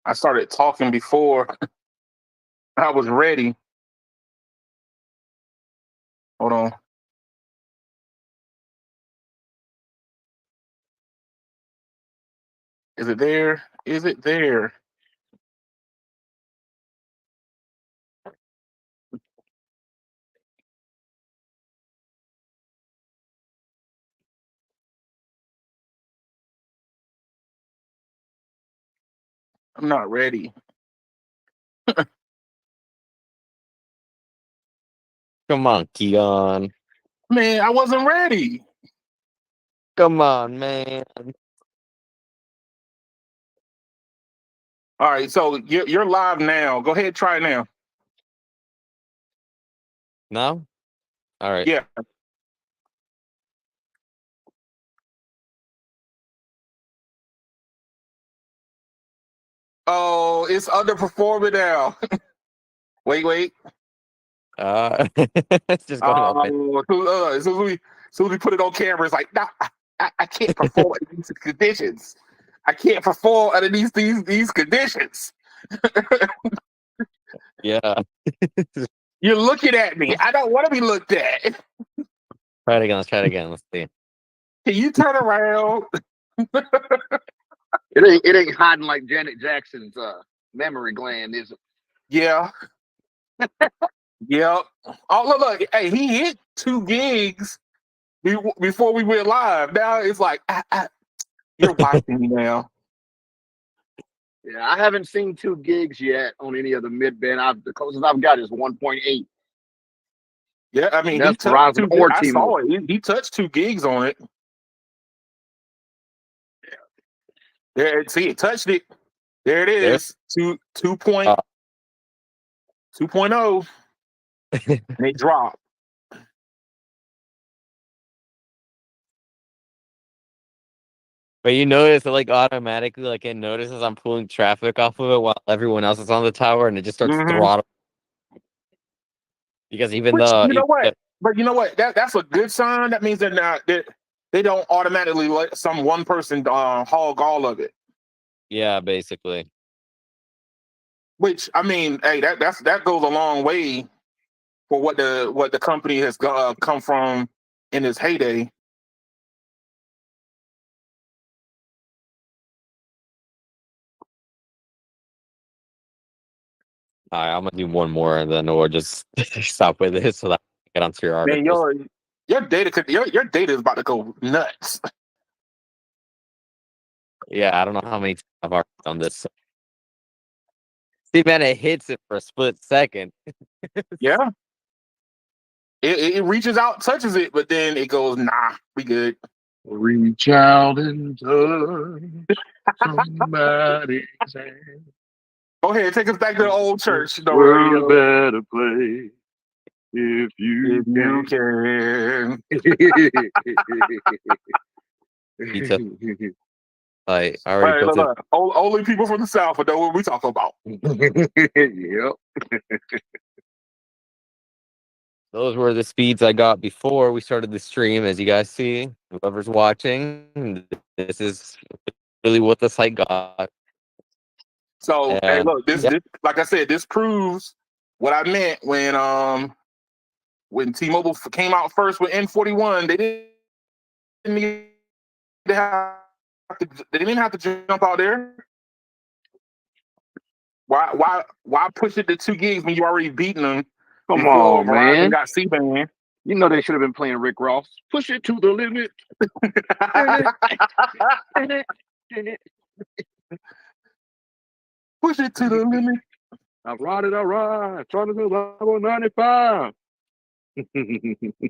I started talking before I was ready. Hold on. Is it there? Is it there? I'm not ready. Come on, Keon. Man, I wasn't ready. Come on, man. All right, so you're live now. Go ahead, try it now. No? All right. Yeah. Oh, it's underperforming now. Wait. It's just going open. As soon as we put it on camera, it's like, nah, I can't perform under these conditions. I can't perform under these conditions. Yeah. You're looking at me. I don't want to be looked at. Try it again. Let's try it again. Let's see. Can you turn around? It ain't hiding like Janet Jackson's memory gland, is it? Yeah. Yep. Oh, look. Hey, he hit 2 gigs before we went live. Now it's like, you're watching me now. Yeah, I haven't seen 2 gigs yet on any of the mid band. The closest I've got is 1.8. Yeah, I mean, he That's touched Verizon 2 gigs. or I T-Mobile. saw it. He touched 2 gigs on it. Yeah, see, it touched it. There it is. 2.0. And it dropped. But you notice it like automatically, like it notices I'm pulling traffic off of it while everyone else is on the tower, and it just starts Mhm. throttling. Because even Which, though you know what? But you know what? That's a good sign. That means they don't automatically let some one person hog all of it. yeah, basically. Which, I mean, hey, that goes a long way for what the company has come from in its heyday. All right, I'm gonna do one more, and then we'll just stop with this so that I can get onto your Man, articles. your data is about to go nuts. Yeah, I don't know how many times I've already done this. See, man, it hits it for a split second. Yeah. It reaches out, touches it, but then it goes, nah, we good. Reach out and touch somebody's hand. Go ahead, take us back to the old church. No World a radio. better place if you If you can. Pizza. Like, I All already right, put look. Only people from the South would know what we talking about. Yep. those were the speeds I got before we started the stream. As you guys see, whoever's watching, this is really what the site got. So, hey, And look, this like I said, this proves what I meant when T-Mobile came out first with N41. They didn't have they didn't have to jump out there. Why push it to 2 gigs when you already beaten them Come before on, Verizon man. got C-band? You know they should have been playing Rick Ross. Push it to the limit. Push it to the limit. I ride it, all right. Trying to do level 95.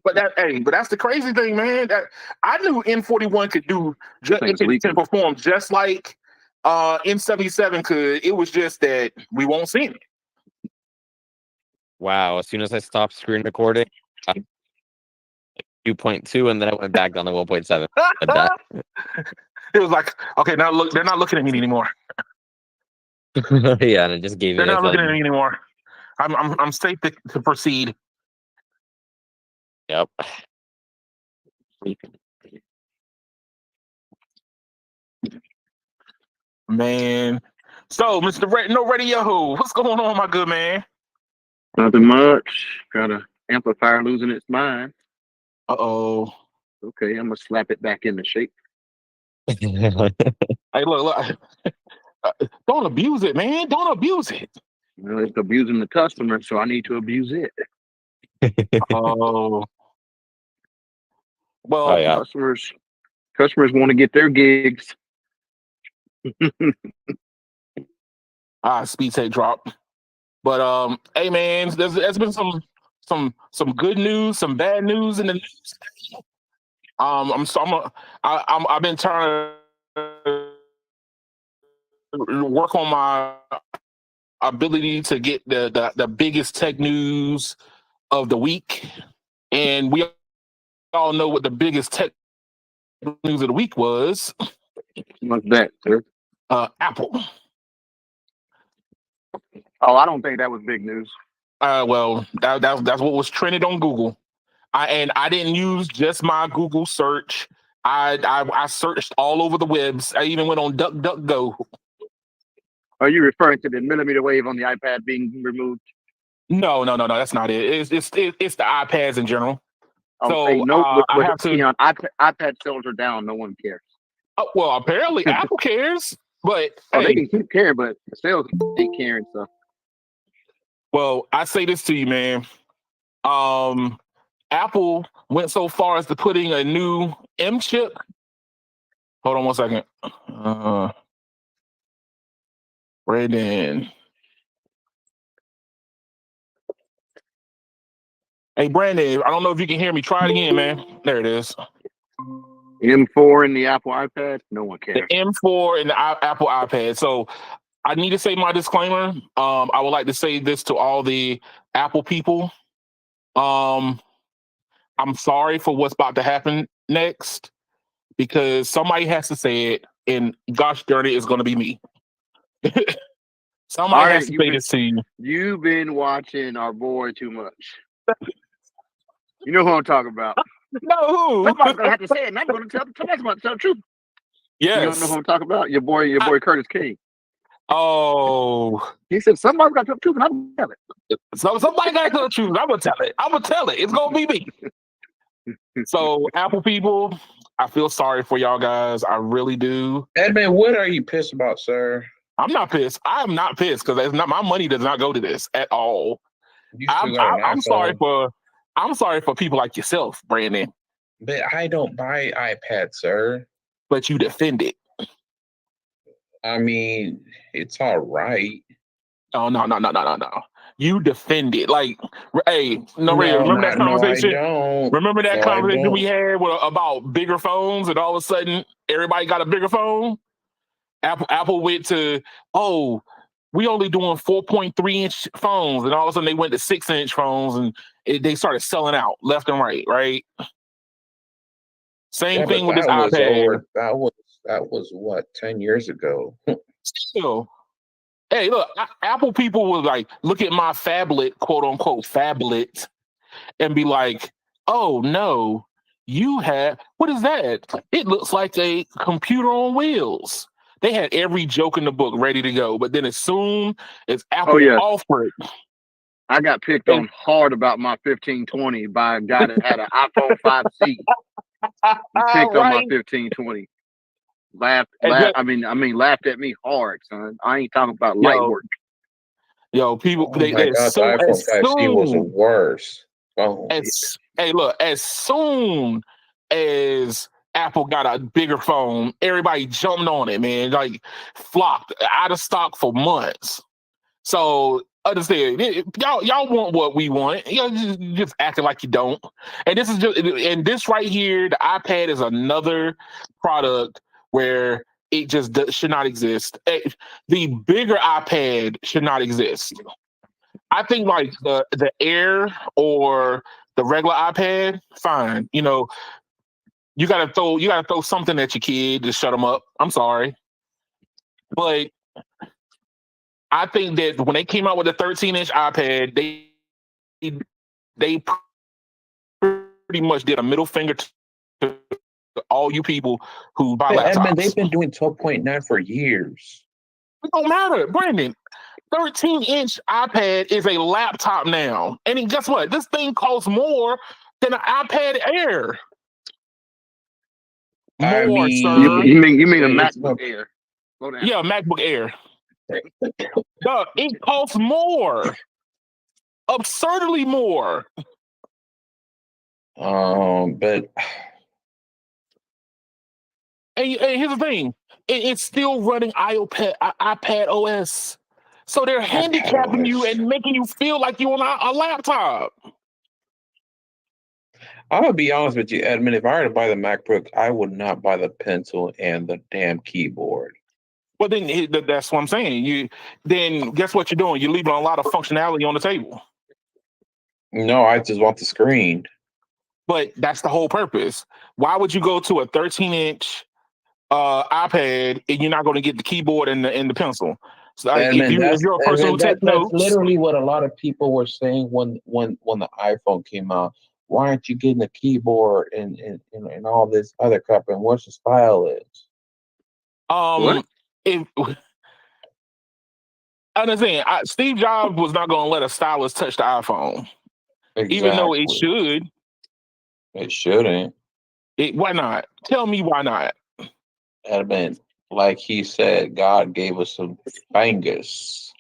But that's the crazy thing, man. That I knew N41 could do Thing's leaking. perform just like N77 could. It was just that we won't see it. wow, as soon as I stopped screen recording, 2.2, and then I went back down to 1.7. It was like, okay, now look, they're not looking at me anymore. Yeah, and it just gave me They're not this looking like, at me anymore. I'm safe to proceed. yep. Man, So, Mr. No Radio, what's going on, my good man? Nothing much. Got a amplifier losing its mind. Uh-oh. Okay, I'm gonna slap it back into shape. Hey, look. Don't abuse it, man. Don't abuse it. Well, it's abusing the customer, so I need to abuse it. Oh. Oh Well, yeah. Customers want to get their gigs. speed take drop. But hey man, there's been some good news, some bad news in the news. I've been trying to work on my ability to get the biggest tech news of the week, and we all know what the biggest tech news of the week was. What's that, sir? Apple. Oh, I don't think that was big news. Well, that's what was trending on Google. I didn't use just my Google search. I searched all over the webs. I even went on DuckDuckGo. Are you referring to the millimeter wave on the iPad being removed? No. That's not it. It's the iPads in general. Hey, So no, I have to. Keon, iPad sales are down. No one cares. Well, apparently Apple cares, but Oh, they hey, can keep caring, but the sales ain't caring. So, well, I say this to you, man. Apple went so far as to putting a new M chip. Hold on one second. Brandon. Hey, Brandon, I don't know if you can hear me. Try it again, man. There it is. M4 in the Apple iPad, no one cares. The M4 and the Apple iPad. So I need to say my disclaimer. I would like to say this to all the Apple people. I'm sorry for what's about to happen next because somebody has to say it, and gosh darn it, it's going to be me. Somebody has to say this to you. You've been watching our boy too much. You know who I'm talking about. No, Somebody's gonna have to say it, and I'm gonna tell the truth. yes. You don't know who I'm talking about? Your boy Curtis King. Oh. He said somebody's got to tell the truth, and I'm gonna tell it. So somebody got to tell the truth. I'm gonna tell it. It's gonna be me. So Apple people, I feel sorry for y'all guys. I really do. Edmund, what are you pissed about, sir? I'm not pissed. I am not pissed because my money does not go to this at all. You still got an I'm sorry iPhone. I'm sorry for people like yourself, Brandon. But I don't buy iPad, sir. But you defend it. I mean, it's all right. Oh no. You defend it. Like, hey, remember that conversation? No, I don't. Remember that No, conversation we had about bigger phones, and all of a sudden everybody got a bigger phone? Apple went to, oh, we only doing 4.3-inch phones, and all of a sudden they went to 6-inch phones, and they started selling out left and right. Same thing with this iPad. That was what, 10 years ago. Still, hey, look, Apple people will like look at my phablet, quote unquote phablet, and be like, "Oh no, you have what is that? It looks like a computer on wheels." They had every joke in the book ready to go, but then as soon as Apple offered, I got picked on hard about my 1520 by a guy that had an iPhone 5C. He picked on my 1520. Laughed at me hard, son. I ain't talking about light work. Yo, people, the iPhone 5C was the worst. As soon as Apple got a bigger phone, everybody jumped on it, man. Like flocked out of stock for months. So understand, y'all want what we want. Y'all just acting like you don't. And this right here, the iPad is another product where it just should not exist. The bigger iPad should not exist. I think like the Air or the regular iPad, fine. You know, you gotta throw something at your kid to shut them up. I'm sorry, but I think that when they came out with the 13-inch iPad, they pretty much did a middle finger to all you people who buy laptops. Edmund, they've been doing 12.9 for years. It don't matter, Brandon. 13-inch iPad is a laptop now, and then guess what? This thing costs more than an iPad Air. I More, mean, sir. You mean a it's MacBook Air? Slow down. Yeah, MacBook Air. Dog, it costs more. Absurdly more. but And here's the thing: it's still running iPad OS, so they're handicapping you OS. and making you feel like you're on a laptop. I'm gonna be honest with you, Edmund. If I were to buy the MacBook, I would not buy the pencil and the damn keyboard. Well, then that's what I'm saying. Then guess what you're doing? You're leaving a lot of functionality on the table. No, I just want the screen. But that's the whole purpose. Why would you go to a 13-inch iPad and you're not going to get the keyboard and the pencil? So if you're a person who takes notes, that's literally what a lot of people were saying when the iPhone came out. Why aren't you getting the keyboard and all this other crap? And what's the style is? What? if I understand, Steve Jobs was not going to let a stylus touch the iPhone, even though it should. It shouldn't. Why not? Tell me why not. Edmund, like he said, God gave us some fingers.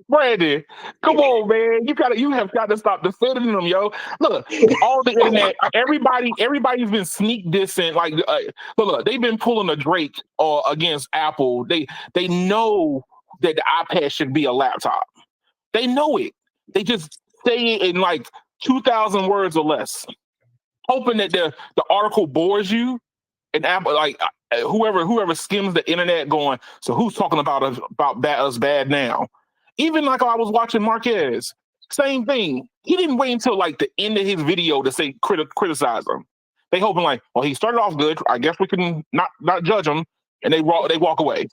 Brandon, come on, man. You have got to stop defending them, yo. Look, all the internet, everybody's been sneak dissing. Like, look, they've been pulling a Drake against Apple. They know that the iPad should be a laptop. They know it. They just say it in like 2,000 words or less, hoping that the article bores you. And Apple, like whoever skims the internet, going, so who's talking about us bad now? Even like I was watching Marquez, same thing. He didn't wait until like the end of his video to say criticize him. They hoping like, well, he started off good. I guess we can not judge him, and they walk away.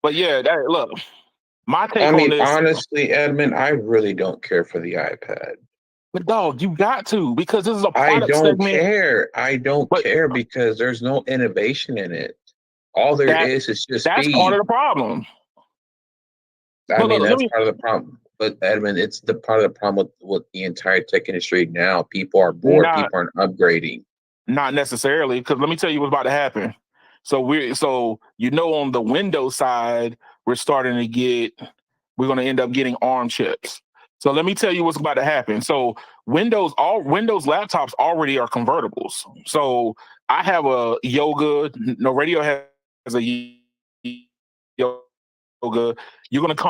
But yeah, look, my take on this. Honestly, Edmund, I really don't care for the iPad. But dog, you got to, because this is a product segment. I don't care because there's no innovation in it. All there is just that's speed. part of the problem. That's part of the problem. But Edmund, it's the part of the problem with the entire tech industry now. People are bored. People aren't upgrading. Not necessarily, because let me tell you what's about to happen. So on the Windows side, we're going to end up getting ARM chips. So let me tell you what's about to happen. So Windows laptops already are convertibles. So I have a Yoga. No, Radio has a Yoga.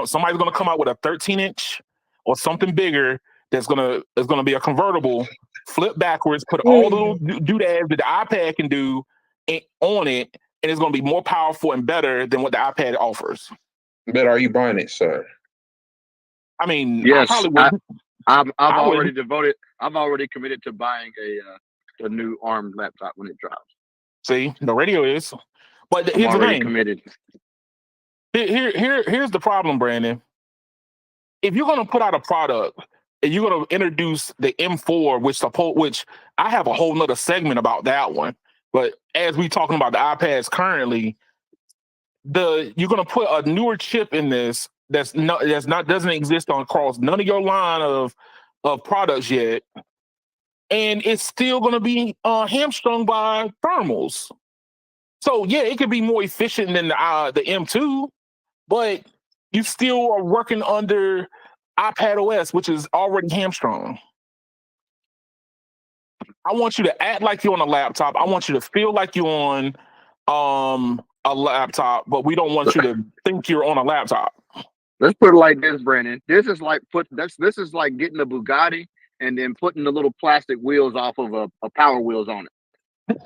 Somebody's gonna come out with a 13-inch or something bigger that's gonna be a convertible, flip backwards, put all the little doodads that the iPad can do on it, and it's gonna be more powerful and better than what the iPad offers. But are you buying it, sir? I mean, yes, I probably would. I've already committed to buying a new ARM laptop when it drops. See, the Radio is, but here's the thing. Committed. Here's the problem, Brandon. If you're gonna put out a product and you're gonna introduce the M4, which I have a whole nother segment about that one. But as we're talking about the iPads currently, you're gonna put a newer chip in this doesn't exist across none of your line of products yet, and it's still gonna be hamstrung by thermals. So yeah, it could be more efficient than the M2, but you still are working under iPad OS, which is already hamstrung. I want you to act like you're on a laptop. I want you to feel like you're on a laptop, but we don't want you to think you're on a laptop. Let's put it like this, Brandon. This is like getting a Bugatti and then putting the little plastic wheels off of a power wheels on it.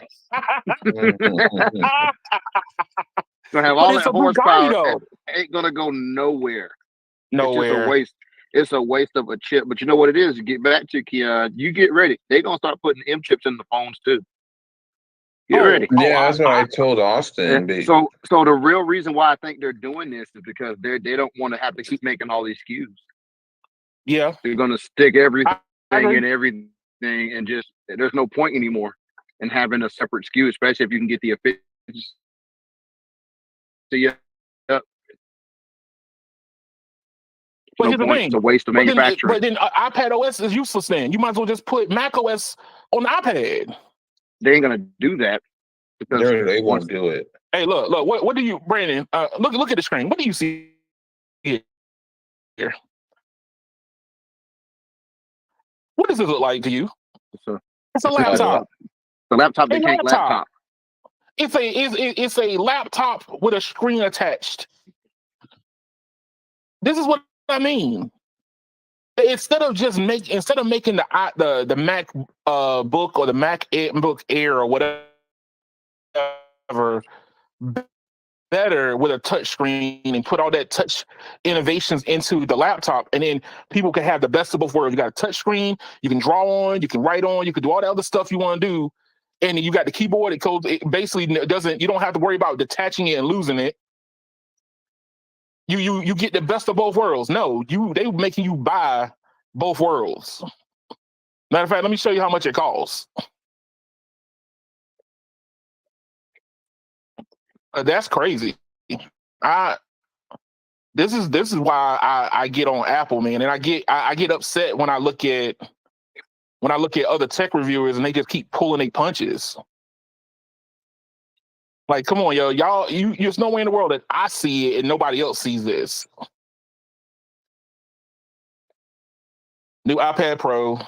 Gonna have all that horsepower. Ain't gonna go nowhere. Nowhere. It's just a waste. It's a waste of a chip. But you know what it is? Get back to Kia. You get ready. They're gonna start putting M chips in the phones too. Get ready. Yeah, that's what I told Austin. So the real reason why I think they're doing this is because they don't want to have to keep making all these SKUs. Yeah, they're gonna stick everything in everything and just There's no point anymore in having a separate SKU, especially if you can get the efficiency up. But No here's the point. thing. It's a waste of But manufacturing. then iPad OS is useless then. You might as well just put Mac OS on the iPad. They ain't gonna do that because They won't do it. Hey, look, what do you, Brandon? Look at the screen. What do you see here? What does this look like to you? It's a laptop. The laptop that can't laptop. It's a laptop with a screen attached. This is what I mean. Instead of making the Mac book or the Mac book Air or whatever better with a touch screen and put all that touch innovations into the laptop, and then people can have the best of both worlds. You got a touch screen, you can draw on, you can write on, you can do all the other stuff you want to do, and then you got the keyboard. It basically doesn't. You don't have to worry about detaching it and losing it. You get the best of both worlds. No, they making you buy both worlds. Matter of fact, let me show you how much it costs. That's crazy. This is why I get on Apple, man, and I get upset when I look at other tech reviewers and they just keep pulling their punches. Like, come on, y'all, there's no way in the world that I see it and nobody else sees this. New iPad Pro.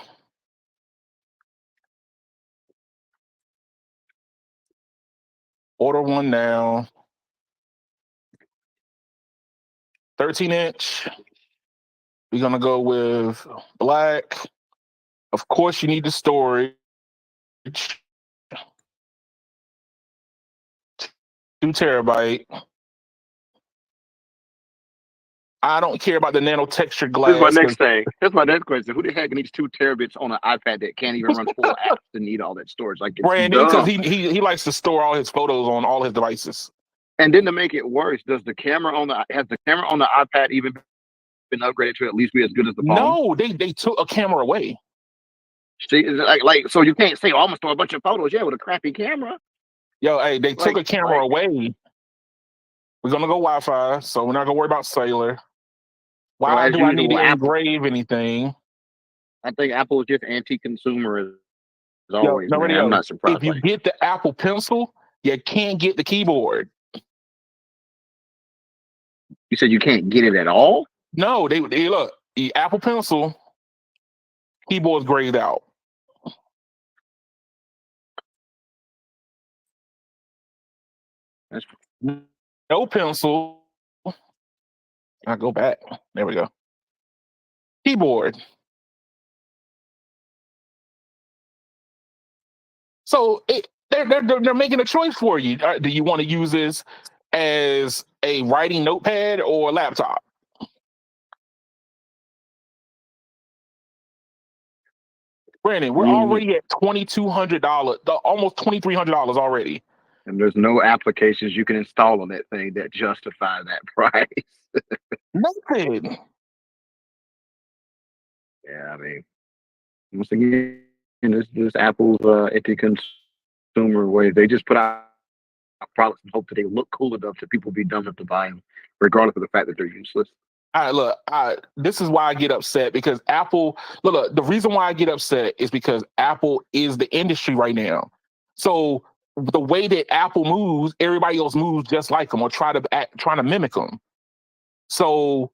Order one now. 13-inch. We're gonna go with black. Of course, you need the storage. 2 terabyte. I don't care about the nano texture glass. Here's my next thing. Here's my next question. Who the heck needs 2 terabits on an iPad that can't even run full apps to need all that storage? Like, Brandon, because he likes to store all his photos on all his devices. And then to make it worse, has the camera on the iPad even been upgraded to at least be as good as the phone? No, they took a camera away. See, like so you can't say, "Oh, I'm gonna store a bunch of photos." Yeah, with a crappy camera. Yo, hey, they took a camera away. We're gonna go Wi-Fi, so we're not gonna worry about cellular. Why do I need to engrave anything? I think Apple is just anti-consumer as always. I'm not surprised. If you get the Apple Pencil, you can't get the keyboard. You said you can't get it at all? No, they look, the Apple Pencil keyboard's grayed out. No pencil. I go back. There we go. Keyboard. So they're making a choice for you. Do you want to use this as a writing notepad or a laptop? Brandon, we're already at $2,200, almost $2,300 already. And there's no applications you can install on that thing that justify that price. Nothing. Yeah, I mean, once again, this Apple's anti-consumer way. They just put out products and hope that they look cool enough that people be dumb enough to buy them, regardless of the fact that they're useless. All right, look, this is why I get upset, because Apple, look, the reason why I get upset is because Apple is the industry right now. So the way that Apple moves, everybody else moves just like them or trying to mimic them. So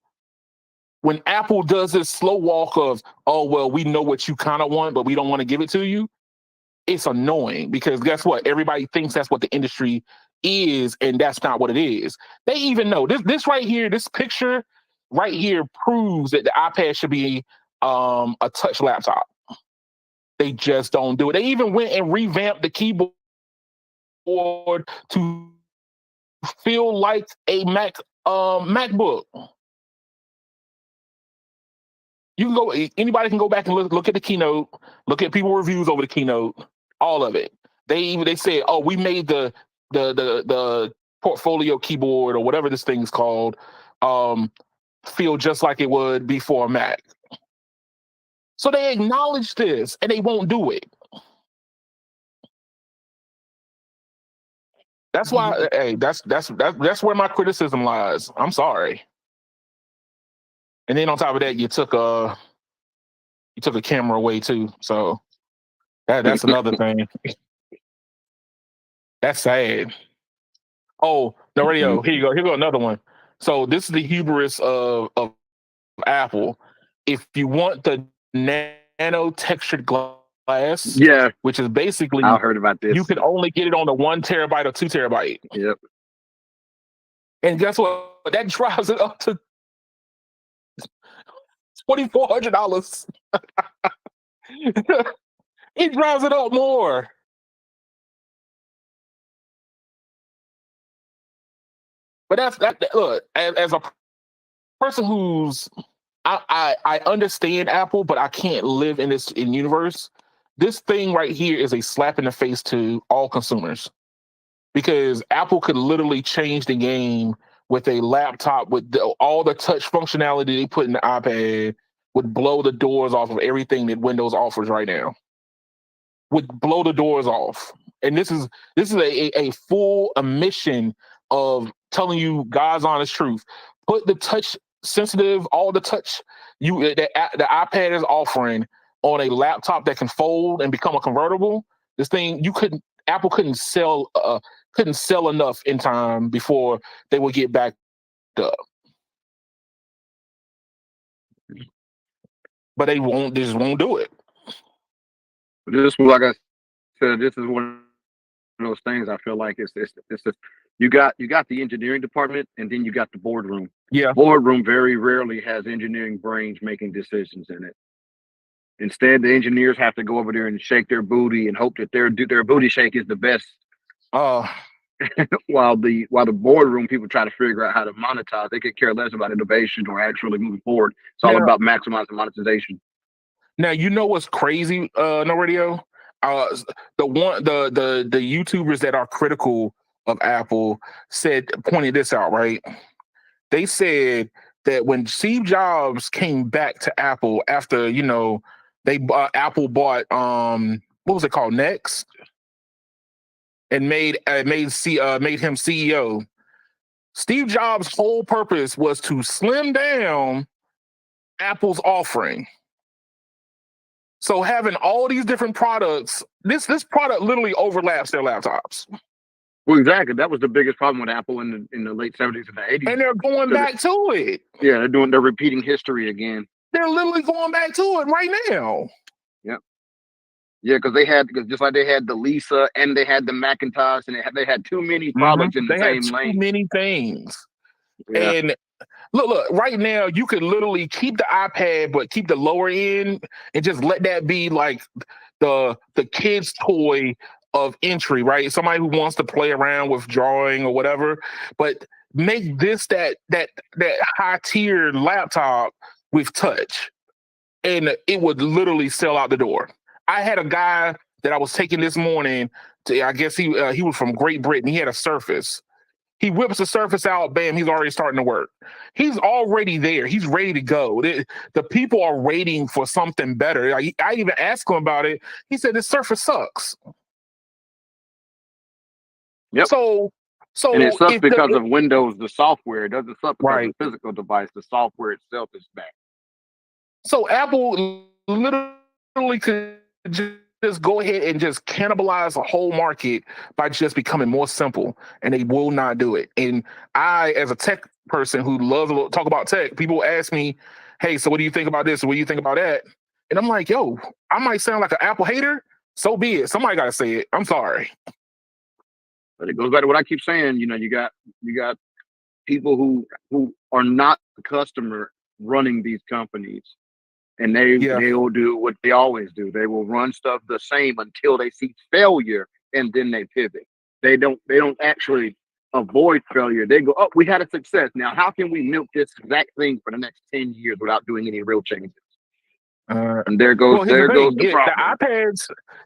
when Apple does this slow walk of, oh, well, we know what you kind of want, but we don't want to give it to you, it's annoying, because guess what? Everybody thinks that's what the industry is, and that's not what it is. They even know this right here, this picture right here proves that the iPad should be a touch laptop. They just don't do it. They even went and revamped the keyboard to feel like a MacBook. You can go. Anybody can go back and look at the keynote. Look at people reviews over the keynote. All of it. They say, oh, we made the portfolio keyboard or whatever this thing's called feel just like it would be for a Mac. So they acknowledge this and they won't do it. That's why. Hey, that's where my criticism lies. I'm sorry. And then on top of that, you took a camera away too. So that's another thing. That's sad. Oh, the radio. Here you go. Here go another one. So this is the hubris of Apple. If you want the nano textured glass, Yeah, which is basically I heard about this. you can only get it on the 1 terabyte or 2 terabyte. Yep. And guess what? That drives it up to $2,400. It drives it up more. But that's that. Look, as a person who's I understand Apple, but I can't live in this universe. This thing right here is a slap in the face to all consumers because Apple could literally change the game with a laptop with all the touch functionality they put in the iPad would blow the doors off of everything that Windows offers right now. Would blow the doors off. And this is a full omission of telling you God's honest truth. Put the touch sensitive, all the touch the iPad is offering on a laptop that can fold and become a convertible. This thing Apple couldn't sell enough in time before they would get back up. But they just won't do it. This, like I said, this is one of those things. I feel like it's you got the engineering department, and then you got the boardroom. Yeah, boardroom very rarely has engineering brains making decisions in it. Instead, the engineers have to go over there and shake their booty and hope that their booty shake is the best. While the boardroom people try to figure out how to monetize, they could care less about innovation or actually moving forward. It's all about maximizing monetization. Now you know what's crazy, No Radio? The YouTubers that are critical of Apple pointed this out, right? They said that when Steve Jobs came back to Apple after Apple bought what was it called, Next, and made him CEO. Steve Jobs' whole purpose was to slim down Apple's offering. So having all these different products, this product literally overlaps their laptops. Well, exactly. That was the biggest problem with Apple in the late 70s and the 80s. And they're going back to it. Yeah, they're repeating history again. They're literally going back to it right now. Yep. Yeah, because just like they had the Lisa and they had the Macintosh, and they had too many products in the same lane. Too many things. Yeah. And look, right now you could literally keep the iPad, but keep the lower end and just let that be like the kid's toy of entry, right? Somebody who wants to play around with drawing or whatever, but make this that high tier laptop with touch, and it would literally sell out the door. I had a guy that I was taking this morning to, I guess he was from Great Britain. He had a Surface. He whips the Surface out, bam, he's already starting to work. He's already there. He's ready to go. The people are waiting for something better. I even asked him about it. He said, this Surface sucks. Yep. So and it sucks because of Windows, the software. It doesn't suck because of the physical device. The software itself is bad. So Apple literally could just go ahead and just cannibalize a whole market by just becoming more simple, and they will not do it. And I, as a tech person who loves to talk about tech, people ask me, hey, so what do you think about this? What do you think about that? And I'm like, yo, I might sound like an Apple hater. So be it. Somebody got to say it. I'm sorry. But it goes back to what I keep saying. You got people who are not the customer running these companies. And they will do what they always do. They will run stuff the same until they see failure, and then they pivot. They don't actually avoid failure. They go, oh, we had a success. Now, how can we milk this exact thing for the next 10 years without doing any real changes? And there goes the problem.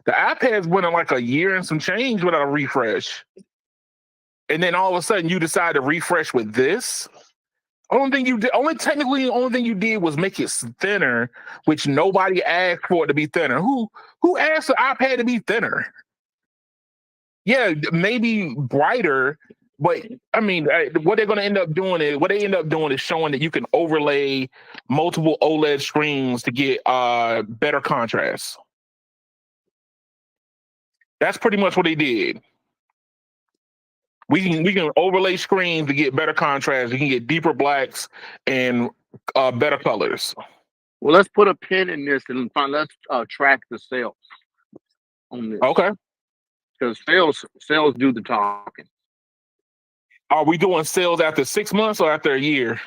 The iPads went on like a year and some change without a refresh. And then all of a sudden you decide to refresh with this. Only thing you did was make it thinner, which nobody asked for it to be thinner. Who asked the iPad to be thinner? Yeah, maybe brighter, but I mean, what they're going to end up doing is showing that you can overlay multiple OLED screens to get better contrast. That's pretty much what they did. We can overlay screens to get better contrast. We can get deeper blacks and better colors. Well, let's put a pin in this and let's track the sales on this. Okay. Because sales do the talking. Are we doing sales after 6 months or after a year?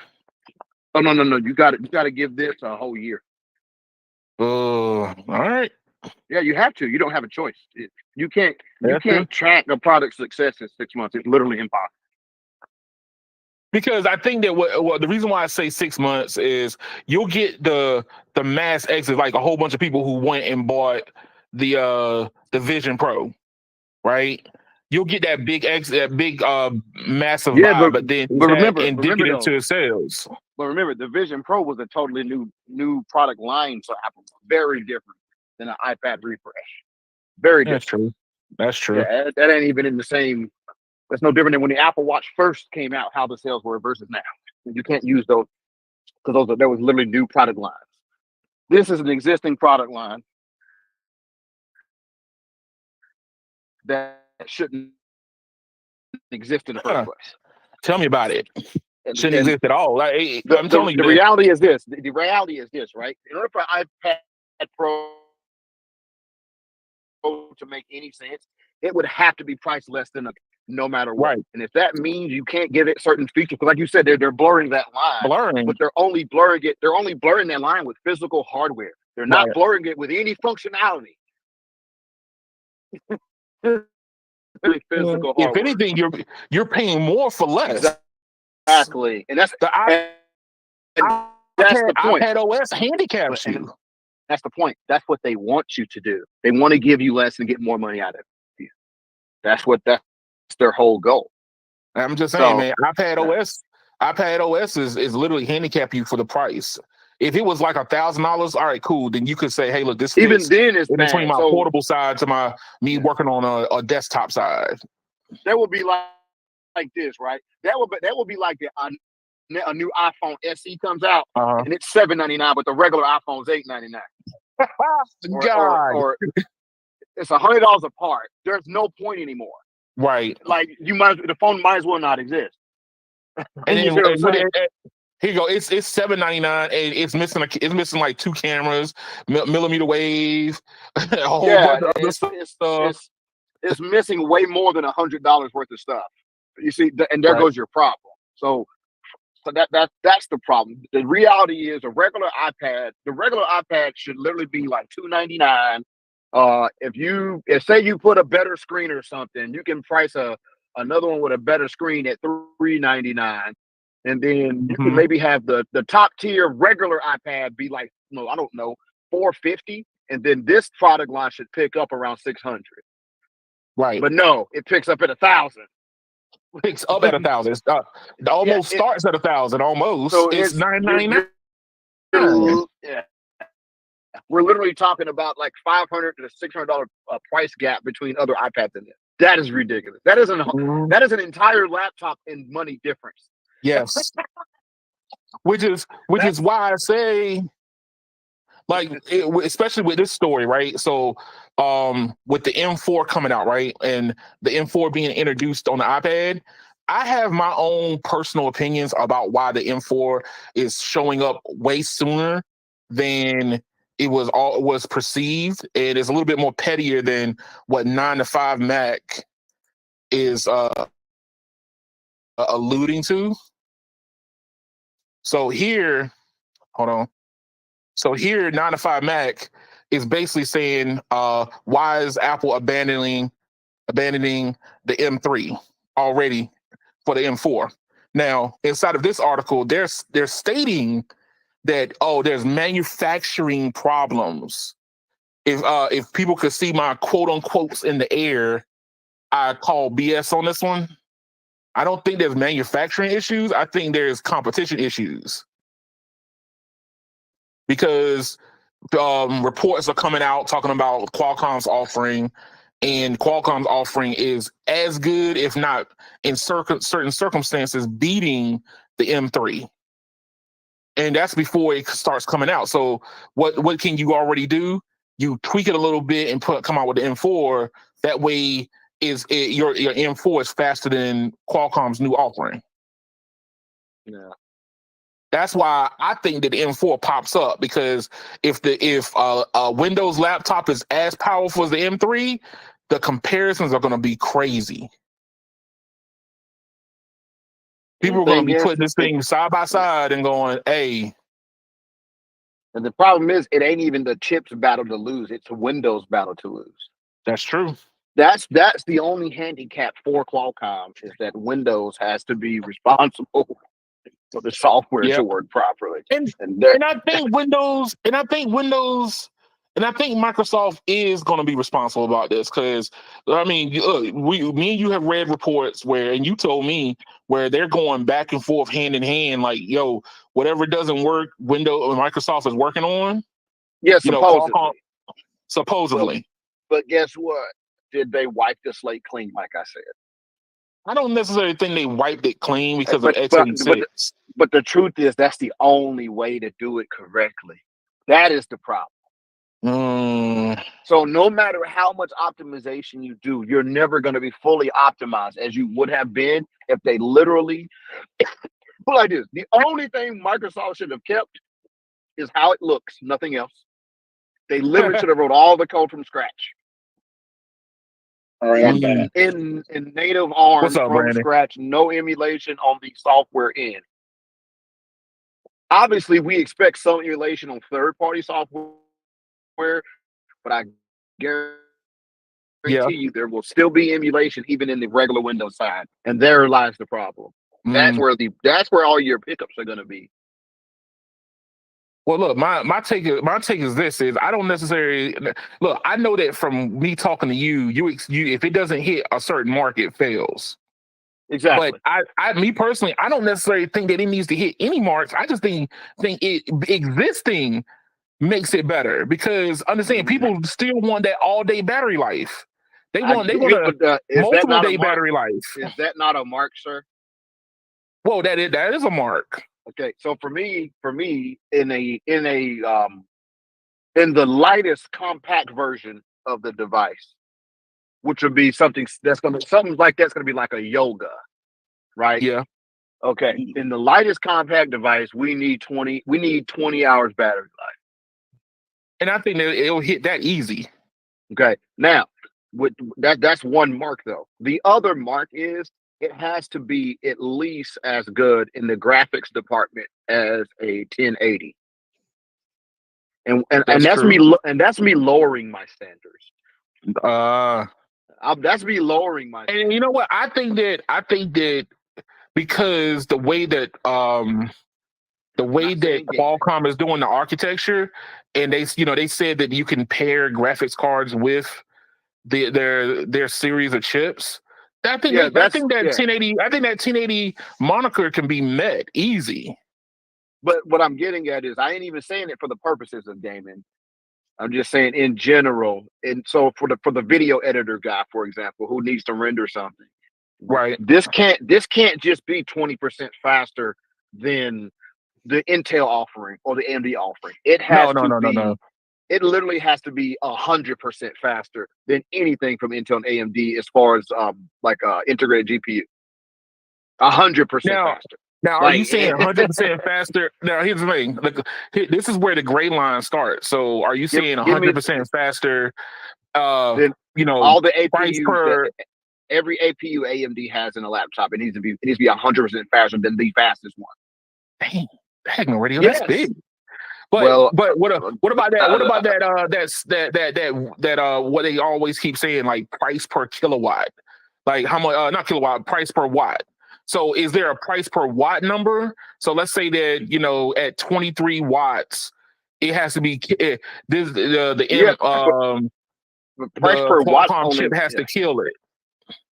Oh no! You got to give this a whole year. All right. Yeah, you have to. You don't have a choice. You can't track a product success in 6 months. It's literally impossible. Because I think that what the reason why I say 6 months is you'll get the mass exit, like a whole bunch of people who went and bought the Vision Pro, right? You'll get that big massive buy, but then remember indicative to sales. But remember, the Vision Pro was a totally new product line for Apple, very different than an iPad refresh. Very different. That's true. Yeah, that ain't even in the same. That's no different than when the Apple Watch first came out, how the sales were versus now. You can't use those because there was literally new product lines. This is an existing product line that shouldn't exist in the first place. Tell me about it. Shouldn't exist at all. I'm telling you. The reality is this. The reality is this, right? In order for iPad Pro to make any sense, it would have to be priced less than no matter what. Right. And if that means you can't give it certain features, because like you said, they're blurring that line. But they're only blurring it. They're only blurring that line with physical hardware. They're not blurring it with any functionality. Physical hardware. If anything, you're paying more for less. Exactly, and that's the point. iPad OS handicaps you. That's the point. That's what they want you to do. They want to give you less and get more money out of you. That's their whole goal. I'm just saying, man. iPad OS is literally handicap you for the price. If it was like $1,000, all right, cool. Then you could say, hey, look, this even then is in between my portable side to me working on a desktop side. That would be like this, right? That would be like a new iPhone SE comes out and it's $799, but the regular iPhone is $899. or it's $100 apart. There's no point anymore. Right. Like the phone might as well not exist. And then, here you go. It's $799 and it's missing like 2 cameras, millimeter wave, a whole bunch of other stuff. It's missing way more than $100 worth of stuff. You see, and there goes your problem. So that's the problem. The reality is the regular iPad should literally be like $299. If say you put a better screen or something, you can price another one with a better screen at $399. And then you can maybe have the top tier regular iPad be like, I don't know, $450. And then this product line should pick up around $600. Right. But no, it picks up at $1,000. Picks up at $1,000. It almost starts at $1,000. Almost. So it's $999. Yeah. We're literally talking about like $500 to $600 price gap between other iPads in there. That is ridiculous. That is an entire laptop in money difference. Yes. which is why I say, like, especially with this story, right? So, with the M4 coming out, right, and the M4 being introduced on the iPad, I have my own personal opinions about why the M4 is showing up way sooner than it was perceived, and it's a little bit more pettier than what 9 to 5 Mac is alluding to. So here, hold on. So here, 9 to 5 Mac is basically saying, why is Apple abandoning the M3 already for the M4? Now, inside of this article, they're stating that, there's manufacturing problems. If people could see my quote unquotes in the air, I call BS on this one. I don't think there's manufacturing issues. I think there's competition issues. Because reports are coming out talking about Qualcomm's offering and Qualcomm's offering is as good, if not in certain circumstances, beating the M3. And that's before it starts coming out. So what can you already do? You tweak it a little bit and come out with the M4. That way, your M4 is faster than Qualcomm's new offering. Yeah. That's why I think that the M4 pops up, because if a Windows laptop is as powerful as the M3, the comparisons are going to be crazy. People are going to be putting this thing side by side and going, "Hey." And the problem is, it ain't even the chips battle to lose; it's a Windows battle to lose. That's true. That's the only handicap for Qualcomm, is that Windows has to be responsible for the software to work properly. And I think Microsoft is going to be responsible about this, because I mean, look, me and you have read reports where, and you told me, where they're going back and forth hand in hand, like, yo, whatever doesn't work, Microsoft is working on. Yeah, supposedly. Qualcomm, supposedly. But guess what? Did they wipe the slate clean? Like I said, I don't necessarily think they wiped it clean because of x86. But the truth is, that's the only way to do it correctly. That is the problem. So no matter how much optimization you do, you're never going to be fully optimized as you would have been if they literally put like this. The only thing Microsoft should have kept is how it looks, nothing else. They literally should have wrote all the code from scratch. All right, I'm back. In native ARM from Brandon? Scratch, no emulation on the software end. Obviously, we expect some emulation on third-party software, but I guarantee you there will still be emulation even in the regular Windows side, and there lies the problem. That's where all your pickups are going to be. Well, look, my take is this: I don't necessarily look. I know that from me talking to you, if it doesn't hit a certain mark, it fails. Exactly. But me personally, I don't necessarily think that it needs to hit any marks. I just think it existing makes it better, because understand, people still want that all day battery life. They want a multiple day battery life. Is that not a mark, sir? Well, that is a mark. Okay, so for me, in the lightest compact version of the device, which would be something like that's gonna be like a Yoga, right? Yeah. Okay. In the lightest compact device, we need 20 hours battery life. And I think that it'll hit that easy. Okay. Now, that's one mark though. The other mark is it has to be at least as good in the graphics department as a 1080. And that's me lowering my standards. That's me lowering my standards. And you know what? I think that because the way that Qualcomm is doing the architecture, and they said that you can pair graphics cards with their series of chips. I think that 1080 moniker can be met easy. But what I'm getting at is, I ain't even saying it for the purposes of gaming. I'm just saying in general. And so for the video editor guy, for example, who needs to render something, right? This can't just be 20% faster than the Intel offering or the AMD offering. It has no. It literally has to be 100% faster than anything from Intel and AMD as far as integrated GPU. 100% faster. Now, are you saying 100% faster? Now, here's the thing. This is where the gray line starts. So, are you saying 100% faster? All the APUs, every APU AMD has in a laptop, it needs to be 100% faster than the fastest one. Dang, radio, that's big. But what about that? What about that? What they always keep saying, like price per kilowatt, like how much? Not kilowatt, price per watt. So is there a price per watt number? So let's say that at 23 watts, it has to be the price per watt chip has to kill it.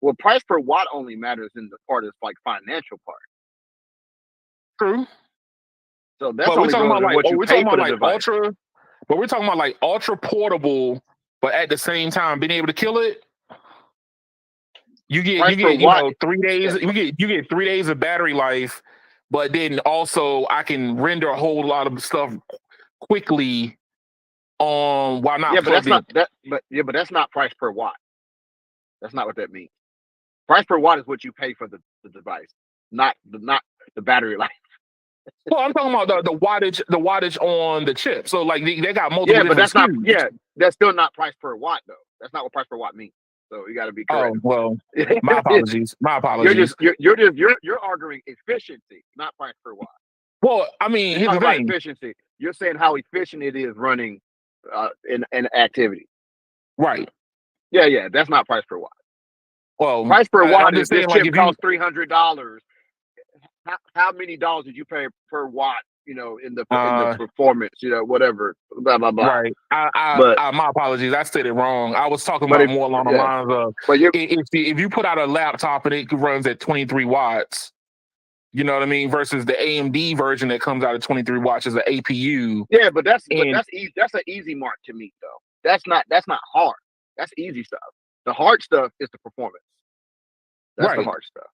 Well, price per watt only matters in the part that's like financial part. True. So that's only what you pay for the device. Ultra. But we're talking about like ultra portable, but at the same time being able to kill it. You get Price per watt. 3 days. Yeah. You get 3 days of battery life, but then also I can render a whole lot of stuff quickly while not Yeah, but that's plugged in. not that. But that's not price per watt. That's not what that means. Price per watt is what you pay for the device, not the battery life. Well, I'm talking about the wattage on the chip. So like they got multiple Yeah, but different that's not. SKUs. Yeah, that's still not price per watt though. That's not what price per watt means. So you got to be correct. Oh well, my apologies. My apologies. You're arguing efficiency, not price per watt. Well, I mean, You're here's the talking about thing. efficiency. You're saying how efficient it is running in activity. Right. Yeah. That's not price per watt. Well, Price per watt I'm is just this saying, like, chip if you costs $300. How many dollars did you pay per watt? In the performance, whatever, blah blah blah. right, But my apologies. I said it wrong. I was talking but about if more along the yeah, lines of but you if you put out a laptop and it runs at 23 watts, you know what I mean, versus the AMD version that comes out at 23 watts as an APU. yeah, but that's And easy. That's an easy mark to meet though. That's not hard. That's easy stuff. The hard stuff is the performance. That's the right, hard stuff.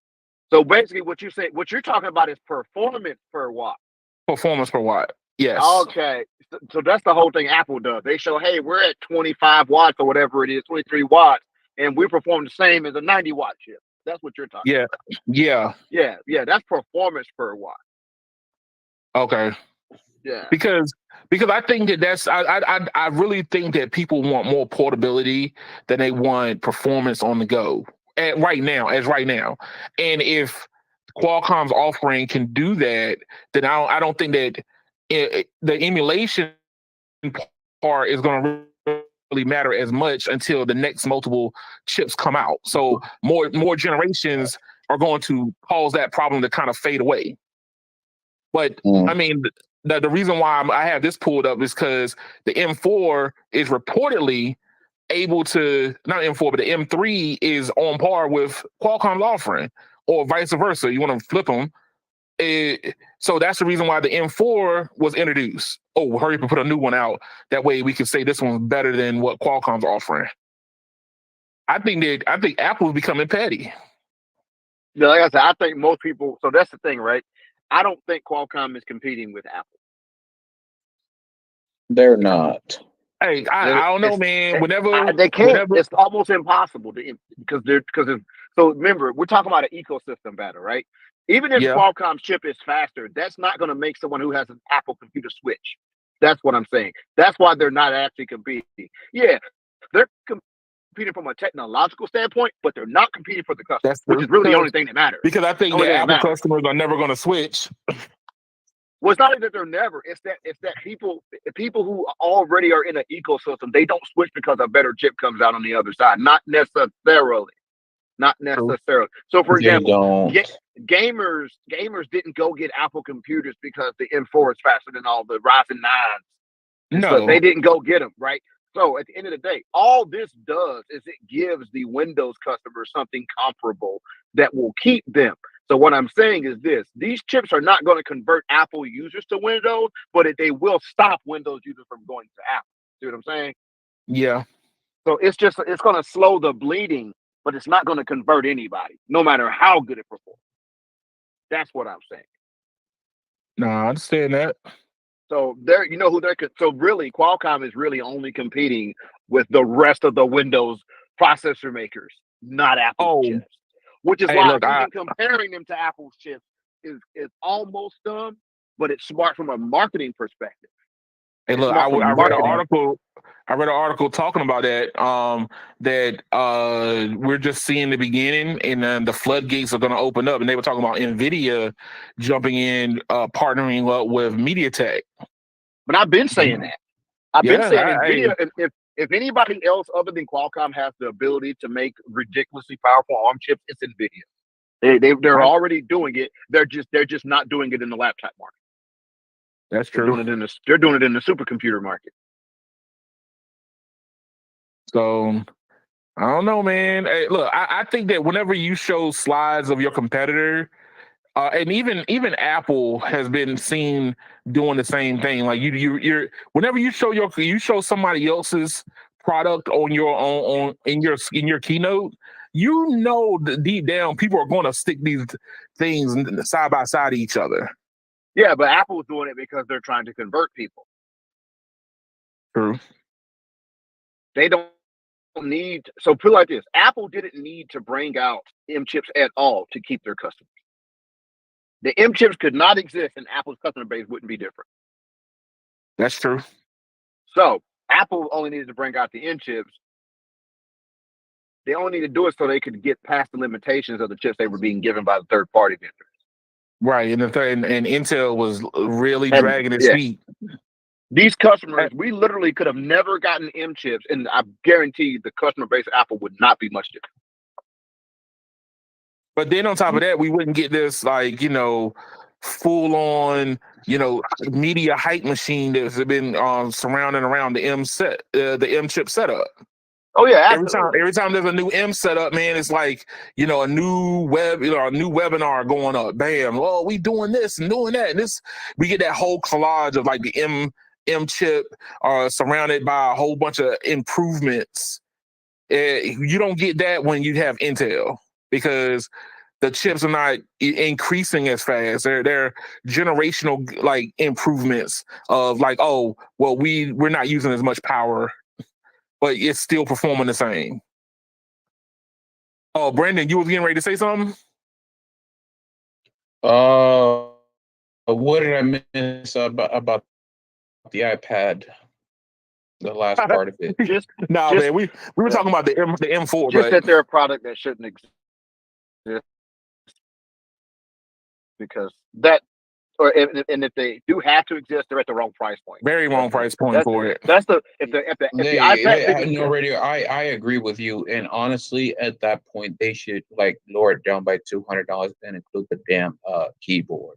So basically, what you're talking about is performance per watt. performance per watt. Yes. Okay, so that's the whole thing Apple does. They show, hey, we're at 25 watts or whatever it is, 23 watts, and we perform the same as a 90-watt chip. That's what you're talking Yeah. about. Yeah. That's performance per watt. Okay. Yeah. Because I think that's I really think that people want more portability than they want performance on the go right now. And if Qualcomm's offering can do that, then I don't think that the emulation part is going to really matter as much until the next multiple chips come out. So more generations are going to cause that problem to kind of fade away. But I mean, the reason why I have this pulled up is because the M4 is reportedly able to, not M4, but the M3 is on par with Qualcomm's offering, or vice versa. You want to flip them. So that's the reason why the M4 was introduced. Oh, hurry up and put a new one out. That way we can say this one's better than what Qualcomm's offering. I think Apple's becoming petty. Yeah, like I said, I think most people. So that's the thing, right? I don't think Qualcomm is competing with Apple. They're not. Hey, I don't know, man. They can't. It's almost impossible because so remember, we're talking about an ecosystem battle, right? Even if Qualcomm's chip is faster, that's not going to make someone who has an Apple computer switch. That's what I'm saying. That's why they're not actually competing. Yeah, they're competing from a technological standpoint, but they're not competing for the customer, which is really the only thing that matters. Because I think the Apple customers are never going to switch. Well, it's not that they're never. It's that people who already are in an ecosystem, they don't switch because a better chip comes out on the other side. Not necessarily. So, for example, gamers didn't go get Apple computers because the M4 is faster than all the Ryzen 9s. No, they didn't go get them, right? So at the end of the day, all this does is it gives the Windows customers something comparable that will keep them. So what I'm saying is this: these chips are not going to convert Apple users to Windows, but they will stop Windows users from going to Apple. See what I'm saying? Yeah. So it's going to slow the bleeding, but it's not going to convert anybody, no matter how good it performs. That's what I'm saying. No, I understand that. So so really Qualcomm is really only competing with the rest of the Windows processor makers, not Apple chips. Which is why even comparing them to Apple's chips is almost dumb, but it's smart from a marketing perspective. Hey, look, I read an article talking about that. That we're just seeing the beginning, and then the floodgates are going to open up. And they were talking about NVIDIA jumping in, partnering up with MediaTek. But I've been saying that. I've been saying NVIDIA. If anybody else other than Qualcomm has the ability to make ridiculously powerful ARM chips, it's NVIDIA. They're already doing it. They're just not doing it in the laptop market. That's true. They're doing it in the supercomputer market. So I don't know, man. Hey, look, I think that whenever you show slides of your competitor, and even Apple has been seen doing the same thing. Like you're whenever you show somebody else's product on your in your keynote, deep down people are going to stick these things side by side each other. Yeah, but Apple's doing it because they're trying to convert people. True. They don't need, so put it like this: Apple didn't need to bring out M chips at all to keep their customers. The M chips could not exist, and Apple's customer base wouldn't be different. That's true. So Apple only needed to bring out the M chips. They only need to do it so they could get past the limitations of the chips they were being given by the third-party vendors. Right, and Intel was really dragging its feet. These customers, we literally could have never gotten M chips, and I guarantee the customer base of Apple would not be much different. But then on top of that, we wouldn't get this full on media hype machine that's been surrounding around the M chip setup. Oh yeah, absolutely. Every time there's a new M setup, man, it's like a new webinar going up. Bam! Oh, we doing this and doing that, and this. We get that whole collage of like the M chip surrounded by a whole bunch of improvements. You don't get that when you have Intel because the chips are not increasing as fast. They're generational like improvements of like, oh, well, we're not using as much power, but it's still performing the same. Oh, Brandon, you was getting ready to say something? What did I miss about the iPad? The last part of it. Man, we were talking about the M4, just that they're a product that shouldn't exist because and if they do have to exist, they're at the wrong price point. Very wrong price point for it. That's the iPad. No, Radio, I agree with you. And honestly, at that point, they should like lower it down by $200 and include the damn keyboard.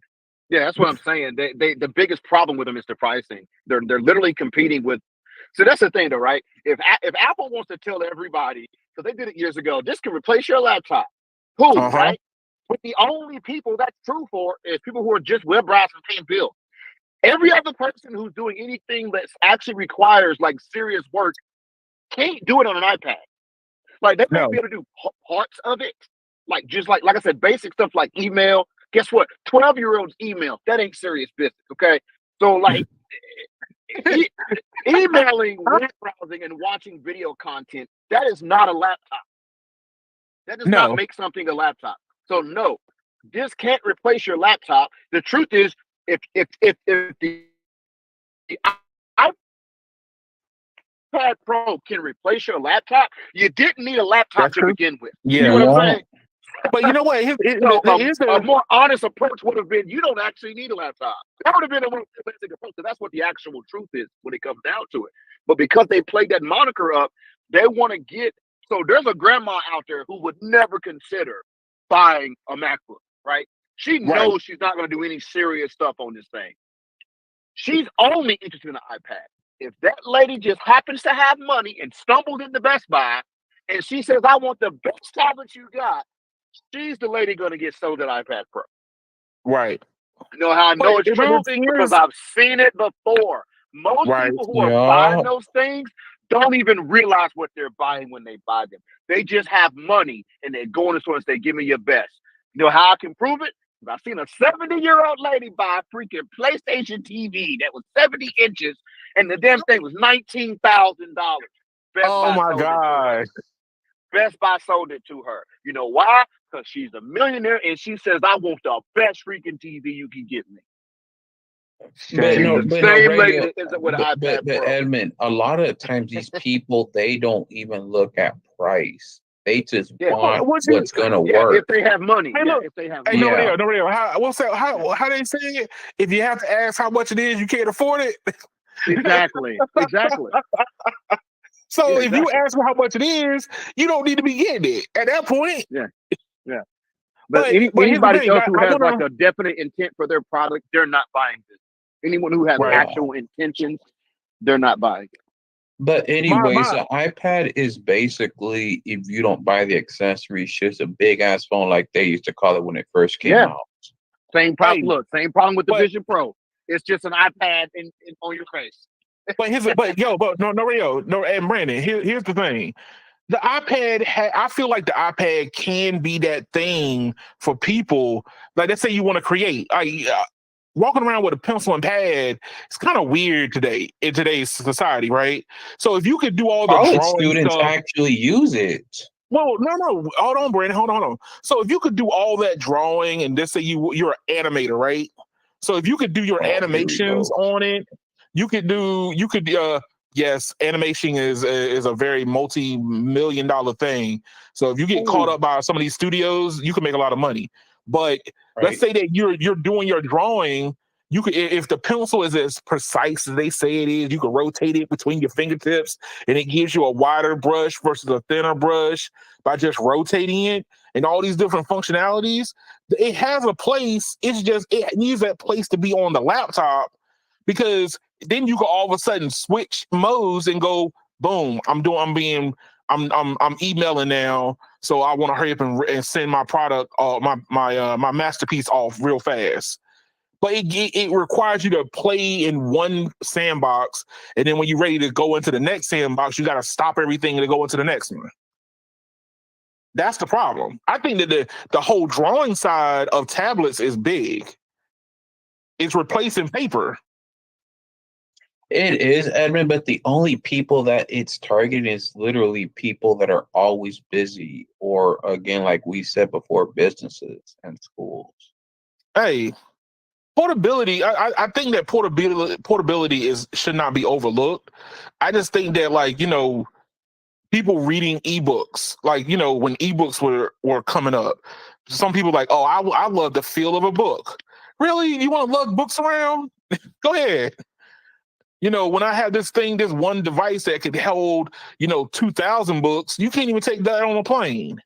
Yeah, that's what I'm saying. The biggest problem with them is the pricing. They're literally competing with. So that's the thing, though, right? If Apple wants to tell everybody, because they did it years ago, this can replace your laptop, cool, right? But the only people that's true for is people who are just web browsing, paying bills. Every other person who's doing anything that actually requires like serious work can't do it on an iPad. Like they may be able to do parts of it, like just like I said, basic stuff like email. Guess what? 12-year-olds email. That ain't serious business. Okay, so like emailing, web browsing, and watching video content, that is not a laptop. That does not make something a laptop. So no, this can't replace your laptop. The truth is, if the iPad Pro can replace your laptop, you didn't need a laptop to begin with. Yeah. You know what I'm saying? But you know what? A more honest approach would have been, you don't actually need a laptop. That would have been a more basic approach. That's what the actual truth is when it comes down to it. But because they played that moniker up, they want to get. So there's a grandma out there who would never consider buying a MacBook, right? She knows she's not going to do any serious stuff on this thing. She's only interested in an iPad. If that lady just happens to have money and stumbled into Best Buy and she says, I want the best tablet you got, she's the lady going to get sold an iPad Pro. Right. You know how I know it's true? Because I've seen it before. Most people who are buying those things don't even realize what they're buying when they buy them. They just have money and they go in the store and say, give me your best. You know how I can prove it? I've seen a 70-year-old lady buy a freaking PlayStation TV that was 70 inches and the damn thing was $19,000. Oh my God. Best Buy sold it to her. You know why? Because she's a millionaire and she says, I want the best freaking TV you can give me. But Edmund, a lot of times these people, they don't even look at price. They just want what's going to work. If they have money. If they have money. No, how they say it? If you have to ask how much it is, you can't afford it. Exactly. So if you ask how much it is, you don't need to be getting it at that point. Yeah. But anybody else who has like a definite intent for their product, they're not buying this. Anyone who has actual intentions, they're not buying it. But anyways, the iPad is basically, if you don't buy the accessories, just a big ass phone like they used to call it when it first came out. Same problem. Look, same problem with the Vision Pro. It's just an iPad on your face. And Brandon, here's the thing. the iPad, I feel like the iPad can be that thing for people. Like, let's say you want to create. Walking around with a pencil and pad, it's kind of weird today in today's society, right? So if you could do all the College drawing students stuff, actually use it. well, no, hold on, Brandon, hold on. So if you could do all that drawing and just say you're an animator, right? So if you could do your Oh, here we animations go. on it, you could yes, animation is a very multi-million dollar thing. So if you get caught Ooh. up by some of these studios, you can make a lot of money. But let's Right. say that you're doing your drawing, you could, if the pencil is as precise as they say it is, you can rotate it between your fingertips and it gives you a wider brush versus a thinner brush by just rotating it and all these different functionalities. It has a place. It's just it needs that place to be on the laptop, because then you can all of a sudden switch modes and go boom. I'm emailing now, so I want to hurry up and send my product, my masterpiece off real fast. But it requires you to play in one sandbox, and then when you're ready to go into the next sandbox, you got to stop everything to go into the next one. That's the problem. I think that the whole drawing side of tablets is big. It's replacing paper. It is, Edmund, but the only people that it's targeting is literally people that are always busy, or again, like we said before, businesses and schools. Hey, portability. I think that portability is should not be overlooked. I just think that, like, people reading ebooks, like, when ebooks were coming up, some people like, oh, I love the feel of a book. Really, you want to lug books around? Go ahead. When I have this one device that could hold 2,000 books, you can't even take that on a plane.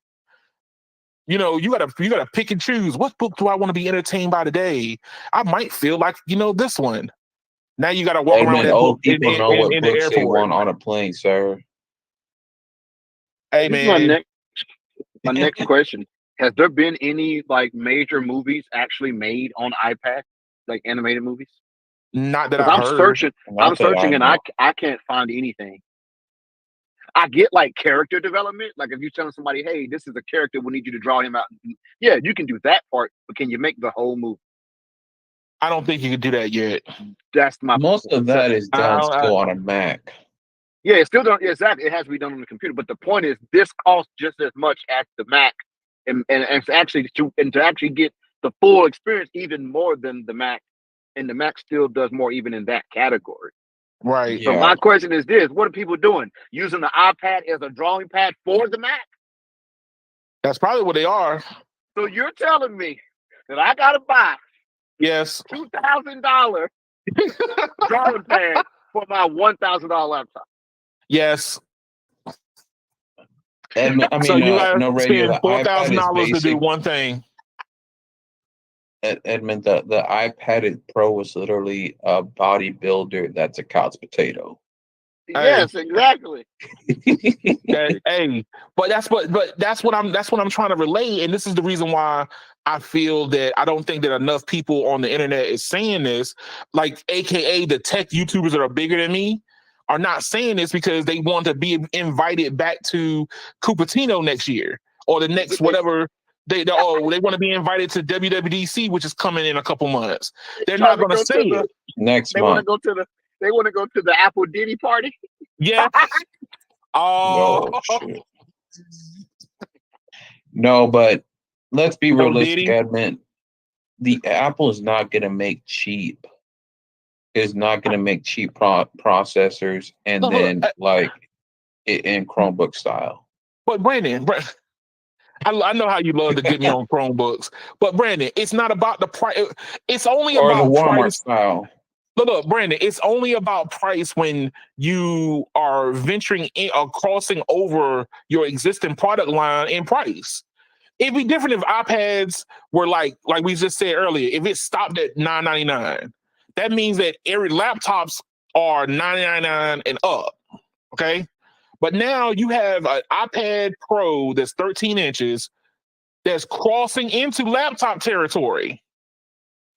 You gotta pick and choose. What book do I want to be entertained by today? I might feel like this one. Now you gotta walk around with Edmund, that book old people know what in the books they airport. want on a plane, sir. Hey, Here's my man, next question. Has there been any like major movies actually made on iPad, like animated movies? not that Because I heard. I'm Not that I searching, and know. I can't find anything. I get like character development, like if you're telling somebody, hey, this is a character, we need you to draw him out. Yeah, you can do that part, but can you make the whole movie? I don't think you could do that yet. That's my Most of that is done I, still on a Mac. Yeah, it's still done. Exactly, it has to be done on the computer. But the point is, this costs just as much as the Mac, and to actually get the full experience, even more than the Mac, and the Mac still does more even in that category. right. So Yeah. my question is this: what are people doing? Using the iPad as a drawing pad for the Mac? That's probably what they are. So you're telling me that I gotta buy Yes. $2,000 drawing pad for my $1,000 laptop? Yes. Edmund, I So mean, you gotta no radio. spend The four iPad thousand is dollars to do basic. one thing. Edmund, the iPad Pro is literally a bodybuilder that's a couch potato. Hey, Yes, exactly. hey, but that's what I'm trying to relay, and this is the reason why I feel that I don't think that enough people on the internet is saying this, like AKA the tech YouTubers that are bigger than me are not saying this because they want to be invited back to Cupertino next year or the next whatever. They want to be invited to WWDC, which is coming in a couple months. They're Trying not to going to go say to the it. Next they want to month. go to the they want to go to the Apple Diddy party. Yes. Oh, No shit. No, but let's be no realistic, Diddy. Edmund. The Apple is not going to make cheap. Is not going to make cheap processors and Look, then like in Chromebook style. but Brandon, I know how you love to get me on Chromebooks, but Brandon, it's not about the price. It's only Or the about Walmart price. style. Look, Brandon, it's only about price when you are venturing in or crossing over your existing product line in price. It'd be different if iPads were like we just said earlier. If it stopped at $9.99, that means that every laptops are $9.99 and up. Okay, but now you have an iPad Pro that's 13 inches that's crossing into laptop territory.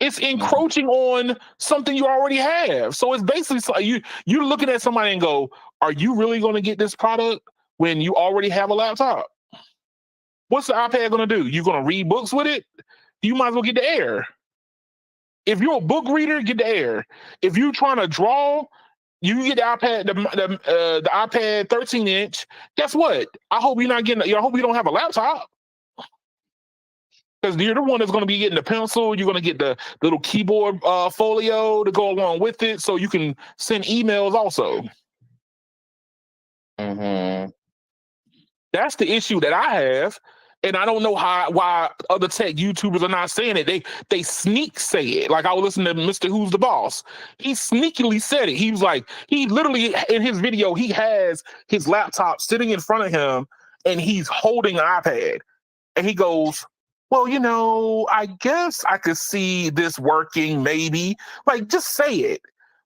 It's encroaching on something you already have. So it's basically you're looking at somebody and go, "Are you really going to get this product, when you already have a laptop? What's the iPad going to do? You going to read books with it? You might as well get the Air. If you're a book reader, get the Air. If you're trying to draw, you get the iPad, the iPad 13-inch. Guess what? I hope you're not getting. I hope you don't have a laptop, because you're the one that's going to be getting the pencil. You're going to get the little keyboard folio to go along with it, so you can send emails also. Mm-hmm. That's the issue that I have, and I don't know why other tech YouTubers are not saying it. They sneak say it. Like, I was listening to Mr. Who's the Boss. He sneakily said it. He was like, he literally in his video, he has his laptop sitting in front of him, and he's holding an iPad, and he goes, "Well, I guess I could see this working, maybe." Like, just say it.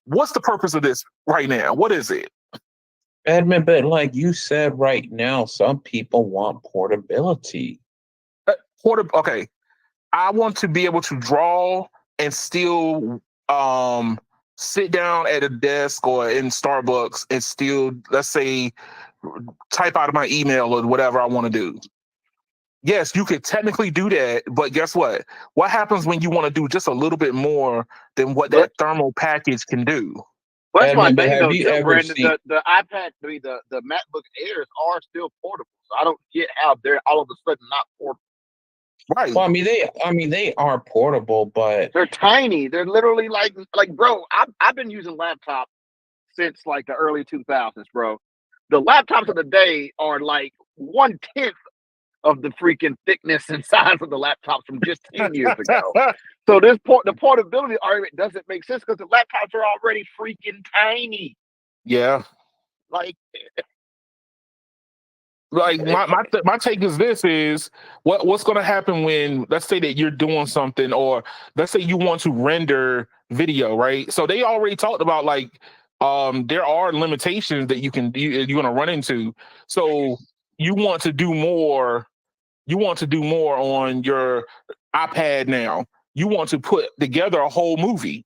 What's the purpose of this right now? What is it? Edmund, but like you said right now, some people want portability. Okay. I want to be able to draw and still sit down at a desk or in Starbucks and still, let's say, type out my email or whatever I want to do. Yes, you could technically do that, but guess what? What happens when you want to do just a little bit more than what that thermal package can do? Well, that's my Edmund, but thing, have though, you too, ever Brandon. seen? The iPad, the MacBook Airs are still portable. So I don't get how they're all of a sudden not portable. Right. Well, I mean, they are portable, but They're tiny. They're literally like bro. I've been using laptops since like the early 2000s, bro. The laptops of the day are like 1/10 of the freaking thickness and size of the laptops from just 10 years ago. So the portability argument doesn't make sense because the laptops are already freaking tiny. Yeah. Like my take is what's going to happen when, let's say that you're doing something, or let's say you want to render video, right? So they already talked about, like, there are limitations that you're going to run into. So you want to do more on your iPad now. You want to put together a whole movie.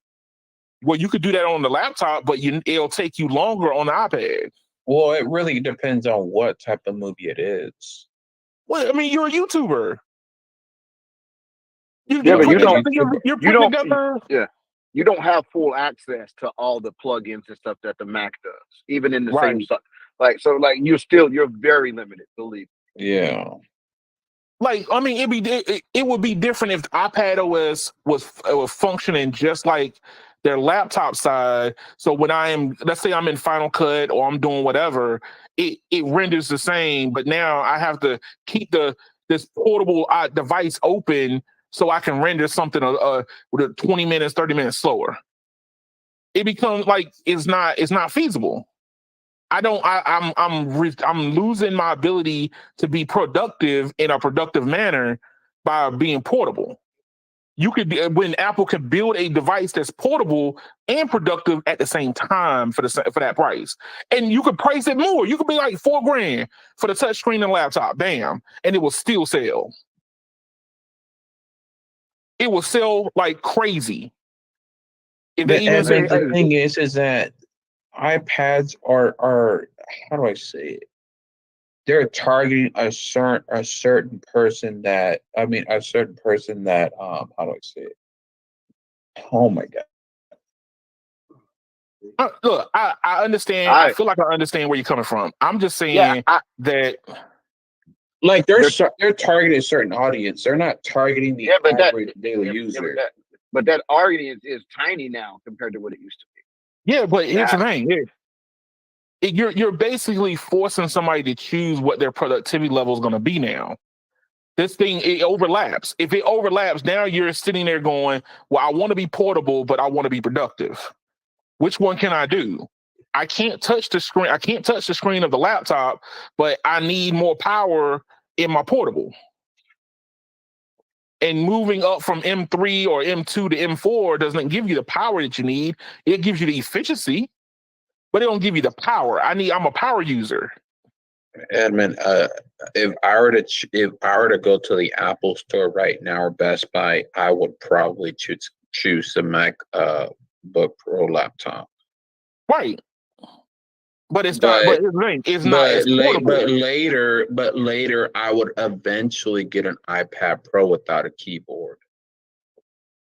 Well, you could do that on the laptop, but it'll take you longer on the iPad. well, it really depends on what type of movie it is. Well, I mean, you're a YouTuber. Yeah, but You're putting together. Yeah, you don't have full access to all the plugins and stuff that the Mac does, even in the Right. same stuff. You're very limited. Believe. Yeah. Like, I mean, it would be different if the iPad OS was functioning just like their laptop side. So when let's say I'm in Final Cut or I'm doing whatever, it renders the same. But now I have to keep this portable device open so I can render something with 20 minutes, 30 minutes slower. It becomes like it's not feasible. I'm losing my ability to be productive in a productive manner by being portable. When Apple can build a device that's portable and productive at the same time for that price, and you could price it more. You could be like $4,000 for the touchscreen and laptop, bam, and it will still sell. It will sell like crazy. If they even say, the thing is that iPads are how do I say it? They're targeting a certain person that how do I say it? Oh my god. Look, I understand. I feel like I understand where you're coming from. I'm just saying that, like, they're targeting a certain audience. They're not targeting the average daily user. But that audience is tiny now compared to what it used to be. Yeah, but here's the thing. You're basically forcing somebody to choose what their productivity level is going to be now. This thing, it overlaps. If it overlaps, now you're sitting there going, well, I want to be portable, but I want to be productive. Which one can I do? I can't touch the screen. I can't touch the screen of the laptop, but I need more power in my portable. And moving up from M3 or M2 to M4 doesn't give you the power that you need. It gives you the efficiency, but it don't give you the power. I'm a power user. Edmund, if I were to go to the Apple store right now or Best Buy, I would probably choose the MacBook Pro laptop. Right. But it's not. But it's not as portable. But later, I would eventually get an iPad Pro without a keyboard.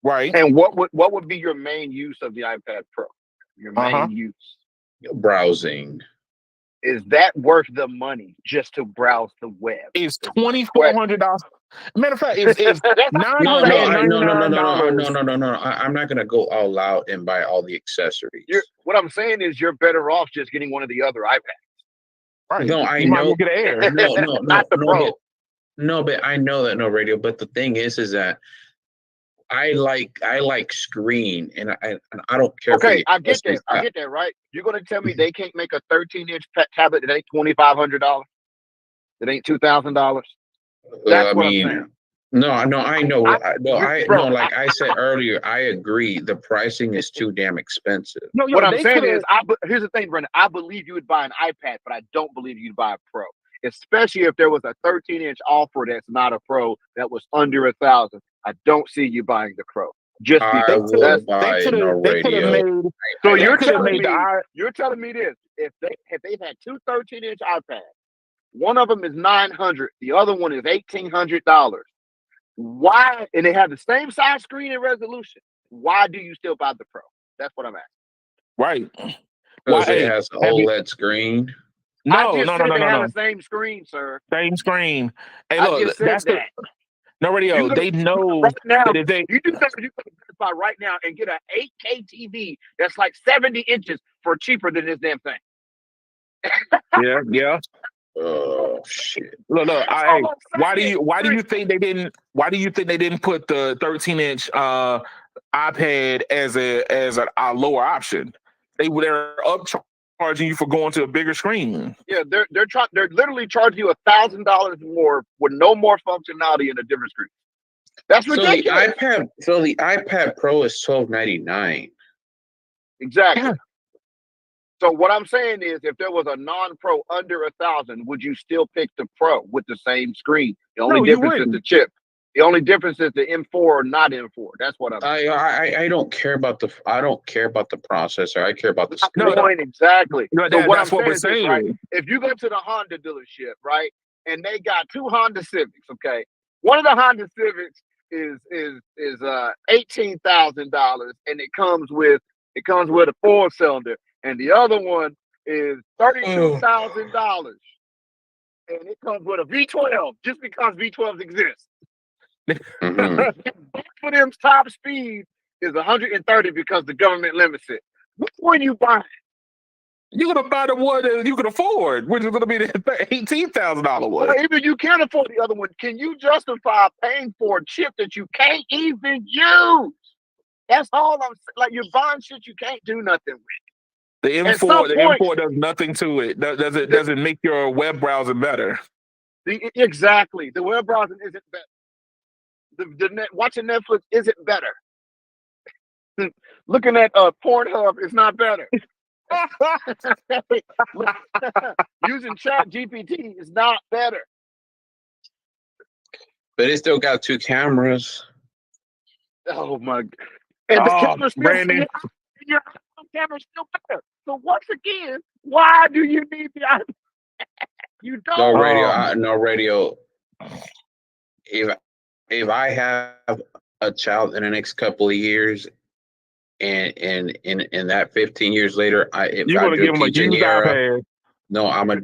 Right. And what would be your main use of the iPad Pro? Your main use? Browsing. Is that worth the money just to browse the web? It's $2,400. Matter of fact, it's $999. No. I'm not gonna go all out and buy all the accessories. What I'm saying is, you're better off just getting one of the other iPads. Right. No, I you might as know. well get an Air. Not the Pro. But I know that radio. But the thing is that I like screen, and I don't care. Okay, I get that. I get that. Right? You're gonna tell me they can't make a 13-inch tablet that ain't $2,500? That ain't $2,000? That's what I'm saying. No, I know. Like I said earlier, I agree. The pricing is too damn expensive. What I'm saying is, here's the thing, Brendan. I believe you would buy an iPad, but I don't believe you'd buy a Pro. Especially if there was a 13-inch offer that's not a Pro that was under $1,000. I don't see you buying the Pro. Just because they could have made. So you're telling me this: if they've had two 13-inch iPads, one of them is $900, the other one is $1,800. Why? And they have the same size screen and resolution. Why do you still buy the Pro? That's what I'm asking. Right. Because it has an OLED screen. No. Have the same screen, sir. Same screen. Hey, look, that's that. No radio. They know right now. That if they, you can verify right now and get an 8K TV that's like 70 inches for cheaper than this damn thing. Yeah. Oh shit! Look. Why do you think they didn't? Why do you think they didn't put the 13-inch iPad as a lower option? They're upcharging you for going to a bigger screen. Yeah, they're literally charging you $1,000 more with no more functionality in a different screen. That's ridiculous. So the iPad Pro is $1,299. Exactly. Yeah. So what I'm saying is, if there was a non-Pro under $1,000, would you still pick the Pro with the same screen? The only difference is the chip. The only difference is the M4 or not M4. That's what I'm saying. I don't care about the processor. I care about the screen. No, exactly. That's what we're saying. Right, if you go to the Honda dealership, right, and they got two Honda Civics, okay, one of the Honda Civics is $18,000, and it comes with a 4-cylinder. And the other one is $32,000, and it comes with a V12 just because V12s exist. Both of them's top speed is 130 because the government limits it. Which one you buying? You're gonna buy the one that you can afford, which is gonna be the $18,000 one. Well, even you can't afford the other one. Can you justify paying for a chip that you can't even use? That's all I'm like. You're buying shit you can't do nothing with. The M4 does nothing to it. Doesn't make your web browsing better. Exactly. The web browsing isn't better. Watching Netflix isn't better. Looking at Pornhub is not better. Using Chat GPT is not better. But it still got two cameras. Oh my! And the camera's still Brandon. Your camera's still better. So once again, why do you need the iPad? You don't. No radio. If I have a child in the next couple of years, and that 15 years later, you're gonna give them a used iPad. No, I'm gonna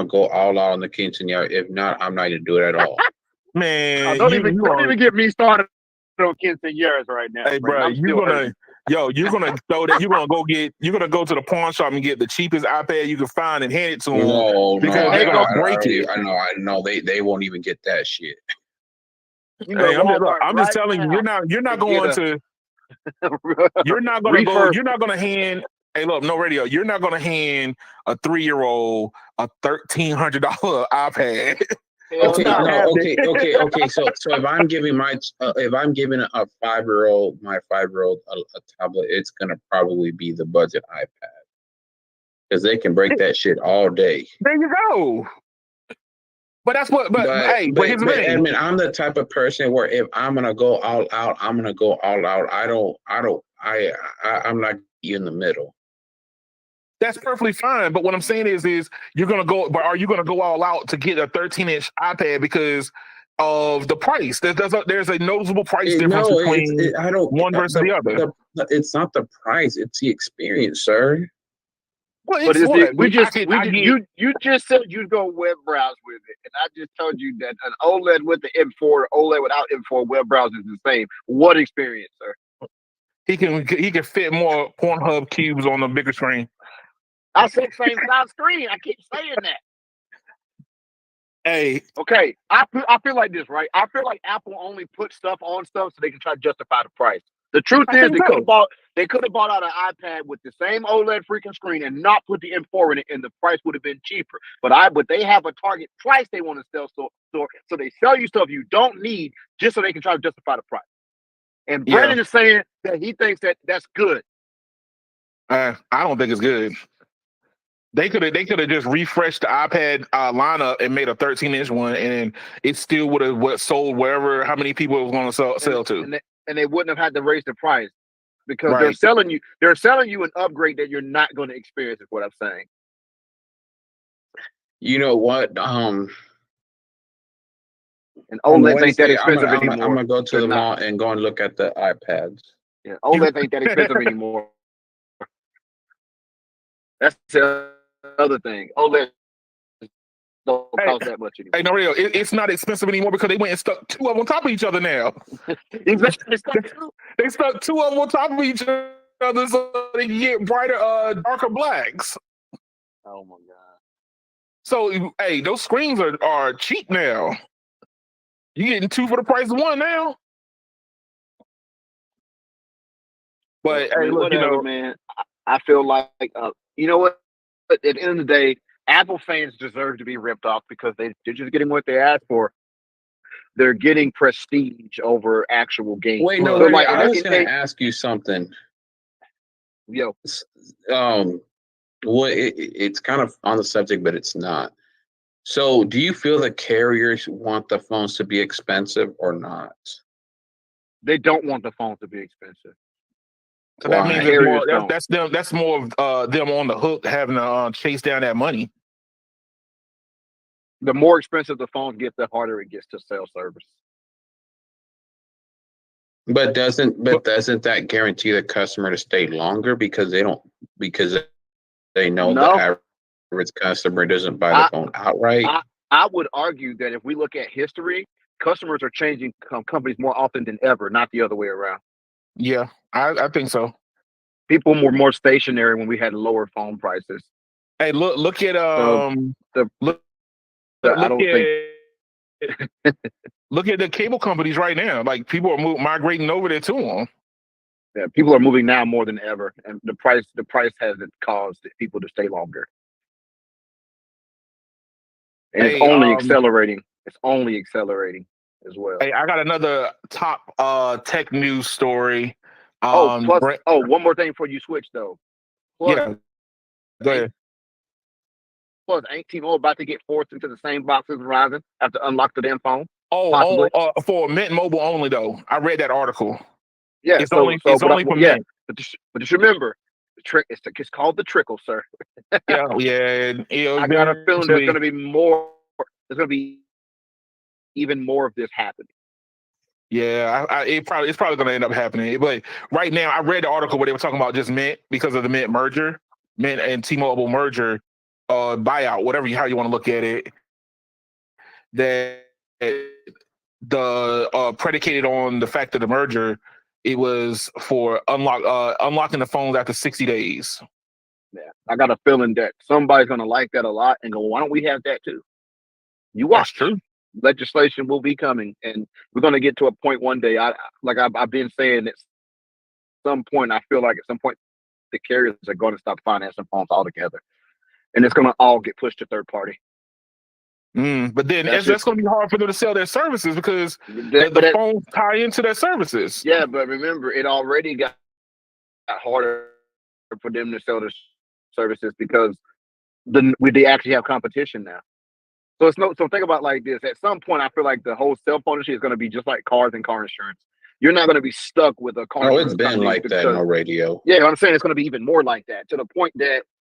go all out on the quinceañera. If not, I'm not gonna do it at all. Man, don't even get me started on quinceañeras right now. Hey, bro, you're gonna throw that. You're gonna go to the pawn shop and get the cheapest iPad you can find and hand it to them. Because they're gonna break it. I know. They won't even get that shit. Hey, I'm just telling you, you're not going to. You're not gonna go. You're not gonna hand. Hey, look, no radio. You're not gonna hand a 3-year-old a $1,300 iPad. Okay. So if I'm giving a 5-year-old a tablet, it's gonna probably be the budget iPad because they can break that shit all day. There you go. But that's what. But here's the thing. I mean, I'm the type of person where if I'm gonna go all out, I'm gonna go all out. I'm not in the middle. That's perfectly fine. But what I'm saying is you're gonna go, but are you gonna go all out to get a 13-inch iPad because of the price? There's a noticeable price difference No, between I don't. one versus the other. It's not the price; it's the experience, sir. Well, But it's is what it? I get. You just said you'd go web browse with it, and I just told you that an OLED with the M4, OLED without M4 web browser is the same. What experience, sir? He can fit more Pornhub cubes on the bigger screen. I said same size screen. I keep saying that. Hey, okay. I feel like this, right? I feel like Apple only put stuff on stuff so they can try to justify the price. The truth is, they could have bought out an iPad with the same OLED freaking screen and not put the M4 in it, and the price would have been cheaper. But they have a target price they want to sell, so they sell you stuff you don't need just so they can try to justify the price. And Brandon is saying that he thinks that that's good. I don't think it's good. They could have just refreshed the iPad lineup and made a 13-inch one, and it still would have sold wherever how many people it was going to sell to. And they wouldn't have had to raise the price because they're selling you an upgrade that you're not going to experience. Is what I'm saying. You know what? And OLEDs ain't that expensive anymore. I'm gonna go to the mall and go and look at the iPads. Yeah, OLEDs ain't that expensive anymore. That's the other thing. OLEDs don't cost that much anymore. Hey, no, real. It's not expensive anymore because they went and stuck two of them on top of each other now. Exactly. They stuck two of them on top of each other so they can get brighter, darker blacks. Oh my god! So, hey, those screens are cheap now. You getting two for the price of one now. But hey, look, whatever, man. I feel like you know what? At the end of the day, Apple fans deserve to be ripped off because they're just getting what they asked for. They're getting prestige over actual games. Wait, no, like, I was going to ask you something. Yo. Well, it's kind of on the subject, but it's not. So, do you feel the carriers want the phones to be expensive or not? They don't want the phones to be expensive. So that means it's more, that's them. That's more of them on the hook having to chase down that money. The more expensive the phones get, the harder it gets to sell service. But doesn't that guarantee the customer to stay longer because they know the average customer doesn't buy the phone outright? I would argue that if we look at history, customers are changing companies more often than ever, not the other way around. Yeah, I think so. People were more stationary when we had lower phone prices. Hey, look at look at the cable companies right now. Like people are migrating over there to them. Yeah, people are moving now more than ever, and the price hasn't caused people to stay longer. And it's only accelerating. It's only accelerating as well. Hey, I got another top tech news story. One more thing before you switch though. Yeah, go ahead. Plus, ain't T-Mobile about to get forced into the same box as Verizon after unlock the damn phone? For Mint Mobile only though. I read that article. Yeah, it's only for Mint. But just remember, the trick it's called the trickle, sir. yeah. I got a feeling there's going to be more. There's going to be even more of this happening. Yeah, it's probably going to end up happening. But right now, I read the article where they were talking about just Mint because of the Mint merger, Mint and T-Mobile merger, buyout, how you want to look at it. That the predicated on the fact of the merger, it was for unlocking the phones after 60 days. Yeah, I got a feeling that somebody's going to like that a lot and go, why don't we have that too? You watch. That's true. Legislation will be coming, and we're going to get to a point one day. I've been saying at some point, I feel like at some point the carriers are going to stop financing phones altogether, and it's going to all get pushed to third party. But then that's going to be hard for them to sell their services because the phones tie into their services. Yeah, but remember, it already got harder for them to sell their services because they actually have competition now. So think about it like this. At some point, I feel like the whole cell phone industry is going to be just like cars and car insurance. You're not going to be stuck with a car insurance. It's been like that on radio. Yeah, I'm saying it's going to be even more like that to the point that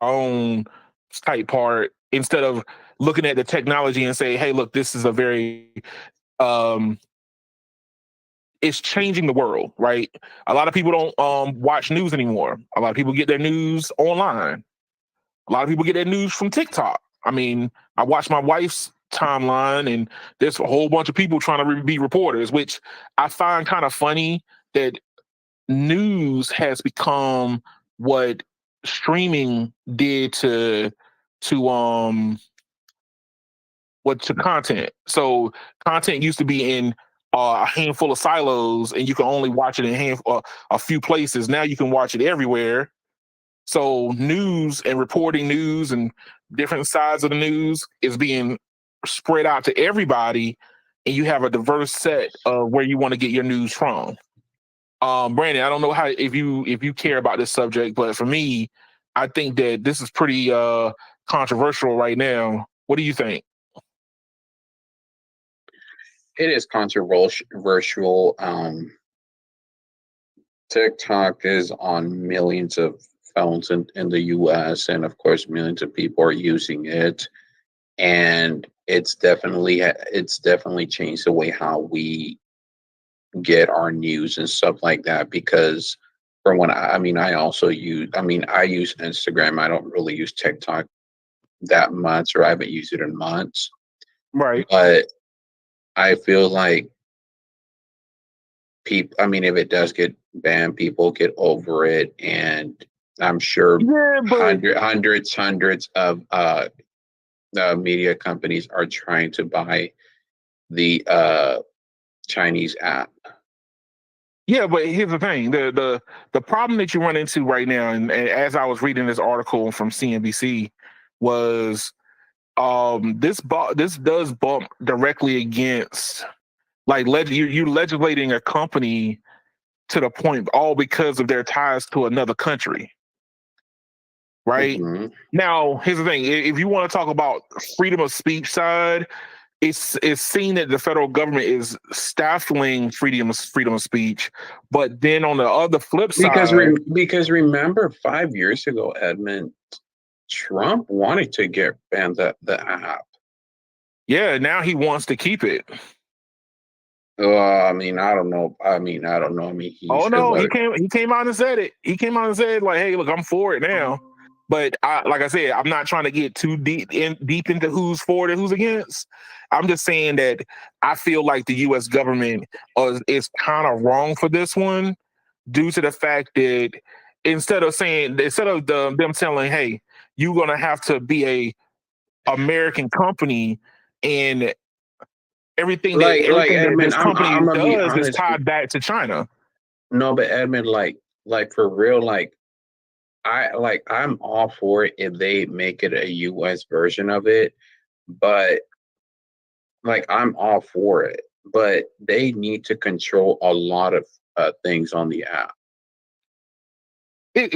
own type part instead of looking at the technology and say, hey, look, this is a very um it's changing the world, right? A lot of people don't watch news anymore. A lot of people get their news online. A lot of people get their news from TikTok. I mean, I watch my wife's timeline, and there's a whole bunch of people trying to be reporters, which I find kind of funny that news has become what streaming did to what to content. So content used to be in a handful of silos, and you can only watch it in a few places. Now you can watch it everywhere. So news and reporting news and different sides of the news is being spread out to everybody, and you have a diverse set of where you want to get your news from. Brandon, I don't know how if you care about this subject, but for me, I think that this is pretty controversial right now. What do you think? It is controversial. TikTok is on millions of phones in the US, and of course millions of people are using it. And it's definitely changed the way how we get our news and stuff like that. Because from when I use Instagram. I don't really use TikTok that much, or I haven't used it in months. Right. But I feel like people, if it does get banned, people get over it. And I'm sure Yeah, but hundreds of media companies are trying to buy the Chinese app. yeah, but here's the thing: the problem that you run into right now, and as I was reading this article from CNBC, was this does bump directly against like you legislating a company to the point all because of their ties to another country, right? Hmm. Now, here's the thing: if you want to talk about freedom of speech side, it's seen that the federal government is stifling freedom of speech, but then on the other flip side, Because remember 5 years ago, Edmund, Trump wanted to get banned the app. yeah, now he wants to keep it. I don't know. I don't know. He Oh should no, let it. he came out and said it. He came out and said like, "Hey, look, I'm for it now." But like I said, I'm not trying to get too deep into who's for it and who's against. I'm just saying that I feel like the U.S. government is kind of wrong for this one, due to the fact that instead of them telling, "Hey, you're gonna have to be a American company," and Like everything that Edmund, this company I'm gonna be does is honest. tied back to China. No, but Edmund, like for real, I'm all for it if they make it a US version of it. But I'm all for it. But they need to control a lot of things on the app.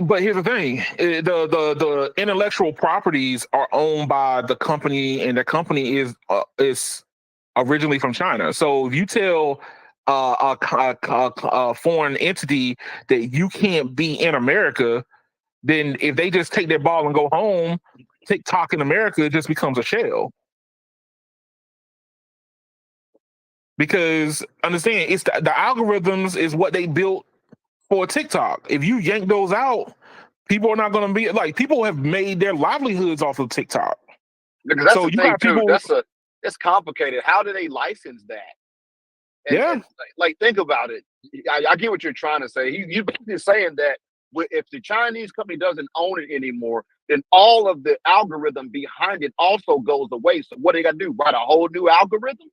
But here's the thing: the intellectual properties are owned by the company, and the company is originally from China. So if you tell a foreign entity that you can't be in America, then if they just take their ball and go home, TikTok in America just becomes a shell. Because understand, it's the algorithms is what they built for TikTok. If you yank those out, people are not going to be like people have made their livelihoods off of TikTok. Because that's So the you thing got too. people, It's complicated. How do they license that? yeah. And like think about it. I get what you're trying to say. You're basically saying that if the Chinese company doesn't own it anymore, then all of the algorithm behind it also goes away. So what they got to do? Write a whole new algorithm?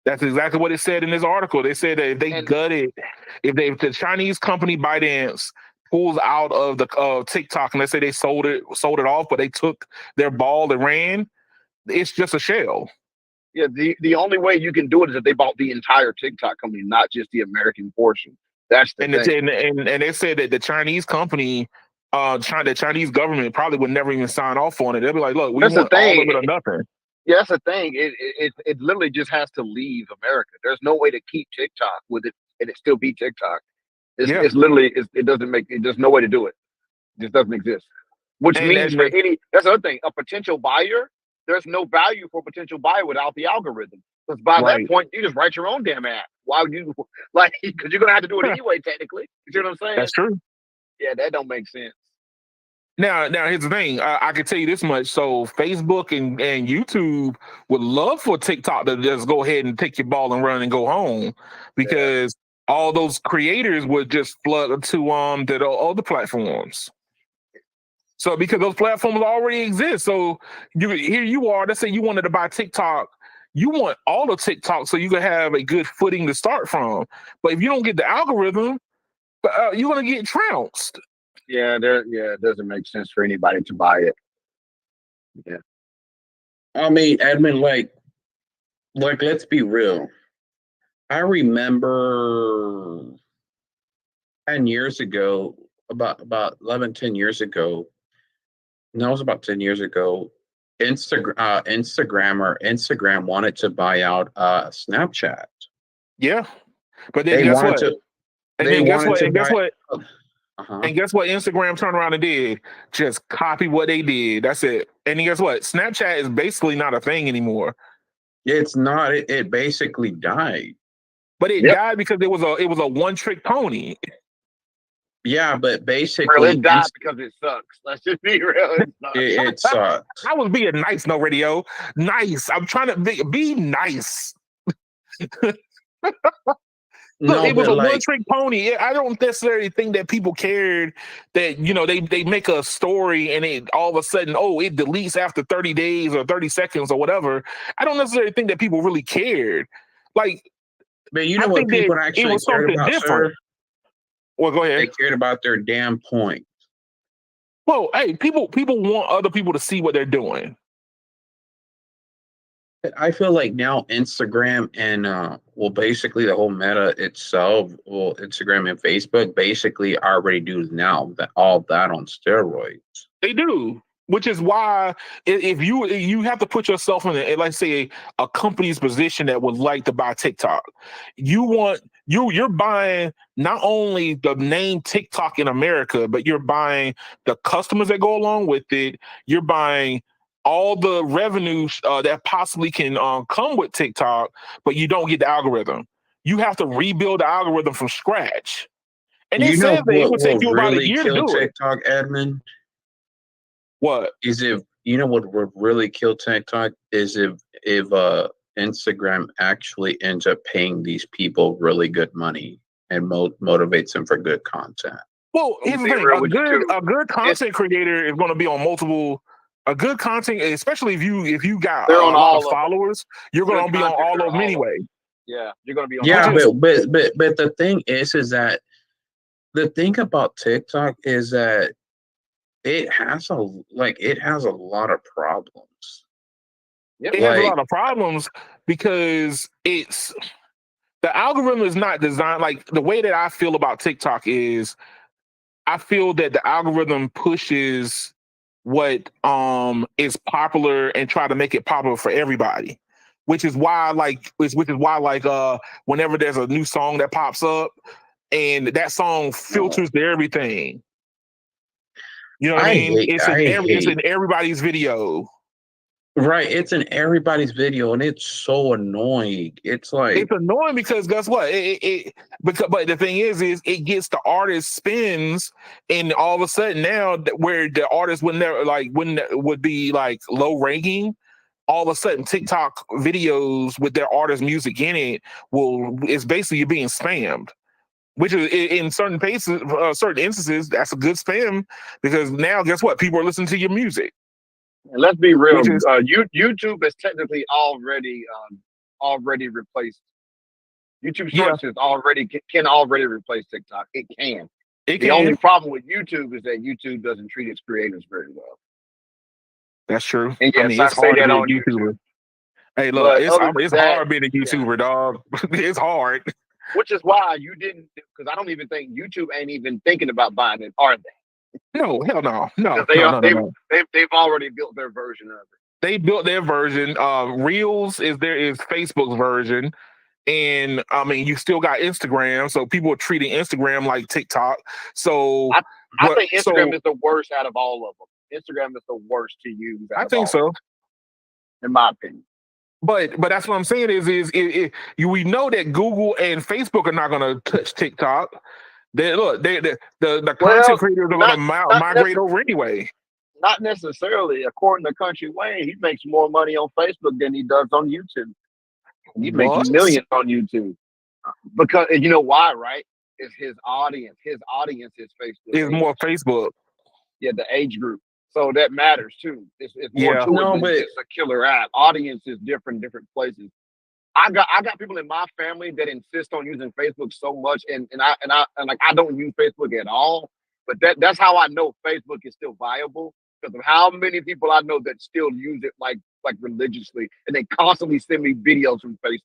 That's exactly what it said in this article. They said that if they And gut it, if the Chinese company ByteDance pulls out of the TikTok, and let's say they sold it off, but they took their ball and ran, it's just a shell. yeah, the only way you can do it is if they bought the entire TikTok company, not just the American portion. That's the And thing. and they said that the Chinese company, the Chinese government probably would never even sign off on it. They'll be like, "Look, we That's the want all of thing. it or nothing." Yeah, that's the thing. It literally just has to leave America. There's no way to keep TikTok with it and it still be TikTok. Yeah, It's literally it doesn't make it. There's no way to do it. It just doesn't exist. Which means for that's the other thing, a potential buyer, there's no value for a potential buyer without the algorithm. Because by that point, you just write your own damn app. Why would you, like, because you're going to have to do it anyway, technically. You see what I'm saying? That's true. Yeah, that don't make sense. Now, here's the thing. I can tell you this much. So Facebook and YouTube would love for TikTok to just go ahead and take your ball and run and go home, because all those creators would just flood to the other platforms. So because those platforms already exist, so here you are. Let's say you wanted to buy TikTok. You want all of TikTok so you can have a good footing to start from. But if you don't get the algorithm, you're gonna get trounced. Yeah, it doesn't make sense for anybody to buy it. Yeah. I mean, Edmund, like let's be real. I remember 10 years ago, about 11, 10 years ago. No, it was about 10 years ago. Instagram wanted to buy out Snapchat. Yeah, but then They guess wanted what? to. And They then guess wanted what? to And guess buy. what? Uh-huh. And guess what? Instagram turned around and did just copy what they did. That's it. And then guess what? Snapchat is basically not a thing anymore. It's not. It basically died. But it died because it was a one trick pony. Yeah, but basically, it died because it sucks. Let's just be real. It sucks. I was being nice, no radio. Nice. I'm trying to be nice. Look, it was a one-trick pony. I don't necessarily think that people cared that, they make a story and it all of a sudden, it deletes after 30 days or 30 seconds or whatever. I don't necessarily think that people really cared. Like, but you know what people actually cared about, sir? Well, go ahead. They cared about their damn point. Well, hey, people want other people to see what they're doing. I feel like now Instagram and basically the whole Meta itself, Instagram and Facebook basically already do now all that on steroids. They do, which is why if you have to put yourself in let's say a company's position that would like to buy TikTok, you're buying not only the name TikTok in America, but you're buying the customers that go along with it. You're buying all the revenues that possibly can come with TikTok, but you don't get the algorithm. You have to rebuild the algorithm from scratch. And it says that it would take you about a year to do TikTok, Edmund? What? Is if what would really kill TikTok is if Instagram actually ends up paying these people really good money and motivates them for good content. Well, here's the thing: a good content creator is going to be on multiple. A good content, especially if you got a lot of followers, you're going to be on all of them anyway. Yeah, you're going to be on. Yeah, but the thing is that the thing about TikTok is that it has a lot of problems. It has a lot of problems because the algorithm is not designed like the way that I feel about TikTok is I feel that the algorithm pushes what is popular and try to make it popular for everybody, which is why whenever there's a new song that pops up and that song filters to everything, you know what I mean? It's in everybody's video. Right, it's in everybody's video, and it's so annoying. It's annoying because guess what? But the thing is it gets the artist spins, and all of a sudden now where the artist would be like low ranking, all of a sudden TikTok videos with their artist music in it is basically being spammed. Which is in certain cases, certain instances, that's a good spam because now guess what? People are listening to your music. And let's be real. YouTube is technically already replaced. YouTube Shorts is can already replace TikTok. It can. The only problem with YouTube is that YouTube doesn't treat its creators very well. That's true. And yes, it's hard to be a YouTuber. Hey, look, it's hard being a YouTuber, dog. It's hard. Which is why you didn't, because I don't even think YouTube ain't even thinking about buying it, are they? No, hell no. They've already built their version of it. They built their version. Reels is Facebook's version. And I mean, you still got Instagram, so people are treating Instagram like TikTok. So I think Instagram is the worst out of all of them. Instagram is the worst to use. I think so. In my opinion. But that's what I'm saying we know that Google and Facebook are not going to touch TikTok. The content creators are going to migrate over anyway. Not necessarily. According to Country Wayne, he makes more money on Facebook than he does on YouTube. He makes millions on YouTube because you know why, right? It's his audience. His audience is Facebook. It's more Facebook. Yeah, the age group. So that matters too. It's more to it than just a killer app. Audience is different places. I got people in my family that insist on using Facebook so much, and I don't use Facebook at all. But that's how I know Facebook is still viable, because of how many people I know that still use it like religiously, and they constantly send me videos from Facebook,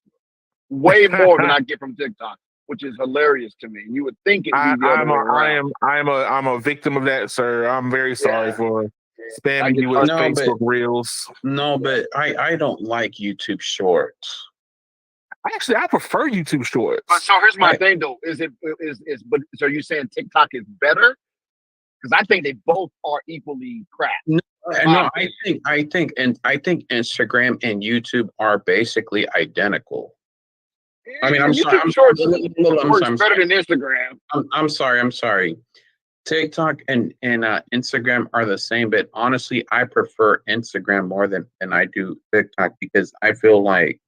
way more than I get from TikTok, which is hilarious to me. You would think it'd be the other way around. I'm a victim of that, sir. I'm very sorry for spamming you with Facebook reels. No, but I don't like YouTube Shorts. Actually, I prefer YouTube Shorts. So here's my thing, though. So are you saying TikTok is better? Because I think they both are equally crap. No, I think Instagram and YouTube are basically identical. I mean, I'm sorry. I'm sorry. Better than Instagram. I'm sorry. TikTok and Instagram are the same, but honestly, I prefer Instagram more than I do TikTok, because I feel like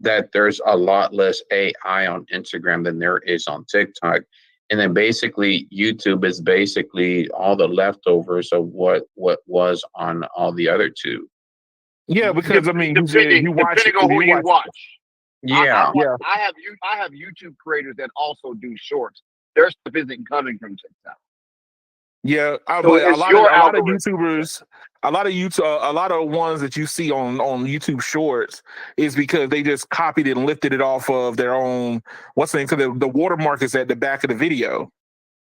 that there's a lot less AI on Instagram than there is on TikTok. And then basically YouTube is basically all the leftovers of what was on all the other two. Yeah, because I mean, depending on who you watch. Yeah. I have YouTube creators that also do shorts. Their stuff isn't coming from TikTok. Yeah, So but a lot of YouTubers, a lot of ones that you see on YouTube Shorts is because they just copied it and lifted it off of their own. Because the watermark is at the back of the video.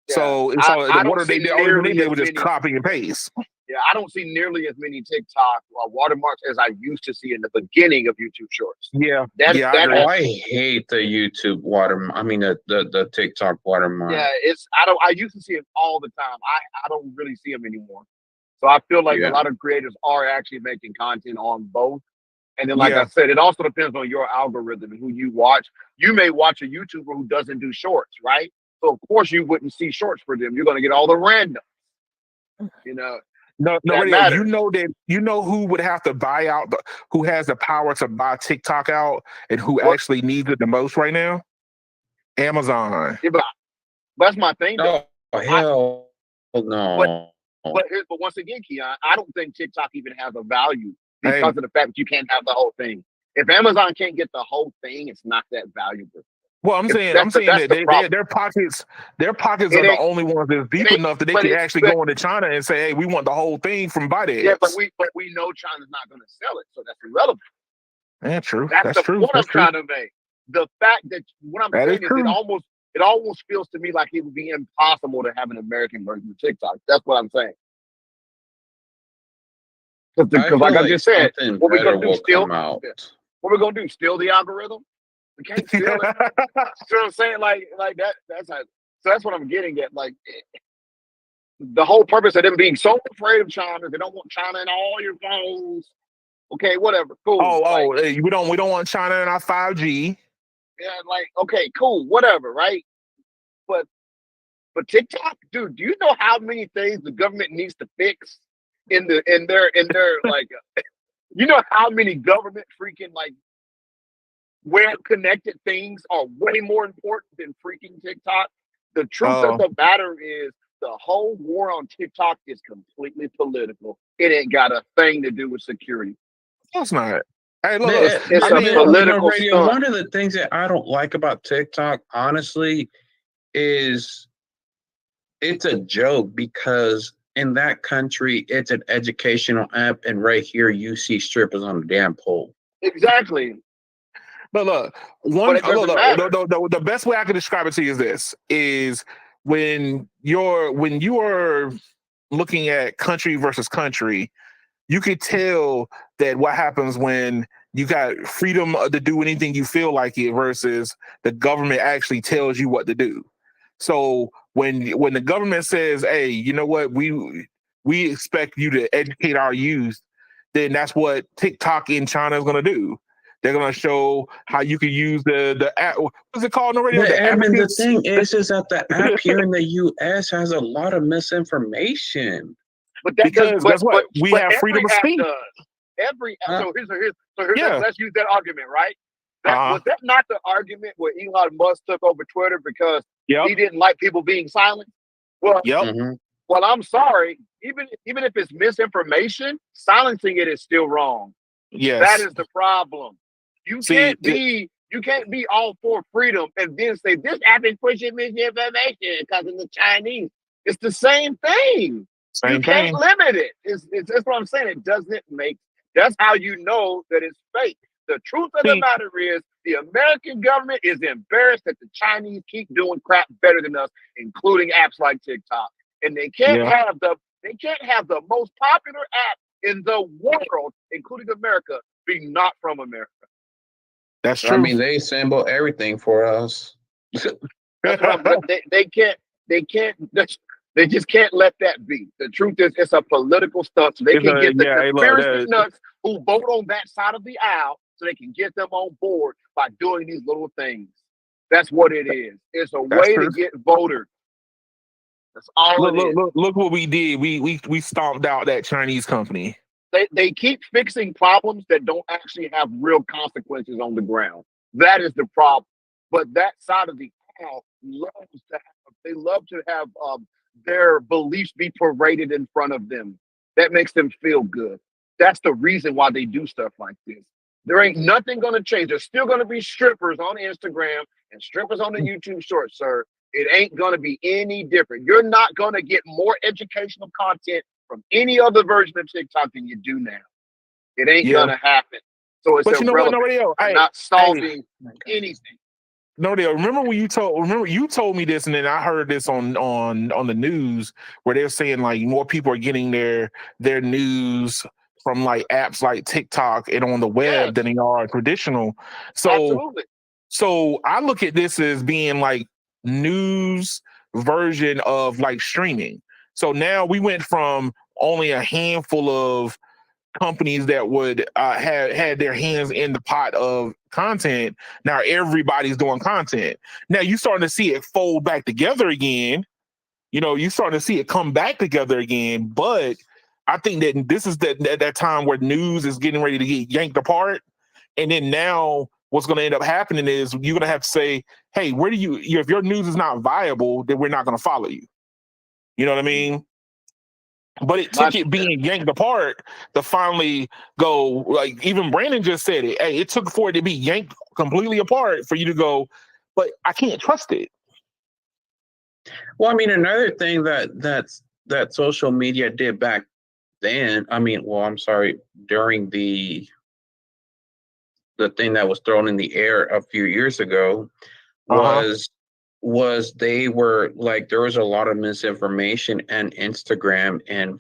Yeah. So it's all they were just copy and paste. Yeah, I don't see nearly as many TikTok watermarks as I used to see in the beginning of YouTube Shorts. Yeah, I hate the YouTube watermark. I mean the TikTok watermark. Yeah, I used to see it all the time. I don't really see them anymore. So I feel like a lot of creators are actually making content on both. And then, like I said, it also depends on your algorithm and who you watch. You may watch a YouTuber who doesn't do shorts, right? So of course you wouldn't see shorts for them. You're going to get all the random, No, you know who would have to buy out, who has the power to buy TikTok out, and who actually needs it the most right now? Amazon. Yeah, but that's my thing. Oh, hell no. But once again, Keon, I don't think TikTok even has a value because of the fact that you can't have the whole thing. If Amazon can't get the whole thing, it's not that valuable. Well, I'm saying that their pockets are the only ones that's deep enough that they can actually go into China and say, "Hey, we want the whole thing from ByteDance." Yeah, but we know China's not going to sell it, so that's irrelevant. Yeah, true. That's the point I'm trying to make. The fact that what I'm saying is it almost feels to me like it would be impossible to have an American version of TikTok. That's what I'm saying. Because like I just said, what we're going to do still? What we're going to do? Steal the algorithm? We can't steal it. You know what I'm saying? Like that. That's how. So that's what I'm getting at. Like the whole purpose of them being so afraid of China, they don't want China in all your phones. Okay, whatever. Cool. We don't want China in our 5G. Yeah, like okay, cool, whatever, right? But TikTok, dude, do you know how many things the government needs to fix in their like? You know how many government freaking like web connected things are way more important than freaking TikTok. The truth of the matter is the whole war on TikTok is completely political. It ain't got a thing to do with security. It's not. Hey, look, it's a political stunt. One of the things that I don't like about TikTok, honestly, is it's a joke, because in that country, it's an educational app, and right here, you see strippers on a damn pole. Exactly. But look, the best way I can describe it to you is this: is when you are looking at country versus country, you could tell that what happens when you got freedom to do anything you feel like it versus the government actually tells you what to do. So when the government says, "Hey, you know what? We we expect you to educate our youth, then that's what TikTok in China is going to do. They're going to show how you can use the app. What's it called on the radio? But The Edmund, the abacus? thing is that the app here in the U.S. has a lot of misinformation. But that Because does, guess what? We but have freedom every of app speech. does. Every Huh? so here's Yeah. let's use that argument, right? That Uh-huh. was that not the argument where Elon Musk took over Twitter because Yep. he didn't like people being silent? Well, Yep. Mhm. well, I'm sorry. Even if it's misinformation, silencing it is still wrong. Yes. That is the problem. You See, can't be all for freedom and then say this app is pushing misinformation because of the Chinese. It's the same thing. same You can't thing. limit it. It's that's what I'm saying. It doesn't make. That's how you know that it's fake. The truth of the See- matter is, the American government is embarrassed that the Chinese keep doing crap better than us, including apps like TikTok. And they can't Yeah. have the most popular app in the world, including America, be not from America. That's I true. mean, they assemble everything for us. That's what but they can't they just can't let that be. The truth is it's a political stunt, so they It's can a- get the yeah, hey, look, conspiracy that- nuts who vote on that side of the aisle so they can get them on board by doing these little things. That's what it is. It's a That's way true. to get voters. That's all look, it is. look what we did. We stomped out that Chinese company. They keep fixing problems that don't actually have real consequences on the ground. That is the problem. But that side of the aisle love to have their beliefs be paraded in front of them. That makes them feel good. That's the reason why they do stuff like this. There ain't nothing going to change. There's still going to be strippers on Instagram and strippers on the YouTube Shorts, sir. It ain't going to be any different. You're not going to get more educational content from any other version of TikTok than you do now. It ain't Yeah. gonna happen. So it's But you know what, irrelevant. Norio? They're Hey, not solving anything. Norio, remember you told me this, and then I heard this on the news where they're saying like more people are getting their news from like apps like TikTok and on the web Yes. than they are traditional. Absolutely. So I look at this as being like news version of like streaming. So now we went from only a handful of companies that would had their hands in the pot of content. Now everybody's doing content. Now you starting to see it fold back together again. You know, you starting to see it come back together again. But I think that this is that time where news is getting ready to get yanked apart. And then now what's going to end up happening is you're going to have to say, hey, where do you if your news is not viable, then we're not going to follow you. You know what I mean? But it took it being yanked apart to finally go, like even Brandon just said it. Hey, it took for it to be yanked completely apart for you to go, but I can't trust it. Well, I mean, another thing that social media did back then. I mean, well, I'm sorry, during the thing that was thrown in the air a few years ago was they were like there was a lot of misinformation and Instagram and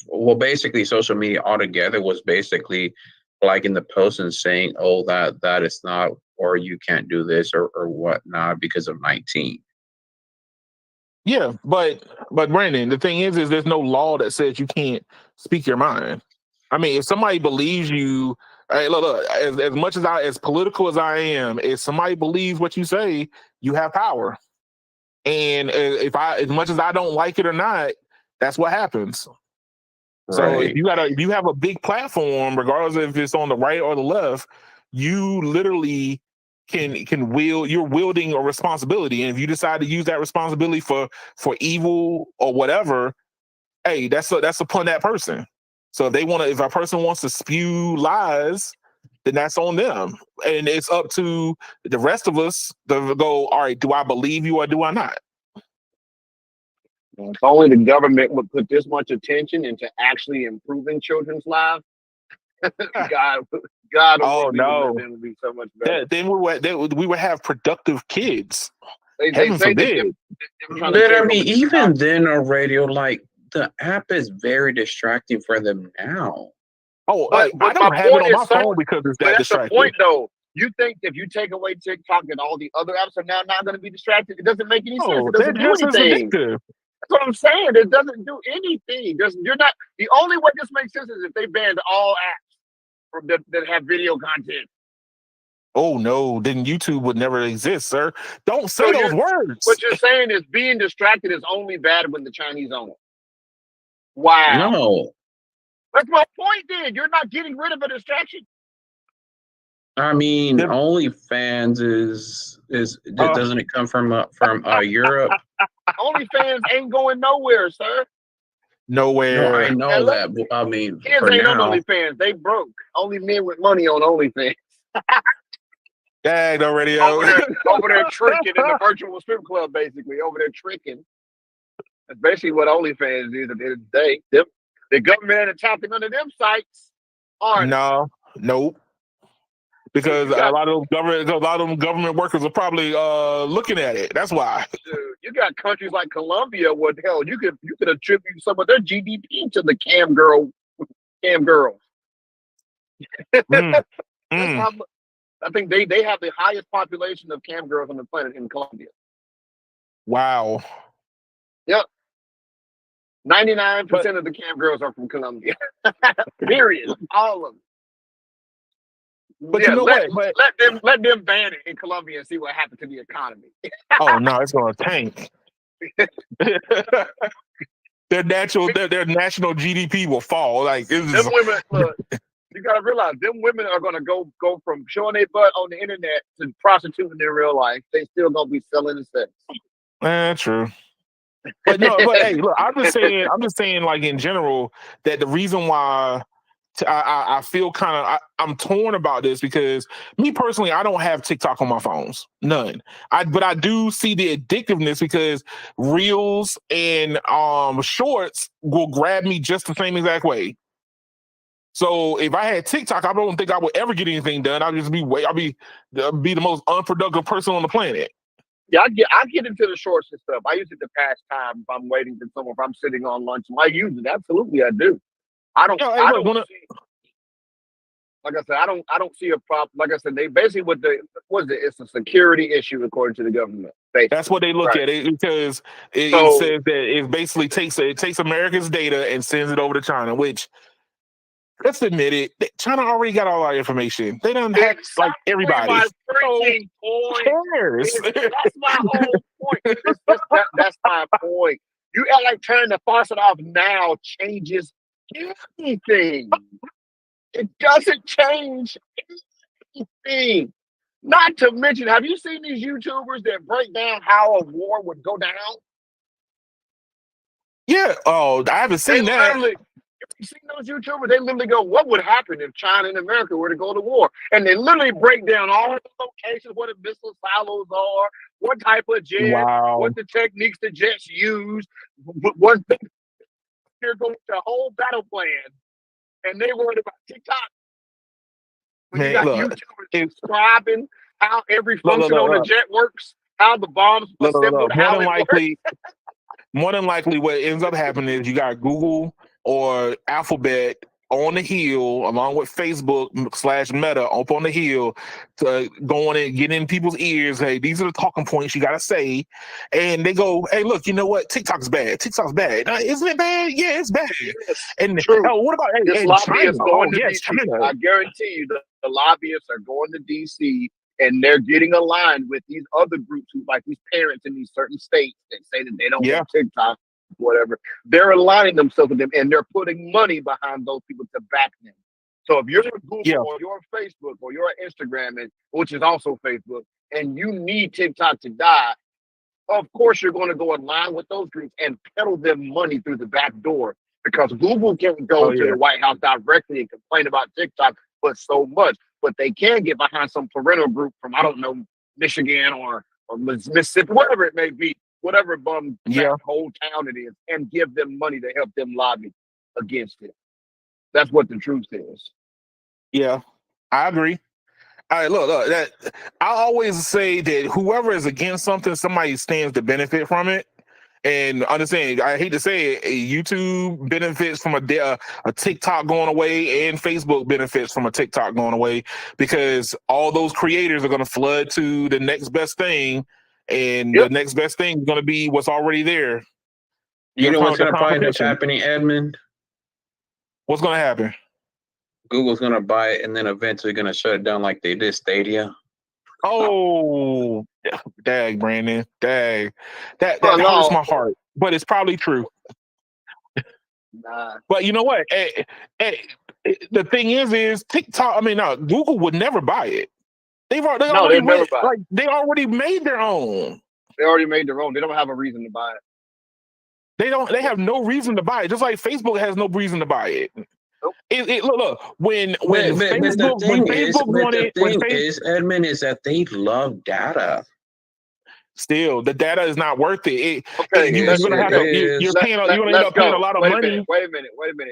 well, basically social media altogether was basically like in the post and saying, oh, that is not, or you can't do this or whatnot because of 19. Yeah, but Brandon, the thing is there's no law that says you can't speak your mind. I mean, if somebody believes you, hey, look, as much as political as I am, if somebody believes what you say, you have power. And as much as I don't like it or not, that's what happens. So if you have a big platform, regardless if it's on the right or the left, you literally you're wielding a responsibility. And if you decide to use that responsibility for evil or whatever, hey, that's upon that person. So if a person wants to spew lies, then that's on them. And it's up to the rest of us to go, all right, do I believe you or do I not? If only the government would put this much attention into actually improving children's lives, God, Oh no, would be so much better. then we would have productive kids. They Heaven say forbid. that they were trying to But take I over mean, TikTok. even then on radio, like the app is very distracting for them now. Oh, But I don't my have it point on my is, sir, phone because it's but that that's the distracting. point, though. You think if you take away TikTok and all the other apps are now not going to be distracted? It doesn't make any sense. Oh, It they're doesn't do just as anything. addictive. what I'm saying. It doesn't do anything. You're not the only way this makes sense is if they banned all apps from that have video content. Oh no, then YouTube would never exist, sir. Don't say So those words. what you're saying is being distracted is only bad when the Chinese own it. Wow. No, That's my point then. You're not getting rid of a distraction. I mean Them- OnlyFans is doesn't it come from Europe? OnlyFans ain't going nowhere, sir. No, Nowhere. I know that. But I mean, Kids for ain't on now, OnlyFans. They broke. Only men with money on OnlyFans. Dag already. Over there tricking in the virtual strip club, basically. Over there tricking. That's basically what OnlyFans is at the end of the day. The government ain't attacking none of them sites. Aren't No, nope. Because a lot of them government workers are probably looking at it. That's why. dude, you got countries like Colombia where hell you could attribute some of their GDP to the cam girls. Mm, That's how I think they have the highest population of cam girls on the planet in Colombia. wow. Yep. 99% of the cam girls are from Colombia. Period. All of them. But you know what? But let them ban it in Colombia and see what happens to the economy. oh no, it's gonna tank. Their national GDP will fall. Like Them women, look, you gotta realize them women are gonna go from showing their butt on the internet to prostituting in real life. They still gonna be selling the sex. True. But no, but hey, look, I'm just saying, like in general, that the reason why I feel kind of I'm torn about this because me personally, I don't have TikTok on my phones, none. But I do see the addictiveness because reels and shorts will grab me just the same exact way. So if I had TikTok, I don't think I would ever get anything done. I'll just be be the most unproductive person on the planet. Yeah, I get into the shorts and stuff. I use it to pass time if I'm waiting for someone, if I'm sitting on lunch. I use it. Absolutely, I do. I don't see, like I said, I don't see a problem. Like I said, they basically it's a security issue according to the government. Basically. That's what they look at it because it says that it basically takes America's data and sends it over to China, which let's admit it, China already got all our information. They don't have like everybody. My freaking point. Cares? That's my whole point. That's my point. You act like turning the faucet off now changes anything. It doesn't change anything. Not to mention, have you seen these YouTubers that break down how a war would go down? Yeah. Oh, I haven't seen that. You seen those YouTubers? They literally go, "What would happen if China and America were to go to war?" And they literally break down all the locations, what the missile silos are, what type of jet, what the techniques the jets use, what they're going the whole battle plan, and they worried about TikTok. When you got YouTubers describing how every function on the jet works, how the bombs assembled, how it works. More than likely, what ends up happening is you got Google or Alphabet on the hill, along with Facebook / Meta up on the hill, to going and getting in people's ears. Hey, these are the talking points you gotta say, and they go, "Hey, look, you know what? TikTok's bad. TikTok's bad. Isn't it bad? Yeah, it's bad." And what about lobbyists going to DC? China. I guarantee you, the lobbyists are going to DC. And they're getting aligned with these other groups, who like these parents in these certain states that say that they don't want TikTok, whatever. They're aligning themselves with them, and they're putting money behind those people to back them. So if you're Google or your Facebook or your Instagram, which is also Facebook, and you need TikTok to die, of course you're going to go align with those groups and peddle them money through the back door, because Google can't go to the White House directly and complain about TikTok, but so much. But they can get behind some parental group from, I don't know, Michigan or Mississippi, whatever it may be, whatever whole town it is, and give them money to help them lobby against it. That's what the truth is. Yeah, I agree. All right, look, I always say that whoever is against something, somebody stands to benefit from it. And understand, I hate to say it, YouTube benefits from a TikTok going away, and Facebook benefits from a TikTok going away, because all those creators are going to flood to the next best thing, and the next best thing is going to be what's already there. You know what's the going to probably end up competition. happening, Edmund? What's going to happen? Google's going to buy it and then eventually going to shut it down like they did Stadia. Oh, dag, Brandon, dag. That Well, hurts no. my heart, but it's probably true. Nah. But you know what? The thing is TikTok. I mean, no, Google would never buy it. They No, already they'd never went, buy it. like they already made their own. They already made their own. They don't have a reason to buy it. They have no reason to buy it. Just like Facebook has no reason to buy it. Nope. Look. When But the thing is, Edmund, is that they love data. Still, the data is not worth it. Okay, you're gonna have to. You're gonna end up paying a lot of money. Wait a minute.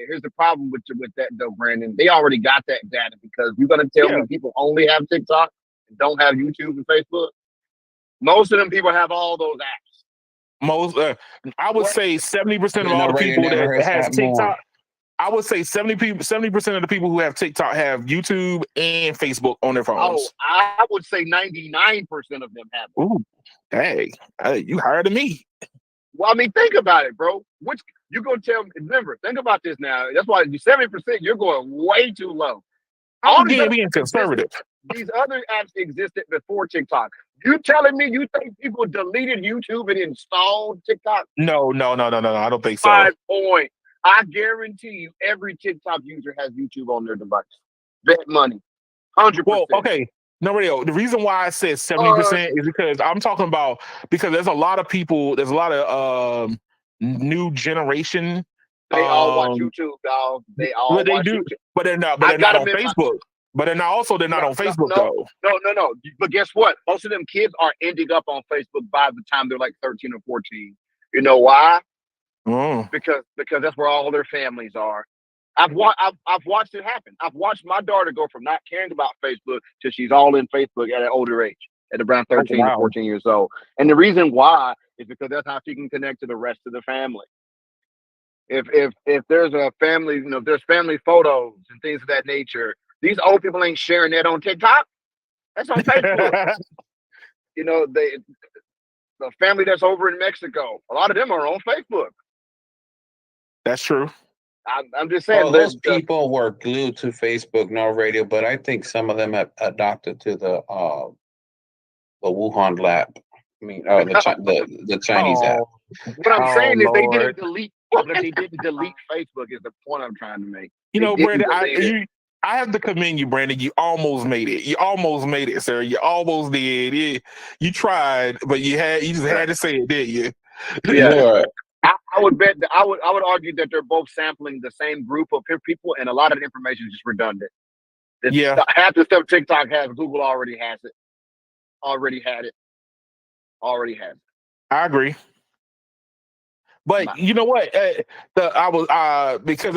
Here's the problem with that though, Brandon. They already got that data because you're gonna tell me people only have TikTok and don't have YouTube and Facebook. Most of them people have all those apps. I would say 70% of all the people that has TikTok. I would say 70% of the people who have TikTok have YouTube and Facebook on their phones. Oh, I would say 99% of them have it. Ooh, dang, you higher than me. Well, I mean, think about it, bro. Which you gonna tell me? Remember, think about this now. That's why 70%. You're going way too low. I'm being conservative. These other apps existed before TikTok. You telling me you think people deleted YouTube and installed TikTok? No. I don't think so. 5 point. I guarantee you, every TikTok user has YouTube on their device. Bet money, 100%. Well, okay. No, radio. The reason why I said 70% is because I'm talking about there's a lot of people. There's a lot of new generation. They all watch YouTube, dog. They all watch do, YouTube. but they're not. But they're not on Facebook. But they're not. Also, they're not on Facebook though. No. But guess what? Most of them kids are ending up on Facebook by the time they're like 13 or 14. You know why? Because that's where all their families are. I've watched it happen. I've watched my daughter go from not caring about Facebook to she's all in Facebook at an older age, at around 13 or 14 years old. And the reason why is because that's how she can connect to the rest of the family. If there's a family, if there's family photos and things of that nature, these old people ain't sharing that on TikTok. That's on Facebook. The family that's over in Mexico, a lot of them are on Facebook. That's true. I'm just saying. Well, those people were glued to Facebook, no radio, but I think some of them have adopted to the Wuhan lab. I mean, the Chinese app. What I'm saying is they didn't delete. But they didn't delete Facebook. Is the point I'm trying to make. Brandon, I have to commend you, Brandon. You almost made it. You almost made it, sir. You almost did. You tried, but you just had to say it, didn't you? Yeah. I would bet that I would argue that they're both sampling the same group of people, and a lot of the information is just redundant. Half the stuff TikTok has, Google already has it. Already has it. I agree. But you know what? Because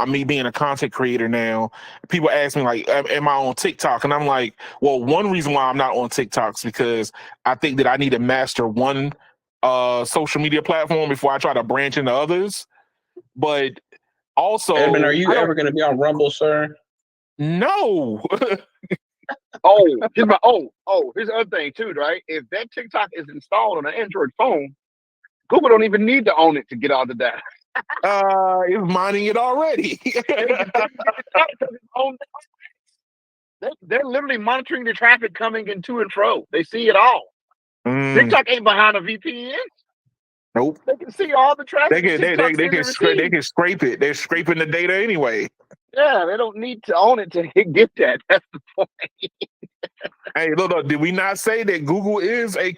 me being a content creator now, people ask me like, "Am I on TikTok?" And I'm like, "Well, one reason why I'm not on TikTok is because I think that I need to master one social media platform before I try to branch into others." But also, Edmund, are you ever going to be on Rumble, sir? No. here's the other thing too, right? If that TikTok is installed on an Android phone, Google don't even need to own it to get all the data. It's mining it already. They're literally monitoring the traffic coming in to and fro. They see it all. TikTok ain't behind a VPN. Nope. They can see all the traffic. They can scrape it. They're scraping the data anyway. Yeah, they don't need to own it to get that. That's the point. Hey, look, did we not say that Google is a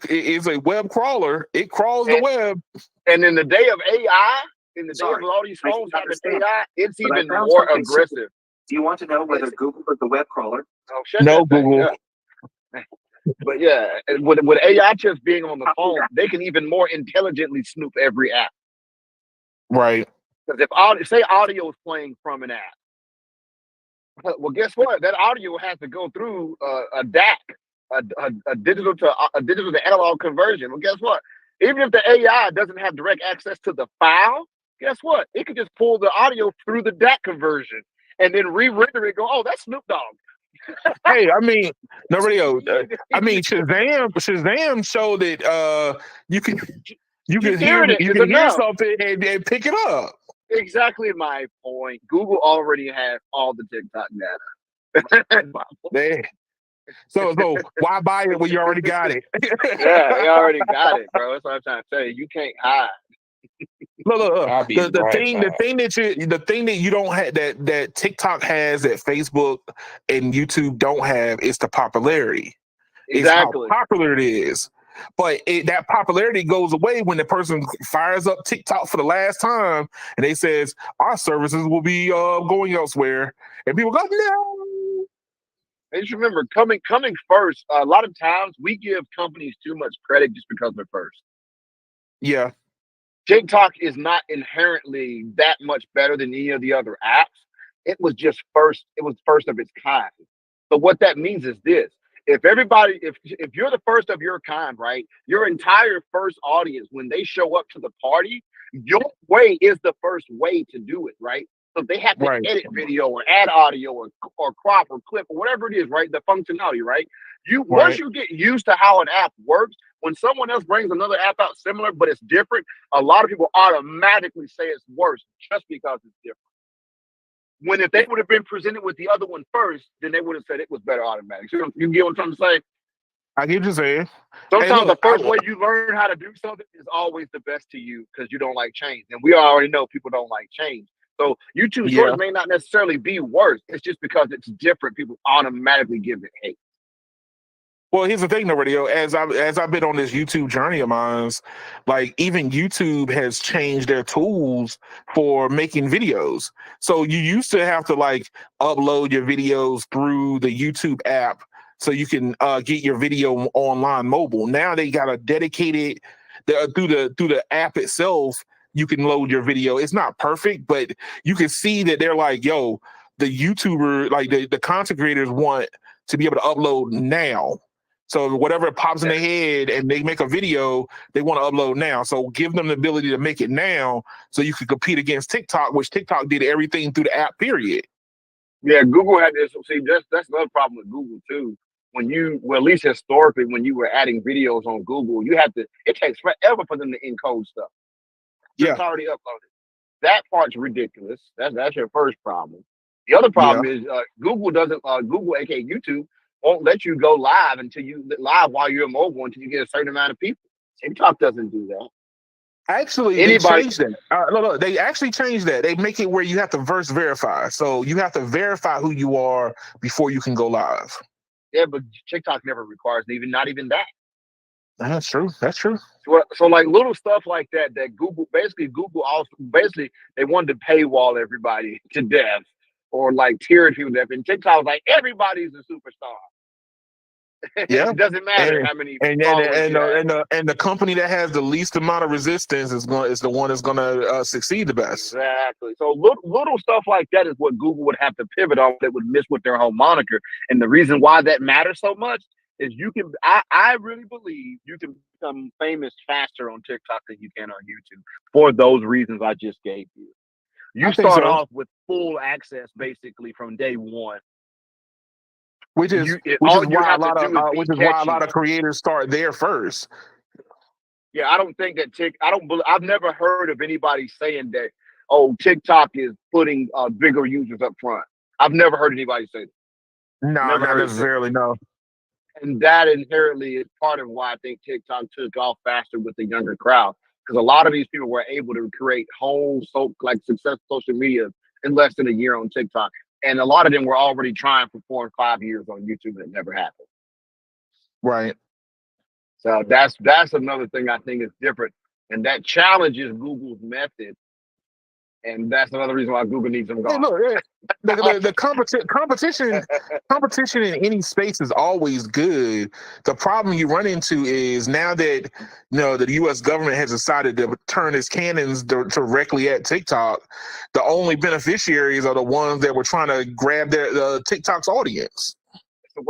web crawler? It crawls the web. And in the day of AI, in the day of all these phones having AI, it's even more aggressive. Do you want to know whether Google is the web crawler? Oh, shut no, that Google. But yeah, with AI chips being on the phone, they can even more intelligently snoop every app. Right. Because if say audio is playing from an app, well, guess what? That audio has to go through a DAC, a digital to analog conversion. Well, guess what? Even if the AI doesn't have direct access to the file, guess what? It can just pull the audio through the DAC conversion and then re-render it. Go, oh, that's Snoop Dogg. Hey, I mean, no radio. I mean, Shazam showed that you can. You can hearing it is hear enough. something and pick it up. Exactly my point. Google already has all the TikTok data. So why buy it when you already got it? Yeah, they already got it, bro. That's what I'm trying to tell you. You can't hide. Look. I'll be The right thing back. the thing that you don't have that TikTok has that Facebook and YouTube don't have is the popularity. It's how Exactly. popular it is. But that popularity goes away when the person fires up TikTok for the last time and they says our services will be going elsewhere, and people go no. And just remember, coming first. A lot of times we give companies too much credit just because they're first. Yeah, TikTok is not inherently that much better than any of the other apps. It was just first. It was first of its kind. So what that means is this: if you're the first of your kind, right, your entire first audience, when they show up to the party, your way is the first way to do it, right? So if they have to right, edit video or add audio or crop or clip or whatever it is, right? The functionality, right? Once right. you get used to how an app works, when someone else brings another app out similar but it's different, a lot of people automatically say it's worse just because it's different. When if they would have been presented with the other one first, then they would have said it was better automatically. You get what I'm trying to say? I get what you're saying. Hey, Sometimes the look, first way you learn how to do something is always the best to you because you don't like change. And we already know people don't like change. So YouTube yeah. Shorts may not necessarily be worse. It's just because it's different. People automatically give it hate. Well, here's the thing, though, Radio. As I've been on this YouTube journey of mine, like even YouTube has changed their tools for making videos. So you used to have to like upload your videos through the YouTube app so you can get your video online mobile. Now they got a dedicated through the app itself. You can load your video. It's not perfect, but you can see that they're like, yo, the YouTuber, like the content creators want to be able to upload now. So whatever pops in their head and they make a video, they want to upload now. So give them the ability to make it now so you can compete against TikTok, which TikTok did everything through the app, period. Yeah, Google had this. See, that's another problem with Google too. Well, at least historically, when you were adding videos on Google, it takes forever for them to encode stuff. It's Yeah. already uploaded. That part's ridiculous. That's your first problem. The other Yeah. problem is Google doesn't. Google, aka YouTube, won't let you go live while you're mobile until you get a certain amount of people. TikTok doesn't do that. Actually, they changed that. No, they actually changed that. They make it where you have to verify. So you have to verify who you are before you can go live. Yeah, but TikTok never requires not even that. That's true. That's true. So like little stuff like that Google they wanted to paywall everybody to death or like tear people to death. And TikTok was like everybody's a superstar. Yeah. It doesn't matter how many followers you have. And the company that has the least amount of resistance is the one that's going to succeed the best. Exactly. So little stuff like that is what Google would have to pivot on. That would miss with their whole moniker. And the reason why that matters so much is I really believe you can become famous faster on TikTok than you can on YouTube for those reasons I just gave you. You start off with full access basically from day one. Which is why a lot of creators start there first. Yeah, I don't think that I've never heard of anybody saying that, oh, TikTok is putting bigger users up front. I've never heard anybody say that. No, not necessarily, no. And that inherently is part of why I think TikTok took off faster with the younger crowd. Because a lot of these people were able to create whole successful social media in less than a year on TikTok. And a lot of them were already trying for 4 and 5 years on YouTube and it never happened. Right. So that's another thing I think is different. And that challenges Google's method. And that's another reason why Google needs them gone. Hey, look, the competition in any space is always good. The problem you run into is now that the U.S. government has decided to turn its cannons directly at TikTok, the only beneficiaries are the ones that were trying to grab their TikTok's audience. It's a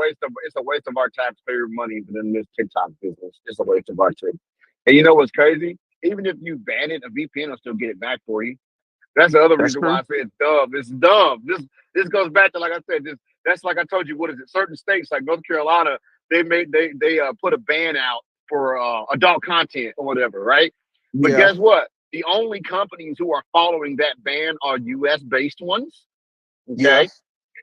waste of our taxpayer money within this TikTok business. It's a waste of our time. And you know what's crazy? Even if you ban it, a VPN will still get it back for you. That's the other reason why I say it's dumb. It's dumb. This goes back to, like I said, that's like I told you, what is it? Certain states like North Carolina, they put a ban out for adult content or whatever, right? But Yeah. guess what? The only companies who are following that ban are U.S. based ones. Yeah. Okay,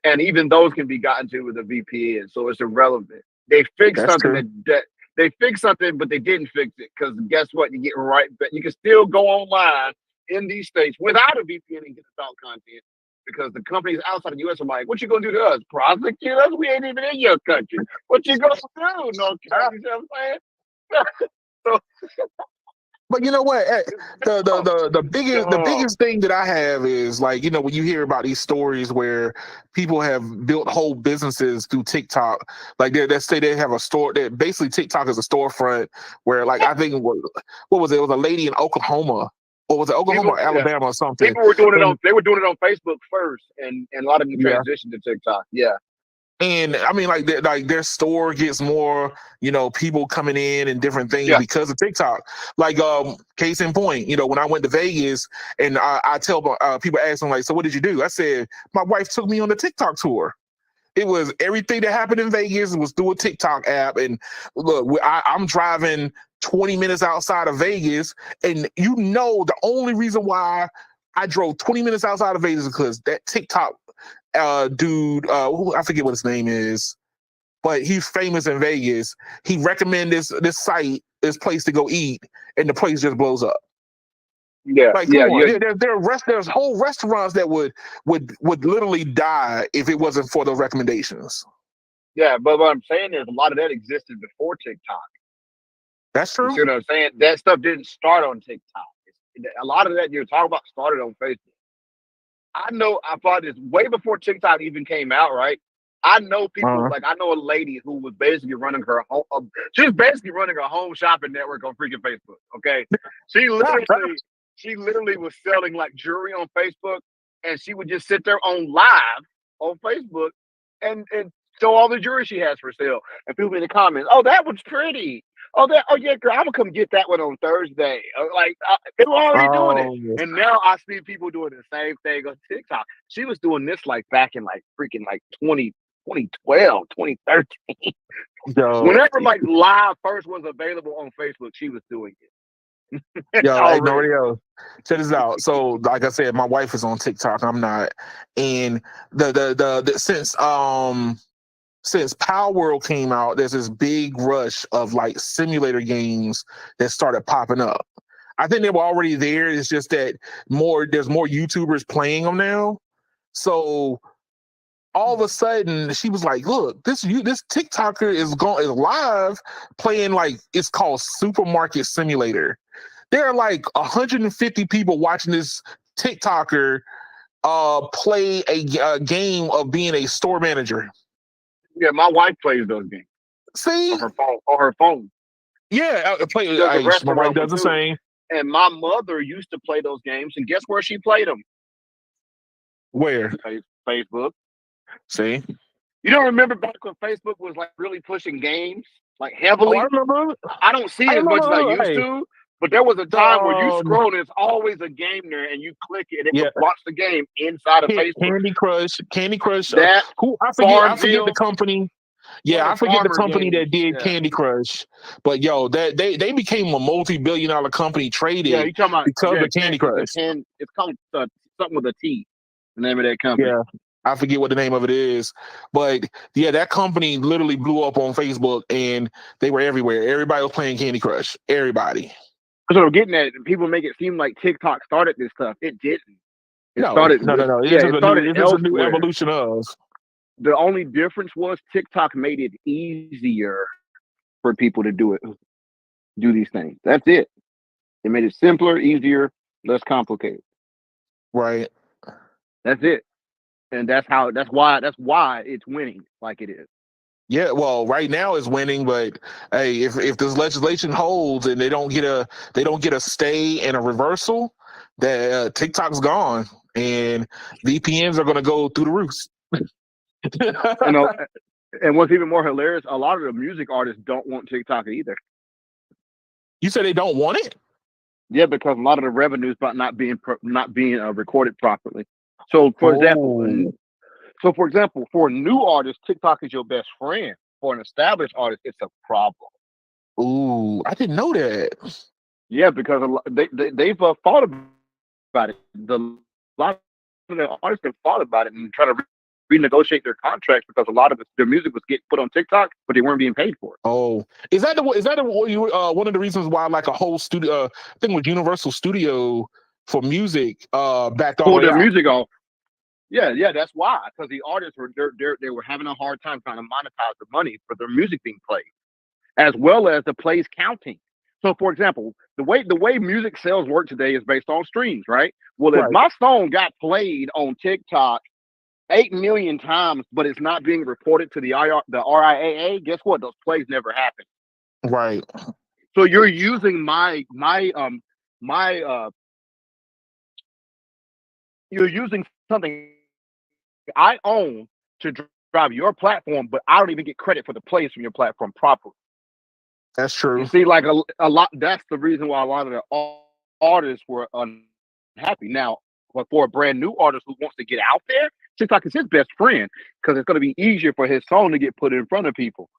and even those can be gotten to with a VPN, so it's irrelevant. They fixed That's something true. that they fixed something, but they didn't fix it because guess what? You get right, but you can still go online in these states without a VPN and get adult content because the companies outside the U.S. are like, "What you gonna do to us? Prosecute us? We ain't even in your country. What you gonna do? No, you know what I'm saying?" So, But you know what? The oh, biggest thing that I have is like, you know, when you hear about these stories where people have built whole businesses through TikTok, like let's say they have a store that basically TikTok is a storefront where like I think what was it? It was a lady in Oklahoma, or was it Oklahoma people, or yeah, Alabama or something? people were doing it on. And They were doing it on Facebook first, and a lot of them yeah. transitioned to TikTok. Yeah. And I mean, like, their store gets more, you know, people coming in and different things Yeah. because of TikTok. Like, case in point, you know, when I went to Vegas, and I tell people ask me like, "So what did you do?" I said, "My wife took me on the TikTok tour." It was everything that happened in Vegas was through a TikTok app. And look, I'm driving 20 minutes outside of Vegas, and you know, the only reason why I drove 20 minutes outside of Vegas is because that TikTok dude, I forget what his name is, but he's famous in Vegas. He recommended this site, this place to go eat, and the place just blows up. Yeah, Like, come yeah, on, yeah, there's whole restaurants that would literally die if it wasn't for those recommendations. yeah. But what I'm saying is a lot of that existed before TikTok. That's You true. see what I'm saying? That stuff didn't start on TikTok. A lot of that you're talking about started on Facebook. I know I thought this way before TikTok even came out, right? I know people Uh-huh. like I know a lady who was basically running her home. She was basically running a home shopping network on freaking Facebook. Okay, she literally was selling like jewelry on Facebook, and she would just sit there on live on Facebook and show all the jewelry she has for sale. And people in the comments, "Oh, that was pretty. Oh yeah, girl, I'm gonna come get that one on Thursday." They were already doing it. Oh, And now I see people doing the same thing on TikTok. She was doing this like back in like freaking like 2012, 2013. yo, Whenever like live first was available on Facebook, she was doing it yo, hey, already. Norio, check this out. So, like I said, my wife is on TikTok. I'm not, and the since Power World came out, there's this big rush of like simulator games that started popping up. I think they were already there. It's just that there's more YouTubers playing them now. So all of a sudden, she was like, "Look, this TikToker is live playing like it's called Supermarket Simulator. There are like 150 people watching this TikToker play a game of being a store manager." Yeah, my wife plays those games See, on her phone. On her phone, yeah, she does a my wife restaurant one does the too. same. And my mother used to play those games, and guess where she played them? Where? Facebook. See? You don't remember back when Facebook was like really pushing games like Oh, I heavily? remember. I don't see I it as much as I remember. used Hey, to, but there was a the time where you scroll and it's always a game there, and you click it, and it would yeah, launch the game inside of Facebook. Candy Crush. That Who I forget the Farmville, company. one of Yeah, I the forget the farmer company games. that did Yeah, Candy Crush. But yo, that they became a multi-billion-dollar company yeah. traded You talking about? because Yeah, of Candy it's a Crush. can. It's called something with a T. The name of that company. Yeah. I forget what the name of it is. But yeah, that company literally blew up on Facebook and they were everywhere. Everybody was playing Candy Crush. Everybody. So I'm getting at people make it seem like TikTok started this stuff. It didn't. It No, started no, no, with no. it started This is a new elsewhere. evolution of. The only difference was TikTok made it easier for people to do these things. That's it. It made it simpler, easier, less complicated. Right. That's it. And that's why it's winning like it is. Yeah, well, right now it's winning, but hey, if this legislation holds and they don't get a stay and a reversal, that TikTok's gone and VPNs are going to go through the roof. And and what's even more hilarious, a lot of the music artists don't want TikTok either. You said they don't want it? Yeah, because a lot of the revenues about not being recorded properly. So, for example, for a new artist, TikTok is your best friend. For an established artist, it's a problem. Ooh, I didn't know that. Yeah, because they've thought about it. A lot of the artists have thought about it and try to renegotiate their contracts because a lot of their music was getting put on TikTok, but they weren't being paid for it. Oh, is that one of the reasons why like a whole studio I think with Universal Studio for music backed all the Pull way their out? music off. Yeah, that's why. Because the artists were they were having a hard time trying to monetize the money for their music being played, as well as the plays counting. So, for example, the way music sales work today is based on streams, right? Well, if Right. my song got played on TikTok 8 million times, but it's not being reported to the RIAA, guess what? Those plays never happen. Right. So you're using my you're using something I own to drive your platform, but I don't even get credit for the plays from your platform properly. That's true. You see, like a lot. That's the reason why a lot of the artists were unhappy. Now, but for a brand new artist who wants to get out there, TikTok is his best friend because it's going to be easier for his song to get put in front of people.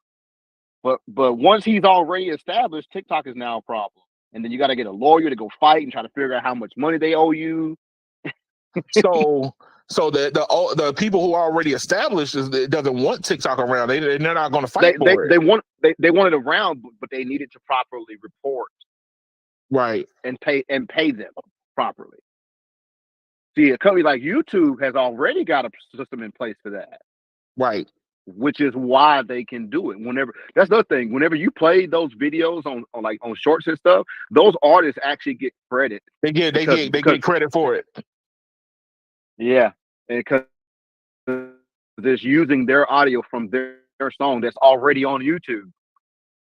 But once he's already established, TikTok is now a problem. And then you got to get a lawyer to go fight and try to figure out how much money they owe you. So the people who are already established it doesn't want TikTok around. They're not going to fight for it. They want it around, but they needed to properly report Right. and pay them properly. See, a company like YouTube has already got a system in place for that. Right. Which is why they can do it. That's the thing. Whenever you play those videos on shorts and stuff, those artists actually get credit. They get credit for it. Yeah, because it's using their audio from their song that's already on YouTube,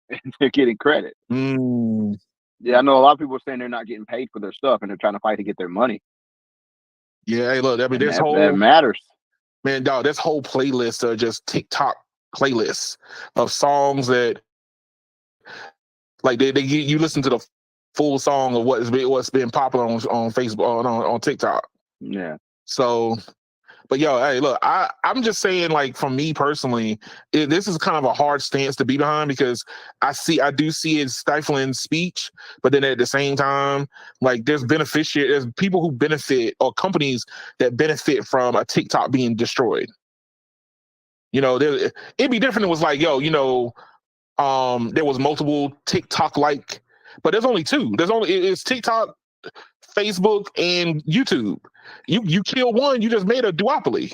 and they're getting credit. Mm. Yeah, I know a lot of people are saying they're not getting paid for their stuff, and they're trying to fight to get their money. Yeah, hey, look, I mean, that matters. Man, dog, this whole playlist are just TikTok playlists of songs that, like, you listen to the full song of what's been popular on Facebook on TikTok. Yeah. So, but yo, hey, look, I'm just saying, like, for me personally, this is kind of a hard stance to be behind because I do see it stifling speech, but then at the same time, like, there's people who benefit or companies that benefit from a TikTok being destroyed. You know, it'd be different. It was like, yo, there was multiple TikTok but there's only two. It's TikTok, Facebook, and YouTube. You kill one, you just made a duopoly.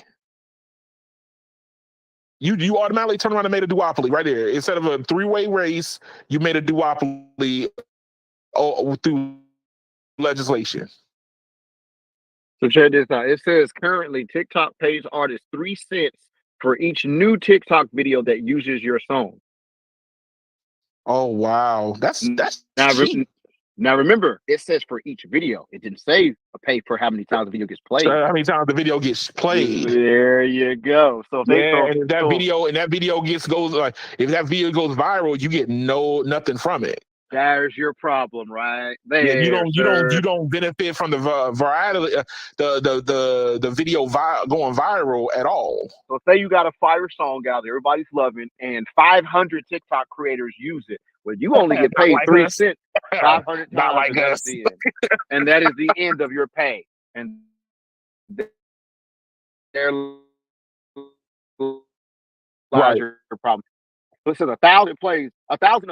You automatically turn around and made a duopoly right there. Instead of a three-way race, you made a duopoly through legislation. So check this out. It says currently TikTok pays artists 3 cents for each new TikTok video that uses your song. Oh wow, that's now, cheap. Now remember, it says for each video. It didn't say pay for how many times the video gets played. How many times the video gets played? There you go. So if if that video goes like, if that video goes viral, you get nothing from it. There's your problem, right? You don't benefit from the variety, the video going viral at all. So say you got a fire song out there, everybody's loving, and 500 TikTok creators use it. Well, you only get paid 3 cents 500 times, like us. And that is the end of your pay. And their right. your problem. Listen, 1,000 plays, 1,000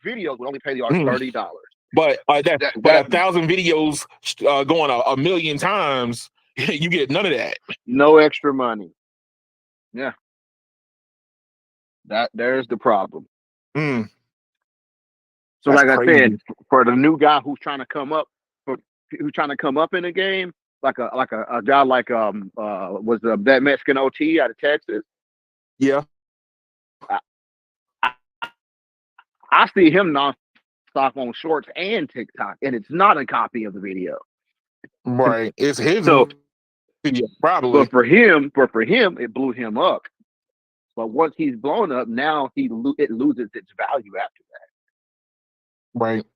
videos would only pay the artist $30. But 1,000 videos going a million times, you get none of that. No extra money. Yeah. There's the problem. Mm. So That's like crazy. I said, for the new guy who's trying to come up in the game, like a guy like was that Mexican OT out of Texas. Yeah. I see him nonstop on Shorts and TikTok, and it's not a copy of the video. Right. It's his video, probably. But for him, it blew him up. But once he's blown up, now it loses its value after that. Right.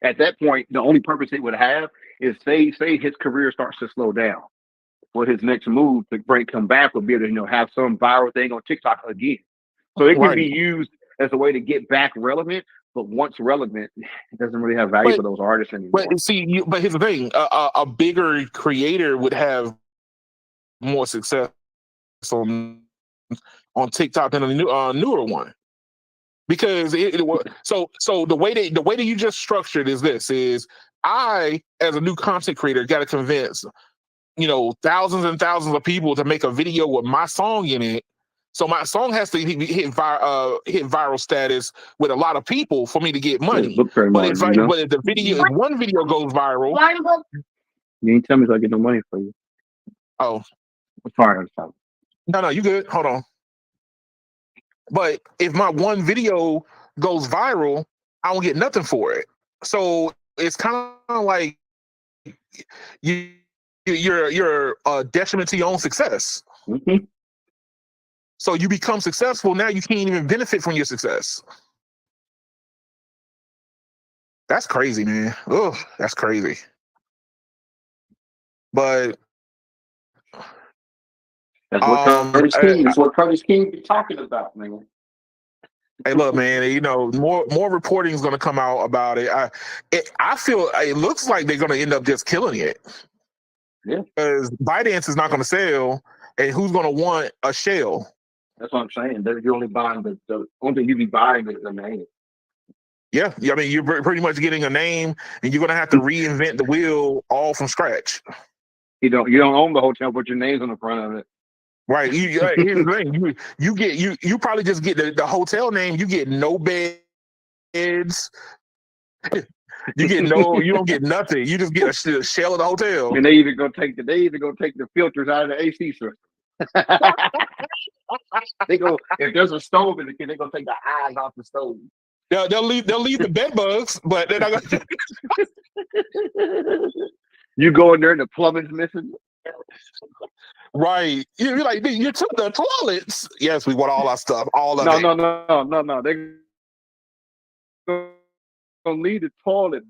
At that point, the only purpose it would have is say his career starts to slow down. Well, his next move to come back would be to have some viral thing on TikTok again. So it can be used as a way to get back relevant, but once relevant, it doesn't really have value But for those artists anymore. but see, but here's the thing: a bigger creator would have more success on on TikTok than a newer one. Because so the way that you just structured is this is I as a new content creator got to convince thousands and thousands of people to make a video with my song in it. So my song has to hit viral status with a lot of people for me to get money. Look very But much, you know? if one video goes viral, You ain't tell me if I get no money for you. oh Sorry, I'm sorry. no, you good. Hold on. But if my one video goes viral, I don't get nothing for it. So it's kind of like you're a detriment to your own success. Mm-hmm. So you become successful, now you can't even benefit from your success. That's crazy, man. Ugh, that's crazy. But That's what Curtis King be talking about, man. hey, look, man. More reporting is going to come out about it. I feel it looks like they're going to end up just killing it. Yeah, because ByteDance is not going to sell, and who's going to want a shell? that's what I'm saying. You're only buying the only thing you be buying is the name. Yeah, I mean, you're pretty much getting a name, and you're going to have to reinvent the wheel all from scratch. You don't own the hotel, but your name's on the front of it. Right. Here's the thing: you probably just get the hotel name. You get no beds. You don't get nothing. You just get a shell of the hotel. And they even go take the filters out of the AC system. They go, if there's a stove in the kitchen, they go take the eyes off the stove. They'll leave the bed bugs, but they're not gonna. You go in there and the plumbing's missing. Right. You're like, you took the toilets. Yes, we want all our stuff. All of it. No. They're gonna leave the toilet,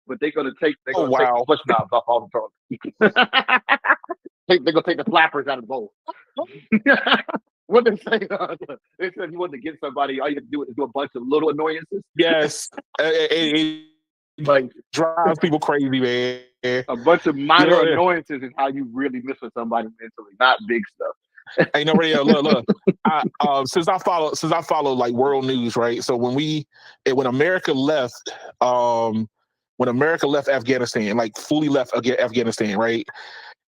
but they're gonna take the push knobs off all the toilets. They're gonna take the flappers out of the bowl. What they say? They said you want to get somebody, all you have to do is do a bunch of little annoyances. Yes. It like drives people crazy, man. A bunch of minor annoyances is how you really miss with somebody mentally, not big stuff. Hey, no, radio. Look. Since I follow like world news, right? So when America left, Afghanistan, like fully left Afghanistan, right?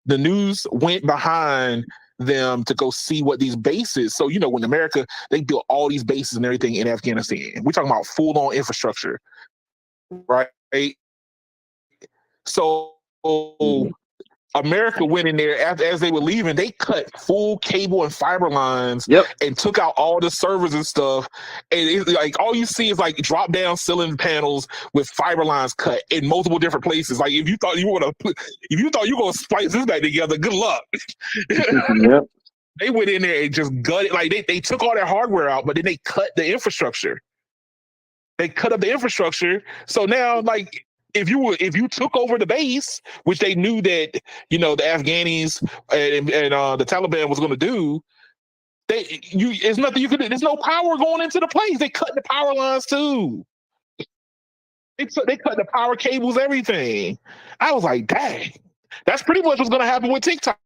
The news went behind them to go see what these bases. So when America, they built all these bases and everything in Afghanistan. We're talking about full on infrastructure, right? So America went in there as they were leaving. They cut full cable and fiber lines and took out all the servers and stuff. And it's like all you see is like drop down ceiling panels with fiber lines cut in multiple different places. Like if you thought you were gonna splice this back together, good luck. Yep. They went in there and just gutted. Like they took all their hardware out, but then they cut the infrastructure. They cut up the infrastructure. So now, like, if you took over the base, which they knew that the Afghanis and the Taliban was going to do, there's nothing you could do. There's no power going into the place. They cut the power lines too. They cut the power cables, everything. I was like, dang, that's pretty much what's going to happen with TikTok.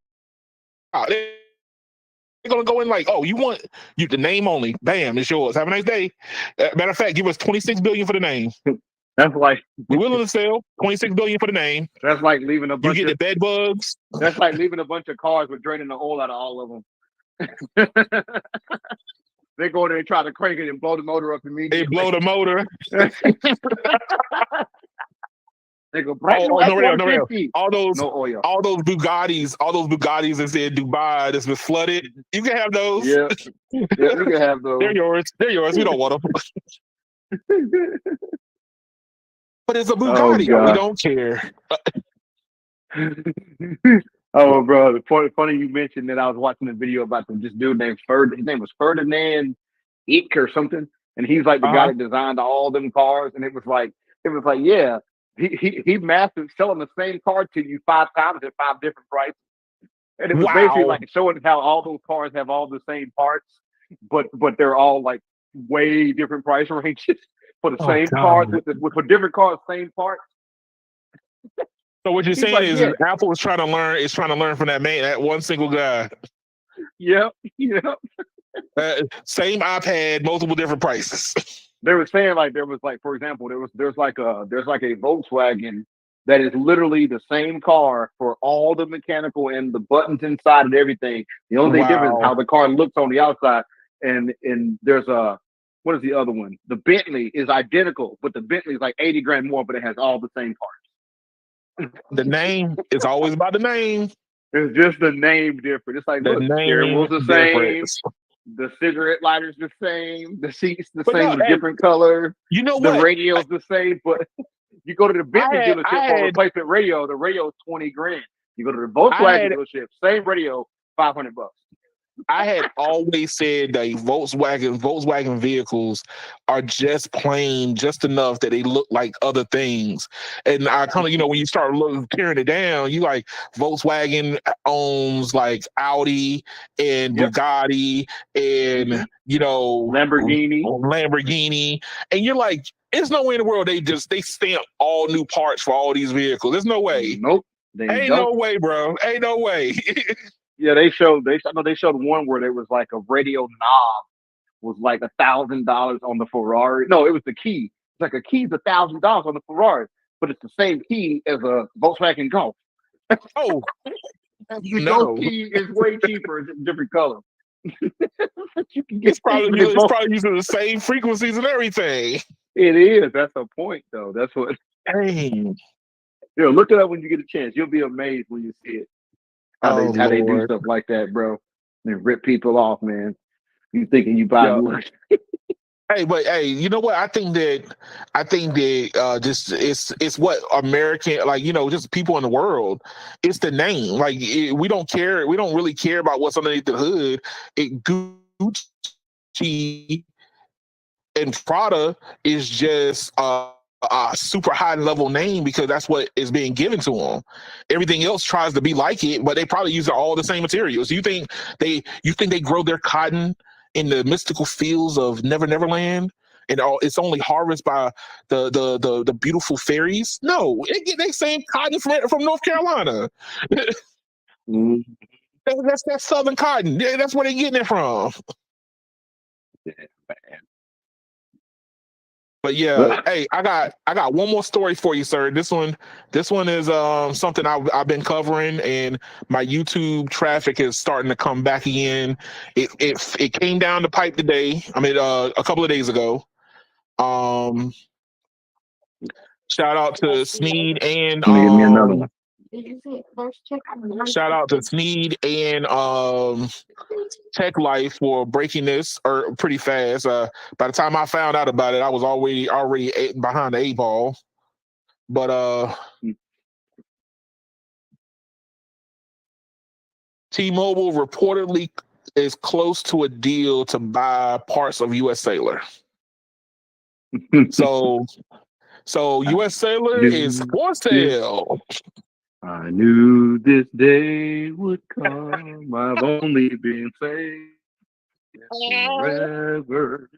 They're going to go in like, oh, you want the name only? Bam, it's yours. Have a nice day. Matter of fact, give us $26 billion for the name. That's like we're willing to sell $26 billion for the name. That's like leaving a bunch. You get the bed bugs. That's like leaving a bunch of cars with draining the oil out of all of them. They go there and try to crank it and blow the motor up immediately. They blow the motor. They go no real. All those Bugattis that's in Dubai that's been flooded. You can have those. Yeah, you can have those. They're yours. We don't want them. But it's a Bugatti. We don't care. Oh, bro. Funny you mentioned that. I was watching a video about this dude named his name was Ferdinand Ick or something, and he's like the guy that designed all them cars. And it was like, yeah, he mastered selling the same car to you 5 times at 5 different prices. And it was basically like showing how all those cars have all the same parts, but they're all like way different price ranges for the Oh, same God. cards for different cards, same parts. So what you're He's saying like, is yeah, Apple is trying to learn. Is trying to learn from that man, that one single guy. yep. Same iPad, multiple different prices. They were saying like there was like, for example, there's like a Volkswagen that is literally the same car for all the mechanical and the buttons inside and everything. The only difference is Wow. how the car looks on the outside. And there's a, what is the other one? The Bentley is identical, but the Bentley is like 80 grand more, but it has all the same parts. The name is always about the name. It's just the name different. It's like, The look, the steering name wheel's the same, difference. the cigarette lighter's the same, the seats the But same no, with hey, different colors, you know the what? radio's the same, but you go to the Bentley I dealership for a had replacement radio, the radio is 20 grand. You go to the I Volkswagen had dealership, same radio, $500. I had always said that Volkswagen vehicles are just plain, just enough that they look like other things. And I kind of, when you start tearing it down, you like Volkswagen owns like Audi and Yep. Bugatti and Lamborghini, and you're like, there's no way in the world they stamp all new parts for all these vehicles. There's no way. Nope. They Ain't don't. no way, bro. Ain't no way. Yeah, they showed one where there was like a radio knob was like $1,000 on the Ferrari. No, it was the key. It's like a key's $1,000 on the Ferrari, but it's the same key as a Volkswagen Golf. Oh, The no. Golf key is way cheaper. It's a different color. You can get It's probably using the same frequencies and everything. It is. That's the point, though. That's what. Dang. Look it up when you get a chance. You'll be amazed when you see it. How they do stuff like that, bro. They rip people off, man. You thinking you buy one? Hey, you know what? I think that just it's what American, like, just people in the world. It's the name. Like, we don't care. We don't really care about what's underneath the hood. Gucci and Prada is just a super high level name because that's what is being given to them. Everything else tries to be like it, but they probably use all the same materials. You think they grow their cotton in the mystical fields of Neverland, and it's only harvested by the beautiful fairies? No, they get their same cotton from North Carolina. That's that Southern cotton. That's where they're getting it from. Yeah, man. But yeah, hey, I got one more story for you, sir. This one is something I've been covering, and my YouTube traffic is starting to come back again. It came down the pipe today. I mean, a couple of days ago. Shout out to Sneed and Let me give me another one. shout out to Sneed and Tech Life for breaking this pretty fast. By the time I found out about it, I was already behind the 8 ball. But T-Mobile reportedly is close to a deal to buy parts of U.S. Sailor. So U.S. Sailor is for sale. I knew this day would come. I've only been saved forever.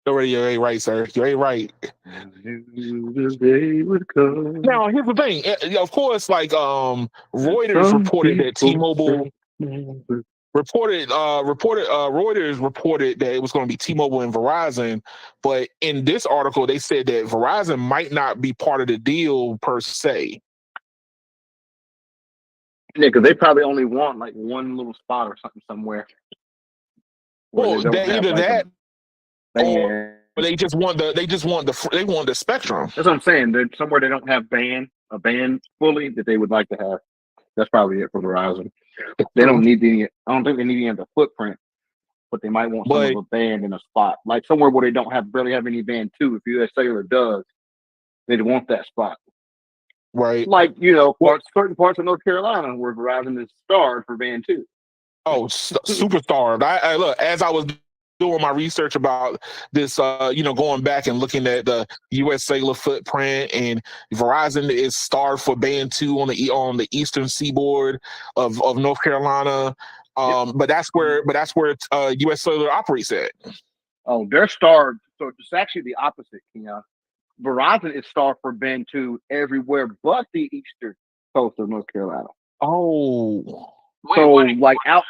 You ain't right, sir. You ain't right. I knew this day would come. Now, here's the thing. Of course, like Reuters reported that T-Mobile Reuters reported that it was going to be T-Mobile and Verizon, but in this article they said that Verizon might not be part of the deal per se. Yeah, because they probably only want like one little spot or something somewhere. Well, either that, or they just want the spectrum. That's what I'm saying. They're somewhere they don't have a band fully that they would like to have. That's probably it for Verizon. They don't need I don't think they need any of the footprint, but they might want some of a band in a spot, like somewhere where they don't barely have any band too. If U.S. Cellular does, they'd want that spot. Right. Like, certain parts of North Carolina where Verizon is starved for band too. Oh, super starved. I look, as I was doing my research about this, going back and looking at the U.S. Cellular footprint, and Verizon is starved for band 2 on the eastern seaboard of North Carolina. But that's where U.S. Cellular operates at. Oh, they're starved. So it's actually the opposite, Verizon is starved for Bantu everywhere but the eastern coast of North Carolina. Oh, Wait, so like out,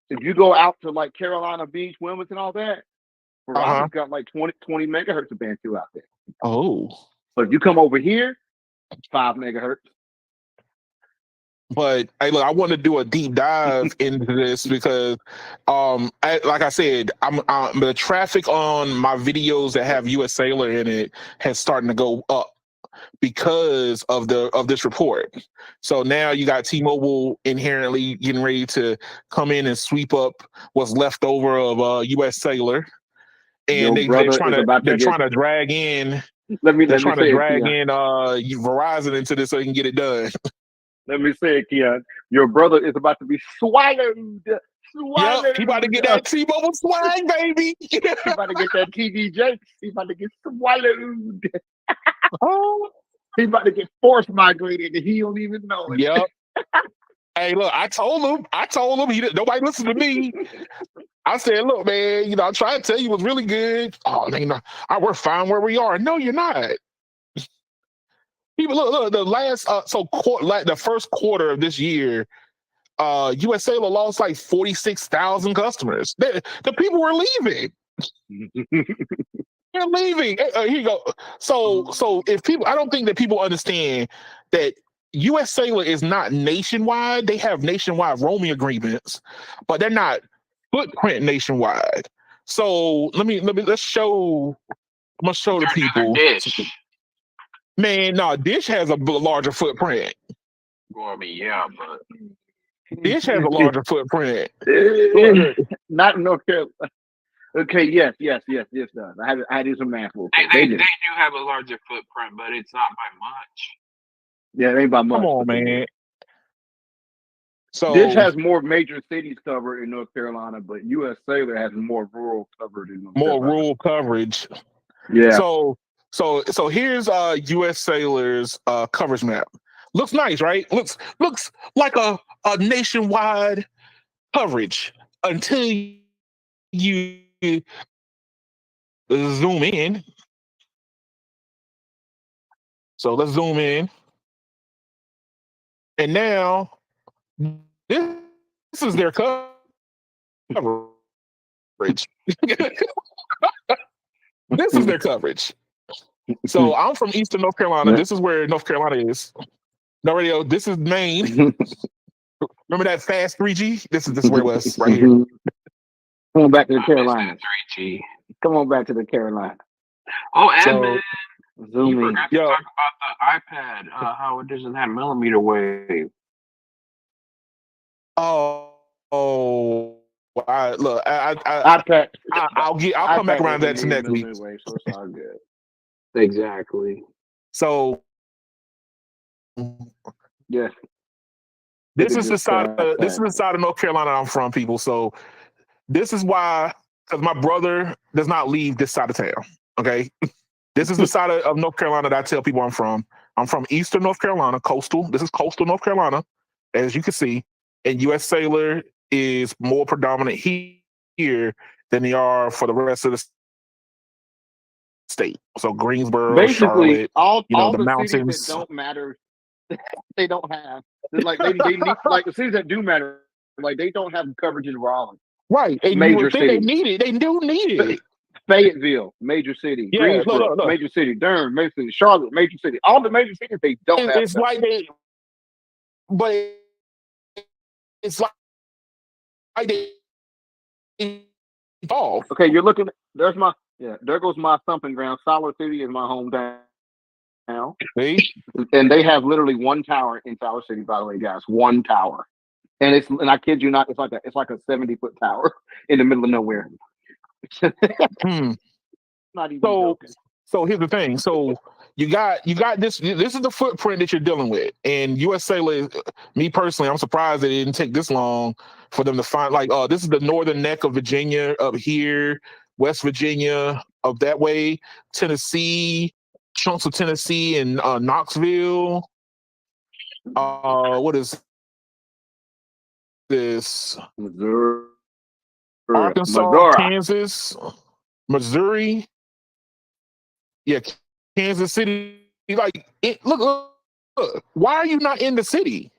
if you go out to like Carolina Beach, Wilmington, all that, Verizon's got like 20 megahertz of Bantu out there. Oh, but if you come over here, 5 megahertz. But hey, look, I want to do a deep dive into this because, like I said, the traffic on my videos that have U.S. Sailor in it has starting to go up because of this report. So now you got T-Mobile inherently getting ready to come in and sweep up what's left over of U.S. Sailor, and they're trying to drag in. They're trying to drag in Verizon into this so they can get it done. Let me say it, Keon. Your brother is about to be swallowed. Yep, he about to get that T-Mobile swag, baby. He about to get that TDJ. He about to get swallowed. Oh, he about to get force migrated and he don't even know it. Yep. Hey, look, I told him. Nobody listened to me. I said, look, man, I'm trying to tell you it was really good. Oh, man, we're fine where we are. No, you're not. People, look, the last, the first quarter of this year, US Sailor lost like 46,000 customers. The people were leaving. They're leaving. Here you go. So if people, I don't think that people understand that US Sailor is not nationwide. They have nationwide roaming agreements, but they're not footprint nationwide. So let's show. I'm gonna show the people. Dish. Man, no, Dish has a larger footprint. Well, I mean, yeah, but Dish has a larger footprint. Not in North Carolina. Okay, yes, it does. I had to do some math. They do have a larger footprint, but it's not by much. Yeah, it ain't by much. Come on, man. So Dish has more major cities covered in North Carolina, but US Sailor has more rural covered in North Carolina. More rural coverage. Yeah. So here's US Sailor's coverage map. Looks nice, right? Looks like a nationwide coverage until you zoom in. So let's zoom in. And now this is their coverage. This is their coverage. So I'm from Eastern North Carolina. This is where North Carolina is. No radio. This is Maine. Remember that fast 3G? This is where it was right here. Come on back to the Carolina. 3G. Come on back to the Carolina. Oh, Edmund. Zoom you in. forgot to talk about the iPad. How it doesn't have millimeter wave. I'll come back around that to next week. Wave, so it's all good. Exactly. So yes, this is the side of North Carolina I'm from, people. So this is why, because my brother does not leave this side of town. Okay, this is the side of North Carolina that I tell people I'm from. I'm from Eastern North Carolina, coastal. This is coastal North Carolina, as you can see. And US Sailor is more predominant here than they are for the rest of the state. So Greensboro, basically, Charlotte, all the the mountains cities that don't matter, they don't have. Like they need, like the cities that do matter, like they don't have coverage in Raleigh. Right, and major you would think cities. they need it. They do need it. Fayetteville, major city. Yeah, Greensboro, look. major city. Durham, major city. Charlotte, major city. All the major cities they don't have. It's like it's like they evolve. Okay, you're looking. There goes my thumping ground. Siler City is my hometown. See? And they have literally one tower in Siler City, by the way, guys. One tower. And I kid you not, it's like a 70-foot tower in the middle of nowhere. Not even joking. So here's the thing. So you got this. This is the footprint that you're dealing with. And US Sailor, me personally, I'm surprised it didn't take this long for them to find. Like, this is the northern neck of Virginia up here, West Virginia up that way, Tennessee, chunks of Tennessee and Knoxville. What is this? Missouri. Arkansas, Kansas. Missouri, yeah, Kansas City. Like, look. Why are you not in the city?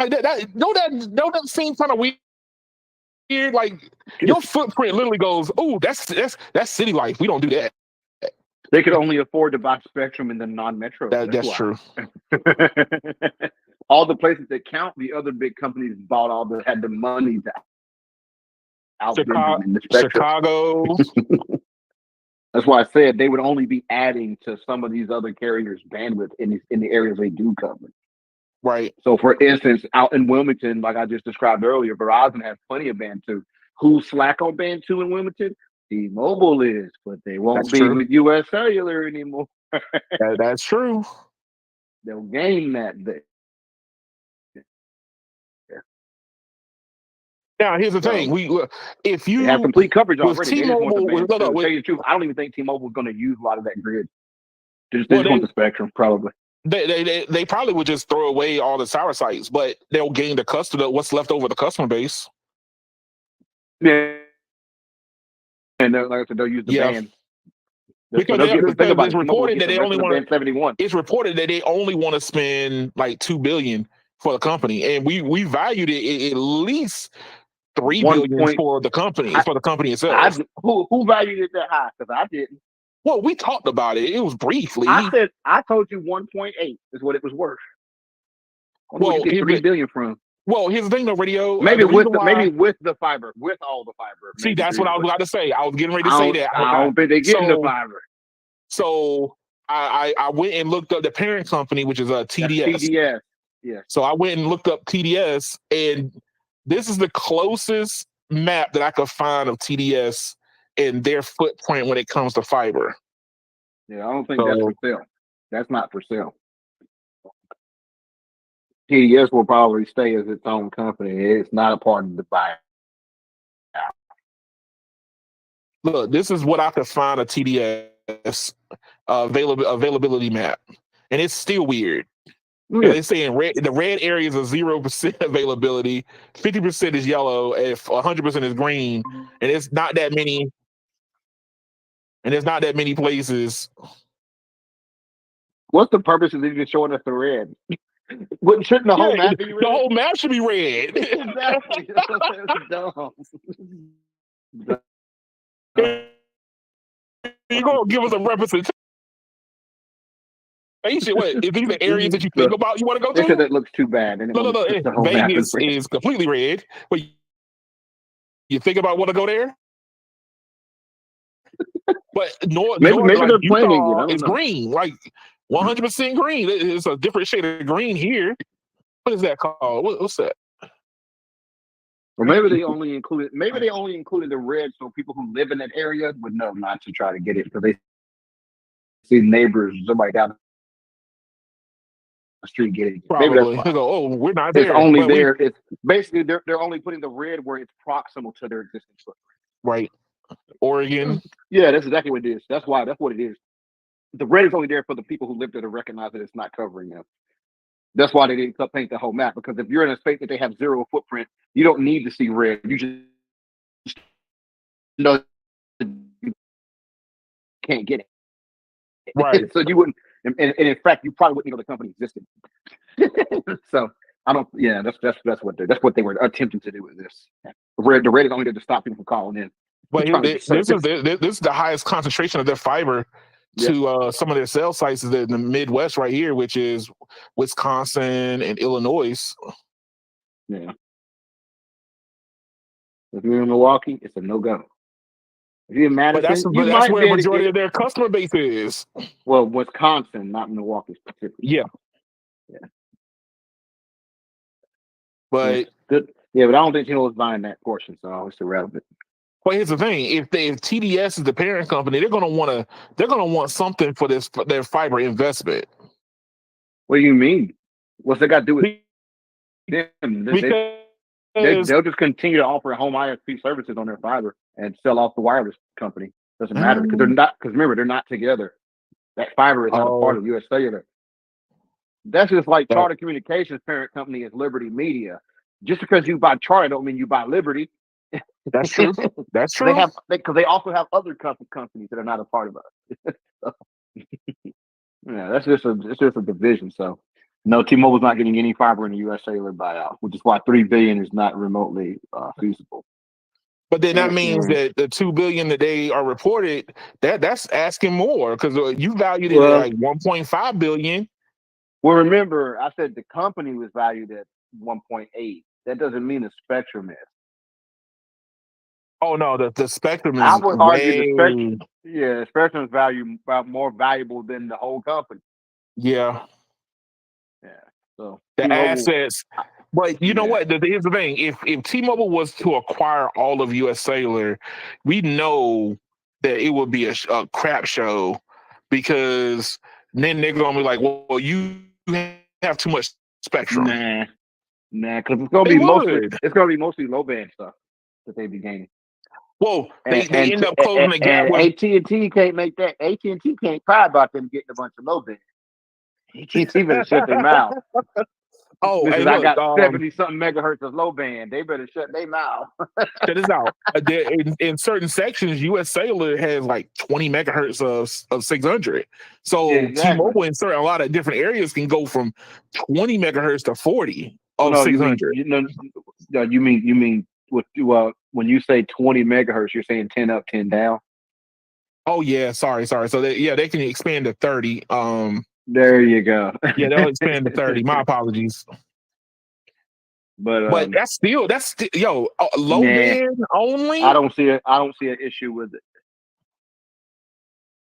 Like that seems kind of weird. Like your footprint literally goes, oh, that's city life. We don't do that. They could only afford to buy Spectrum in the non-metro. That's true. All the places that count, the other big companies had the money to outbid them in the Spectrum. Chicago. That's why I said they would only be adding to some of these other carriers' bandwidth in the areas they do cover. Right. So, for instance, out in Wilmington, like I just described earlier, Verizon has plenty of Band 2. Who's slack on Band 2 in Wilmington? T-Mobile is, but they won't be with U.S. Cellular anymore. That's true. They'll gain that there. Now, here's the thing: if you they have complete coverage already, T-Mobile, tell you the truth, I don't even think T-Mobile is going to use a lot of that grid. They just want the Spectrum, probably. They probably would just throw away all the tower sites, but they'll gain the customer. What's left over the customer base? Yeah, and like I said, they'll use the band. Because it's reported that they only want 71. It's reported that they only want to spend like $2 billion for the company, and we valued it at least $3 billion for the company itself. Who valued it that high? Because I didn't. Well, we talked about it. It was briefly. I told you 1.8 is what it was worth. Well, you get $3 billion from. Well, here's the thing, though, Radio. Maybe with the fiber, with all the fiber. See, that's what I was about to say. I was getting ready to say that. I don't think they're getting the fiber. So I went and looked up the parent company, which is TDS. TDS, yeah. So I went and looked up TDS, and this is the closest map that I could find of TDS and their footprint when it comes to fiber. Yeah, I don't think that's for sale. That's not for sale. TDS will probably stay as its own company. It's not a part of the buyout. Look, this is what I could find a TDS availability map, and it's still weird. Yeah. They're saying the red areas are 0% availability, 50% is yellow, and 100% is green, and it's not that many. And there's not that many places. What's the purpose of even showing us the red? Shouldn't the whole map be red? The whole map should be red. Exactly. That's dumb. You're gonna give us a representation. What is these the areas that you think about you want to go to? They said that looks too bad. No. Vegas is completely red. But you think about want to go there? But maybe they're planning it. It's green, like 100% green. It's a different shade of green here. What is that called? What's that? Or maybe they only included the red so people who live in that area would know not to try to get it because they see neighbors, somebody down the street getting it. Probably. Maybe that's go, we're not there. It's only there. It's basically they're only putting the red where it's proximal to their existing footprint. Right. Oregon. Yeah, that's exactly what it is. That's what it is. The red is only there for the people who live there to recognize that it's not covering them. That's why they didn't paint the whole map, because if you're in a state that they have zero footprint, you don't need to see red. You just know you can't get it. Right. So you wouldn't, and in fact, you probably wouldn't know the company existed. So I don't. Yeah, that's what they were attempting to do with this. The red is only there to stop people from calling in. But this is the highest concentration of their fiber to some of their cell sites in the Midwest right here, which is Wisconsin and Illinois. Yeah. If you're in Milwaukee, it's a no-go. If you're in Madison, but that's where the majority of their customer base is. Well, Wisconsin, not Milwaukee specifically. Yeah. But good. Yeah, but I don't think T-Mobile is buying that portion, so it's irrelevant. Well, here's the thing: if TDS is the parent company, they're gonna want something for their fiber investment. What do you mean? What's that got to do with them? They'll just continue to offer home ISP services on their fiber and sell off the wireless company. Doesn't matter because they're not. Because remember, they're not together. That fiber is not a part of U.S. Cellular. That's just like Charter Communications' parent company is Liberty Media. Just because you buy Charter don't mean you buy Liberty. That's true. That's They true. because they also have other companies that are not a part of us. So, yeah, it's just a division. So no, T-Mobile's not getting any fiber in the U.S. cellular buyout, which is why $3 billion is not remotely feasible. But then that means And that the $2 billion that they are reported, that's asking more because you valued it at well, like 1.5 billion. well, remember I said the company was valued at 1.8. That doesn't mean the spectrum is. Oh no, the spectrum I is would argue the way, spectrum is more valuable than the whole company. yeah. Yeah. So The T-Mobile, assets. But you know yeah. what? Here's the thing: if T-Mobile was to acquire all of U.S. Cellular, we know that it would be a crap show because then they're gonna be like, "Well, you have too much spectrum." Nah, because They would. it's gonna be mostly low band stuff that they be gaining. Well, And they end up closing the gap with. AT&T can't make that. AT&T can't cry about them getting a bunch of low band. AT&T better shut their mouth. Oh, hey, Because I look, got 70 something megahertz of low band. They better shut their mouth. check this out. In certain sections, U.S. Cellular has like 20 megahertz of 600. So Exactly. T-Mobile in a lot of different areas can go from 20 megahertz to 40 Well, of no, 600. you mean when you say 20 megahertz, you're saying 10 up, 10 down. Oh yeah, sorry. So they can expand to 30. There you go. Yeah, they'll expand to 30. My apologies. But But low nah, band only. I don't see an issue with it.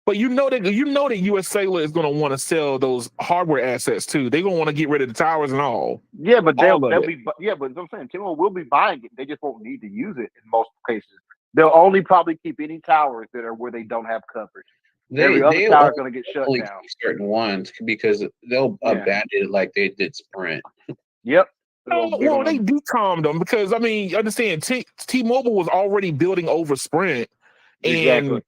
But you know that US Cellular is going to want to sell those hardware assets too. They're going to want to get rid of the towers and all. Yeah, but all they'll of it. be but I'm saying T-Mobile will be buying it. They just won't need to use it in most cases. They'll only probably keep any towers that are where they don't have coverage. Every other tower is going to get shut only down. certain ones because they'll abandon it like they did Sprint. Yep. Well, they decommed them because I mean, understand T-Mobile was already building over Sprint, Exactly.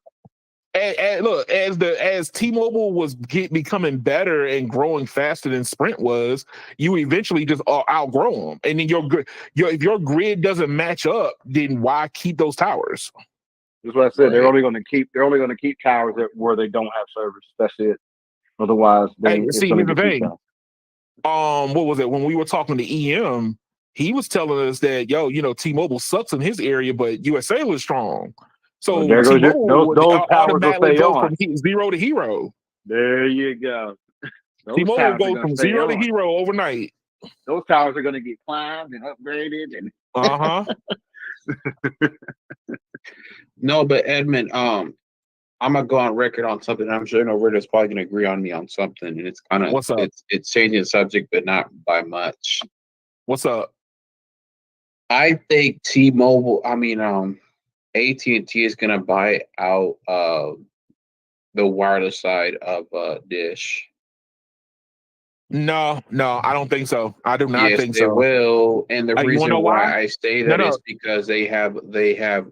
and look, as T-Mobile was becoming better and growing faster than Sprint was, you eventually just outgrow them, and then if your grid doesn't match up, then why keep those towers? That's what I said. Right. They're only going to keep towers where they don't have service. That's it. Otherwise, And see, here's the thing. down. What was it when we were talking to EM? He was telling us that T-Mobile sucks in his area, but US Cellular is strong. So there goes T-Mobile would those towers will automatically stay go on. from zero to hero. There you go. Those T-Mobile towers are goes going from to stay zero to on. hero overnight. Those towers are going to get climbed and upgraded and. No, but Edmund, I'm gonna go on record on something. I'm sure Roberto's probably gonna agree on me on something, and it's kind of What's up? It's changing the subject, but not by much. What's up? I think T-Mobile, AT&T is gonna buy out the wireless side of Dish. No, I don't think so. I do not think They so. will, and the You wanna know reason why why? I say that is because they have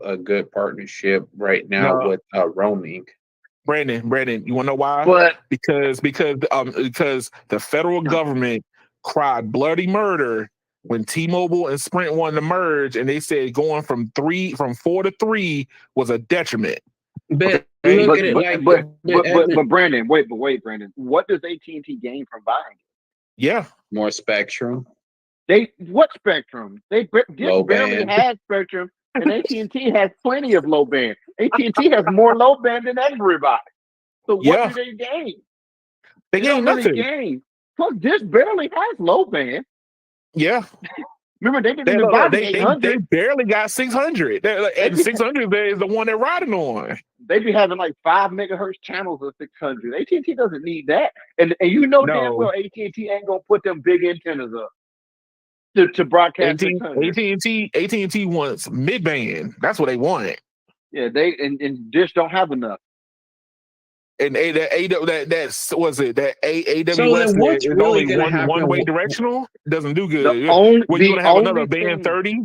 a good partnership right now with roaming. Brandon, you want to know why? But Because the federal government cried bloody murder when T-Mobile and Sprint wanted to merge, and they said going from 4 to 3 was a detriment. But Okay? look at it but Brandon, wait, Brandon, what does AT&T gain from buying it? Yeah, more spectrum. What spectrum? They just barely had spectrum, and AT&T has plenty of low band. AT&T has more low band than everybody. So what do they gain? They gain nothing. Gain. Plus, this barely has low band. Yeah. Remember, they didn't even buy the 800. They barely got 600. And 600 is the one they're riding on. They be having like 5 megahertz channels of 600. AT&T doesn't need that. And damn well AT&T ain't going to put them big antennas up to broadcast 600. AT&T wants mid-band. That's what they want. Yeah, they and Dish don't have enough. And AWS So then what's is really only going to happen? One way directional doesn't do good. You're going to have another band 30?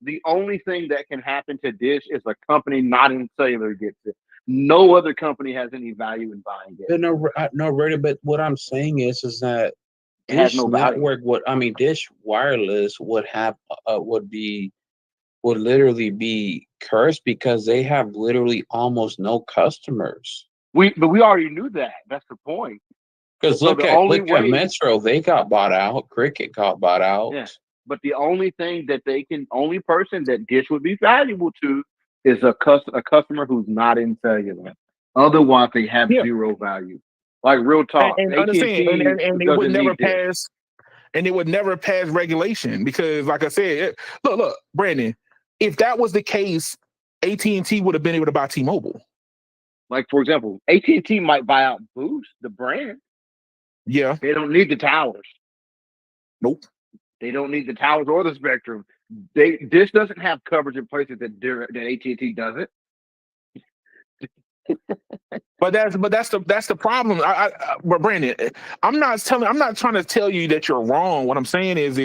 The only thing that can happen to Dish is a company not in cellular gets it. No other company has any value in buying it. No, really. But what I'm saying is that it has Dish no value. Network, Dish Wireless would be would literally be cursed because they have literally almost no customers. But we already knew that. That's the point. Because So look the at only look at way- Metro, they got bought out. Cricket got bought out. Yeah. But the only thing that only person that Dish would be valuable to is a customer who's not in cellular. Otherwise, they have Yeah. zero value. Like real talk, And AT&T understand, and it would doesn't never need Dish. pass, and it would never pass regulation because, like I said, look, Brandon, if that was the case, AT&T would have been able to buy T-Mobile. Like for example, AT&T might buy out Boost, the brand. Yeah. They don't need the towers. Nope. They don't need the towers or the spectrum. Dish doesn't have coverage in places that AT&T doesn't. But that's the problem. But Brandon, I'm not trying to tell you that you're wrong. What I'm saying is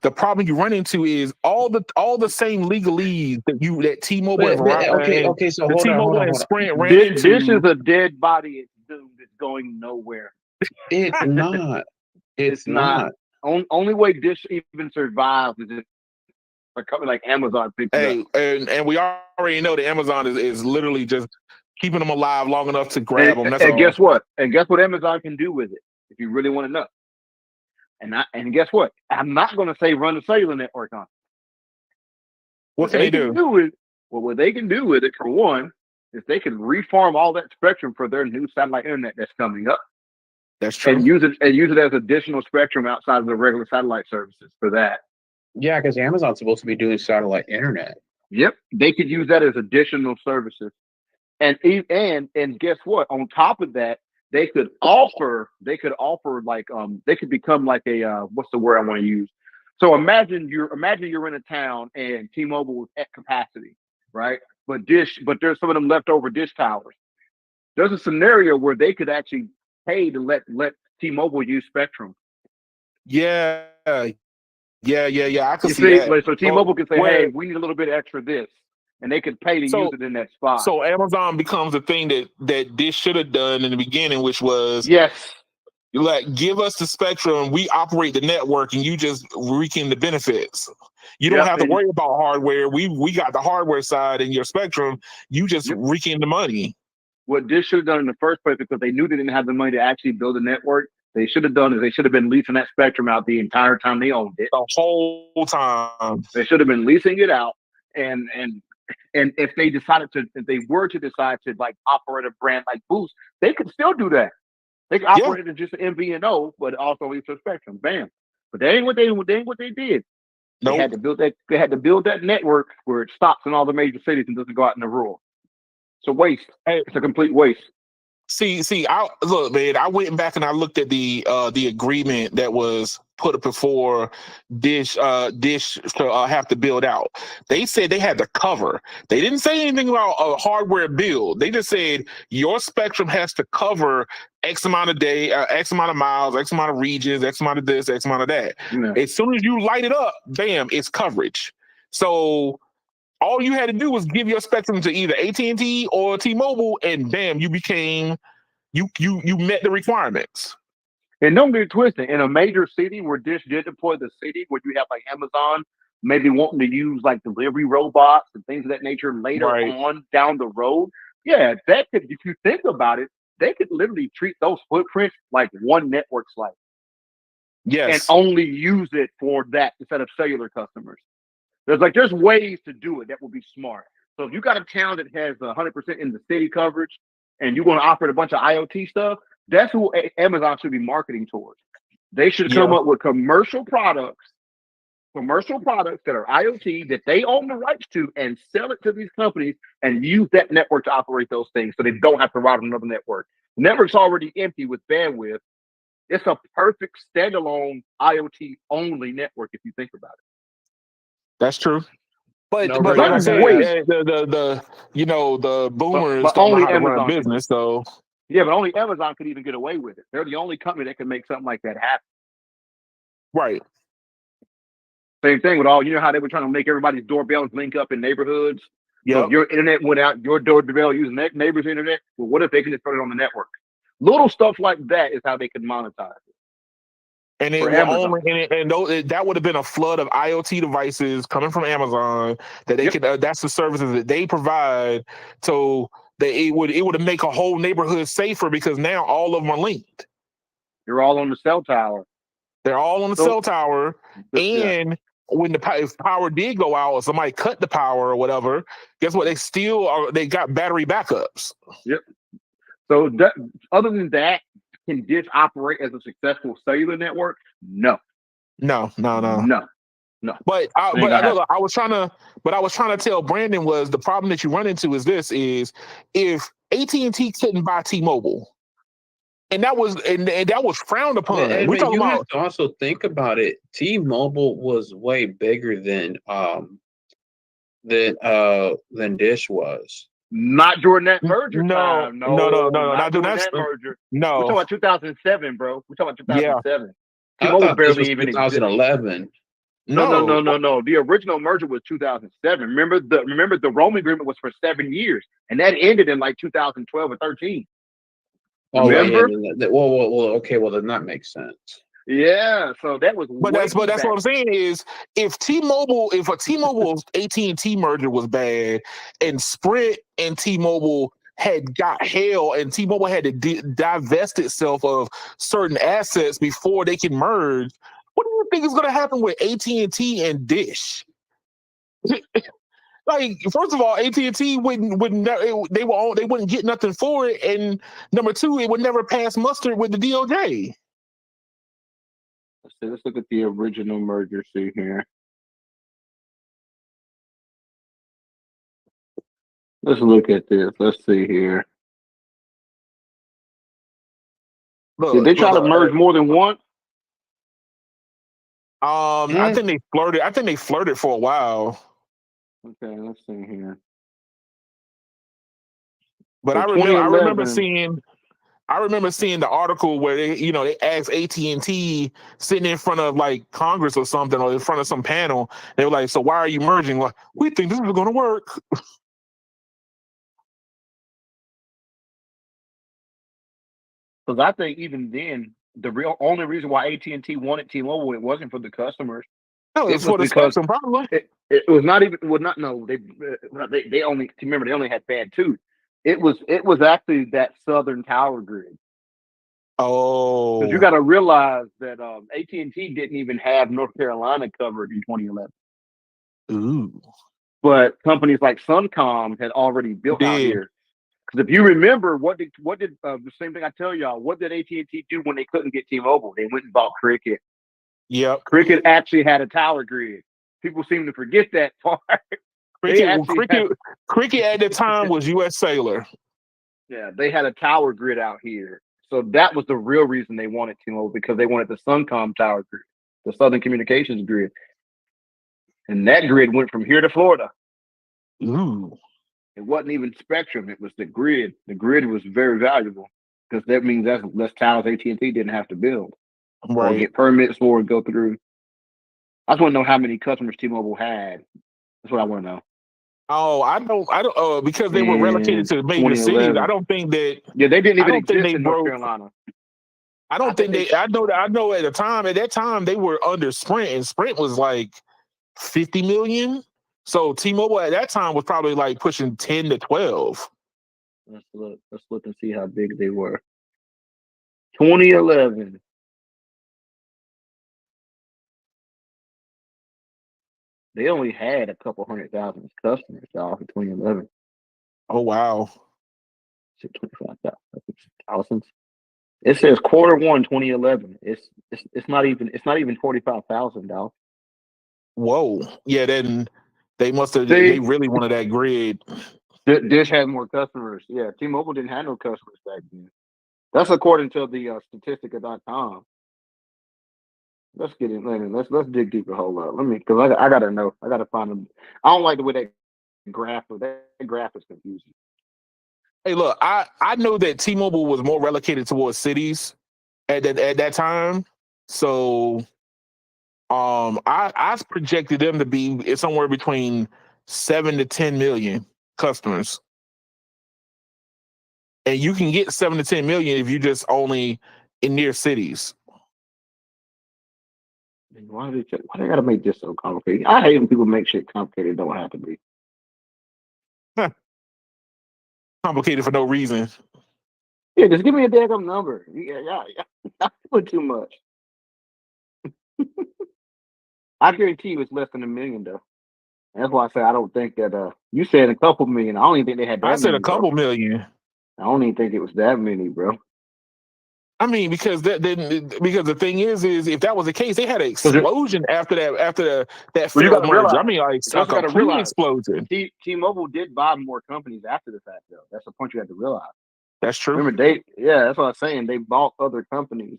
the problem you run into is all the same legalese that T-Mobile and Verizon, okay. So the hold T-Mobile on. and Sprint ran into. Dish is a dead body. It's doomed. It's going nowhere. It's not. It's not. Only way Dish even survives is if a company like Amazon picks it up. And we already know that Amazon is literally just keeping them alive long enough to grab them. That's and all. guess what? And guess what Amazon can do with it if you really want to know. And guess what? I'm not going to say run the cellular network on. What can they do? What they can do with it, for one, is they can reform all that spectrum for their new satellite internet that's coming up. That's true. And use it as additional spectrum outside of the regular satellite services for that. Yeah, because Amazon's supposed to be doing satellite internet. Yep, they could use that as additional services. And guess what? On top of that, they could offer like they could become like a what's the word I want to use? So imagine you're in a town and T-Mobile is at capacity, right? But there's some of them leftover Dish towers. There's a scenario where they could actually pay to let T-Mobile use spectrum. Yeah. I can see that. Like, so T-Mobile can say, "Hey, we need a little bit extra this," and they could pay to use it in that spot. So Amazon becomes the thing that Dish should have done in the beginning, which was you like give us the spectrum, we operate the network, and you just reaping the benefits. You don't have to worry about hardware. We got the hardware side and your spectrum. You just reaping the money. What Dish should have done in the first place, because they knew they didn't have the money to actually build a network, they should have done is they should have been leasing that spectrum out the entire time they owned it. The whole time. They should have been leasing it out, and if they were to decide to like operate a brand like Boost, they could still do that. They could operate it as just an MVNO, but also lease the spectrum. Bam. But that ain't what they did. Nope. They had to build that network where it stops in all the major cities and doesn't go out in the rural. It's a waste. It's a complete waste. See, look, man, I went back and I looked at the agreement that was put up before Dish to have to build out. They said they had to cover. They didn't say anything about a hardware build. They just said your spectrum has to cover X amount of day, X amount of miles, X amount of regions, X amount of this, X amount of that. Yeah. As soon as you light it up, bam, it's coverage. So all you had to do was give your spectrum to either AT&T or T-Mobile, and bam, you became you met the requirements. And don't get it twisted. In a major city where Dish did deploy the city, where you have like Amazon maybe wanting to use like delivery robots and things of that nature later on down the road, yeah, that could, if you think about it, they could literally treat those footprints like one network slice. Yes. And only use it for that instead of cellular customers. There's ways to do it that will be smart. So if you got a town that has 100% in the city coverage and you want to operate a bunch of IoT stuff, that's who Amazon should be marketing towards. They should come up with commercial products that are IoT that they own the rights to and sell it to these companies and use that network to operate those things so they don't have to route another network. The network's already empty with bandwidth. It's a perfect standalone IoT only network if you think about it. That's true. But like I said, the boomers don't know how to run a business, so yeah, but only Amazon could even get away with it. They're the only company that can make something like that happen. Right. Same thing with all, you know how they were trying to make everybody's doorbells link up in neighborhoods? Yeah. So if your internet went out, your doorbell using neighbor's internet, well, what if they can just put it on the network? Little stuff like that is how they can monetize it. And it For will Amazon. only that would have been a flood of IoT devices coming from Amazon that they Yep. could. That's the services that they provide. So it would make a whole neighborhood safer because now all of them are linked. You're all on the cell tower. They're all on the So- cell tower, Yeah. and when if power did go out or somebody cut the power or whatever, guess what? They got battery backups. Yep. So that, other than that, can Dish operate as a successful cellular network? No. No. Ain't I gonna happen. was trying to tell Brandon was the problem that you run into is if AT&T couldn't buy T-Mobile, and that was frowned upon. And We're man, talking you have about to also think about it. T-Mobile was way bigger than Dish was. Not during that merger no, time. not doing during that. that merger. No, We're talking about 2007, bro. We're talking about Yeah. 2007. I T-Mobile thought this was barely even existed. 2011. No. The original merger was 2007. Remember the roaming agreement was for 7 years, and that ended in like 2012 or 13. Oh, Remember? Well, okay, well then that makes sense. Yeah, so that was. But that's what I'm saying is if a T-Mobile AT&T merger was bad, and Sprint and T-Mobile had got hell, and T-Mobile had to divest itself of certain assets before they can merge, what do you think is going to happen with AT&T and Dish? Like, first of all, AT&T they wouldn't get nothing for it, and number two, it would never pass muster with the DOJ. Let's look at the original merger. See here. Let's look at this. Let's see here. Did they try to merge more than once? I think they flirted. I think they flirted for a while. Okay, let's see here. But So I remember seeing the article where they asked AT&T sitting in front of like Congress or something, or in front of some panel. They were like, "So why are you merging?" Like, we think this is going to work. Because I think even then, the only reason why AT&T wanted T-Mobile, it wasn't for the customers. No, it's for the spectrum, probably. It was not even. Well, not no. They only remember they only had bad tooth. It was actually that Southern Tower grid. Oh, Because you got to realize that AT&T didn't even have North Carolina covered in 2011. Ooh. But companies like Suncom had already built out here. Because if you remember, what did the same thing I tell y'all? What did AT&T do when they couldn't get T-Mobile? They went and bought Cricket. Yep. Cricket actually had a tower grid. People seem to forget that part. Cricket at the time was U.S. Sailor. Yeah, they had a tower grid out here. So that was the real reason they wanted T-Mobile, because they wanted the Suncom tower grid, the Southern Communications grid. And that grid went from here to Florida. Ooh. It wasn't even Spectrum. It was the grid. The grid was very valuable because that means that's less towers AT&T didn't have to build or get permits for and go through. I just want to know how many customers T-Mobile had. That's what I want to know. Oh, I don't. Because they were relocated to major cities. I don't think that. Yeah, they didn't even exist in North Carolina. I don't think they. I know at that time they were under Sprint, and Sprint was like 50 million. So T-Mobile at that time was probably like pushing 10 to 12. Let's look and see how big they were. 2011. They only had a couple 100,000 customers, y'all, for 2011. Oh wow. 25,000. It says Q1 2011. It's not even 45,000, dog. Whoa. Yeah, then they must have. They really wanted that grid. Dish had more customers. Yeah, T-Mobile didn't have no customers back then. That's according to the Statistica.com. Let's get in. Let's dig deeper. Hold up. Because I gotta know. I gotta find them. I don't like the way that graph is confusing. Hey, look, I know that T-Mobile was more relocated towards cities at that time. So I projected them to be somewhere between 7 to 10 million customers. And you can get 7 to 10 million if you just only in near cities. Why they gotta make this so complicated? I hate when people make shit complicated. It don't have to be. Complicated for no reason. Yeah, just give me a damn number. Not put too much. I guarantee you it's less than $1 million though. That's why I say I don't think that. You said a couple million. I don't even think they had I that said a many, bro. couple million. I don't even think it was that many, bro. I mean, because the thing is if that was the case, they had an explosion after that Well, you failed gotta merger. realize. I mean, like You a also gotta complete realize explosion. T-Mobile did buy more companies after the fact, though. That's the point you have to realize. That's true. Remember, that's what I'm saying. They bought other companies.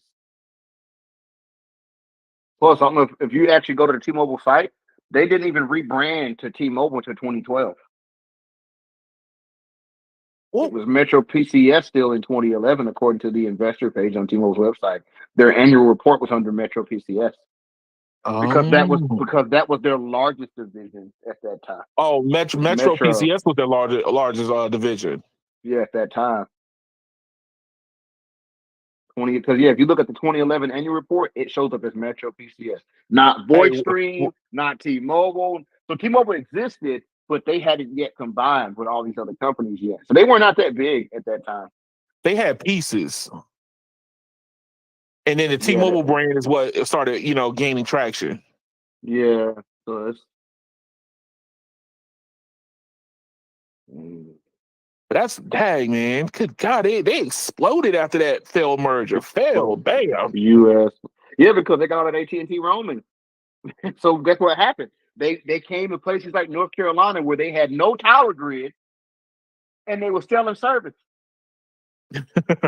Plus, I don't know if you actually go to the T-Mobile site, they didn't even rebrand to T-Mobile until 2012. It was Metro PCS still in 2011, according to the investor page on T-Mobile's website. Their annual report was under Metro PCS because that was their largest division at that time. Oh, Metro PCS was their largest division. Yeah, at that time. Because if you look at the 2011 annual report, it shows up as Metro PCS, not VoiceStream, not T-Mobile. So T-Mobile existed, but they hadn't yet combined with all these other companies yet. So they were not that big at that time. They had pieces, and then the T-Mobile brand is what started, gaining traction. Yeah, so it's. That's dang, man. Good God, they exploded after that failed merger. Bam. U.S. Yeah, because they got all that AT&T roaming. So guess what happened? They came to places like North Carolina where they had no tower grid, and they were selling service. And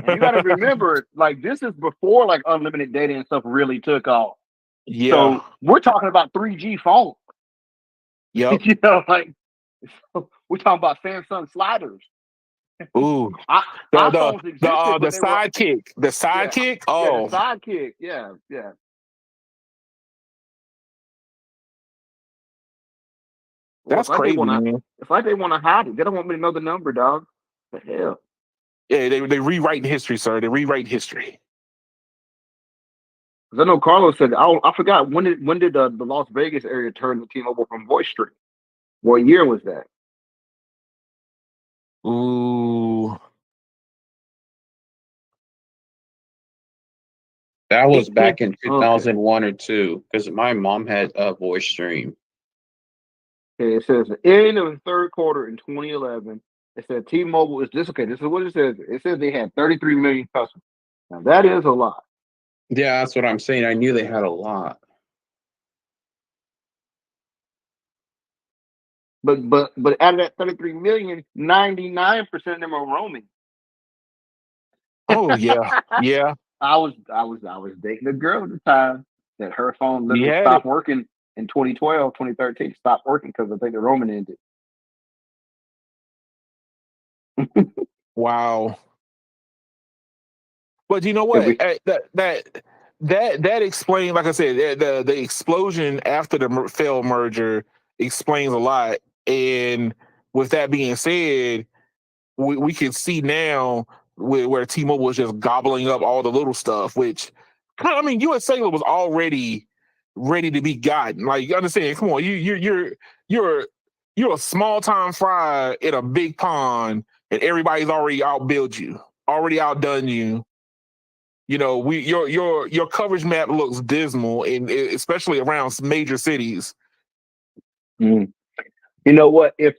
you got to remember, like this is before like unlimited data and stuff really took off. Yeah. So we're talking about 3G phones. Yep. We're talking about Samsung sliders. Ooh. The sidekick. The sidekick? Yeah, oh. the sidekick. Yeah. That's crazy, man. It's like they want to hide it. They don't want me to know the number, dog. The hell? Yeah, they rewrite history, sir. They rewrite history. Because I know Carlos said, I forgot, when did the Las Vegas area turn to T-Mobile from VoiceStream? What year was that? Ooh. That was back in 2001 or 2, because my mom had a VoiceStream. Okay, it says the end of the third quarter in 2011. It said T-Mobile is this. Okay, this is what it says. It says they had 33 million customers. Now that is a lot. Yeah, that's what I'm saying. I knew they had a lot. But out of that 33 million, 99% of them are roaming. Oh yeah, yeah. I was dating a girl at the time that her phone literally stopped working in 2012, 2013. Stopped working because I think the roaming ended. Wow. But you know what? That explains, like I said, the explosion after the failed merger explains a lot. And with that being said, we can see now where T-Mobile is just gobbling up all the little stuff, which, I mean, U.S. Cellular was already ready to be gotten. Like, you understand? Come on, you're a small time fry in a big pond, and everybody's already outbilled you, already outdone you. Your coverage map looks dismal, and especially around major cities. You know what? I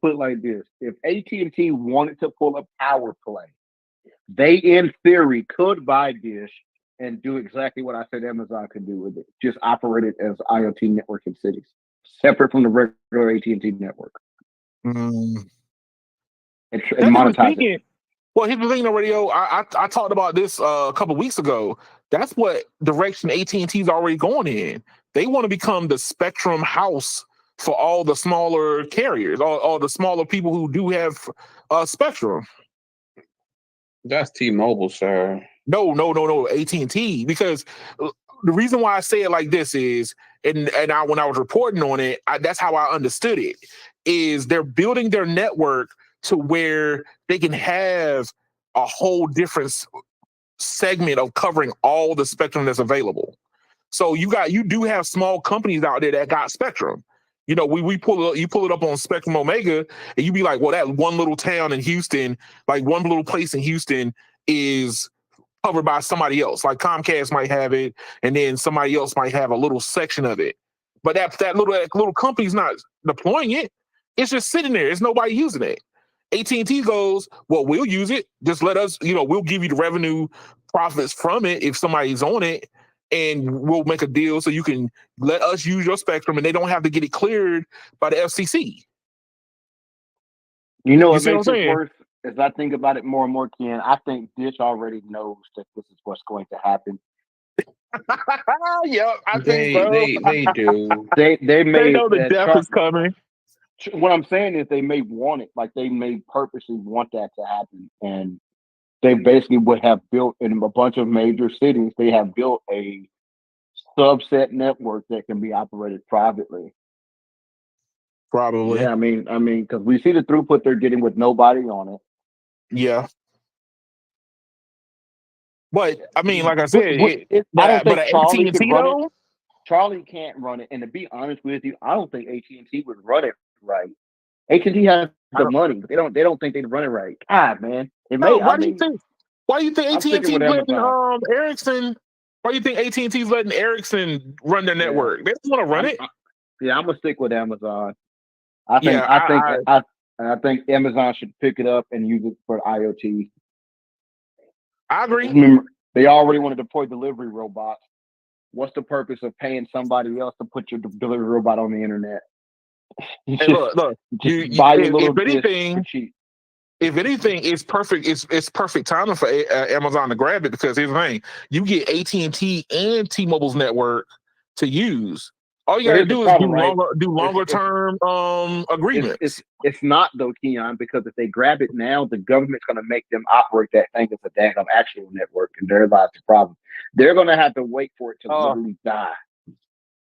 put it like this: if AT&T wanted to pull a power play, they in theory could buy Dish and do exactly what I said Amazon could do with it. Just operate it as IoT network in cities, separate from the regular AT&T network, and monetize it. Well, here's the thing, though, Radio. I talked about this a couple weeks ago. That's what direction AT&T is already going in. They want to become the spectrum house for all the smaller carriers, all the smaller people who do have spectrum. That's T-Mobile, sir. No, AT&T. Because the reason why I say it like this is, when I was reporting on it, that's how I understood it. Is they're building their network to where they can have a whole different segment of covering all the spectrum that's available. So you do have small companies out there that got spectrum. You know, you pull it up on Spectrum Omega, and you be like, well, that one little town in Houston, like one little place in Houston, is covered by somebody else. Like Comcast might have it, and then somebody else might have a little section of it. But that little company's not deploying it. It's just sitting there. It's nobody using it. AT&T goes, well, we'll use it. Just let us, we'll give you the revenue profits from it if somebody's on it, and we'll make a deal so you can let us use your spectrum, and they don't have to get it cleared by the FCC. You know You what see what makes I'm it saying? worse? As I think about it more and more, Ken, I think Dish already knows that this is what's going to happen. Yep, I think so. They do. They They may know the death is coming. what I'm saying is they may want it, like they may purposely want that to happen, and they basically would have built in a bunch of major cities. They have built a subset network that can be operated privately. Probably. Yeah, I mean, because we see the throughput they're getting with nobody on it. Yeah. But I mean, like I But, said, I don't think Charlie AT&T could run it. though. Charlie can't run it, and to be honest with you, I don't think AT&T would run it right. AT&T has the money, but they don't think they'd run it right. God, man, it may. Why do you think? Why do you think I'm sticking AT&T with letting Amazon. Ericsson? Why do you think AT&T's letting Ericsson run their network? They don't want to run it. I'm gonna stick with Amazon. I think Amazon should pick it up and use it for IoT. I agree. Remember, they already want to deploy delivery robots. What's the purpose of paying somebody else to put your delivery robot on the internet? Hey, look. Buy your little if anything, it's perfect. It's perfect timing for Amazon to grab it, because here's the thing: you get AT&T and T-Mobile's network to use. All you got to do is do longer term agreements. It's not though, Keon, because if they grab it now, the government's going to make them operate that thing as a damn actual network, and there lies the problem. They're going to have to wait for it to literally die,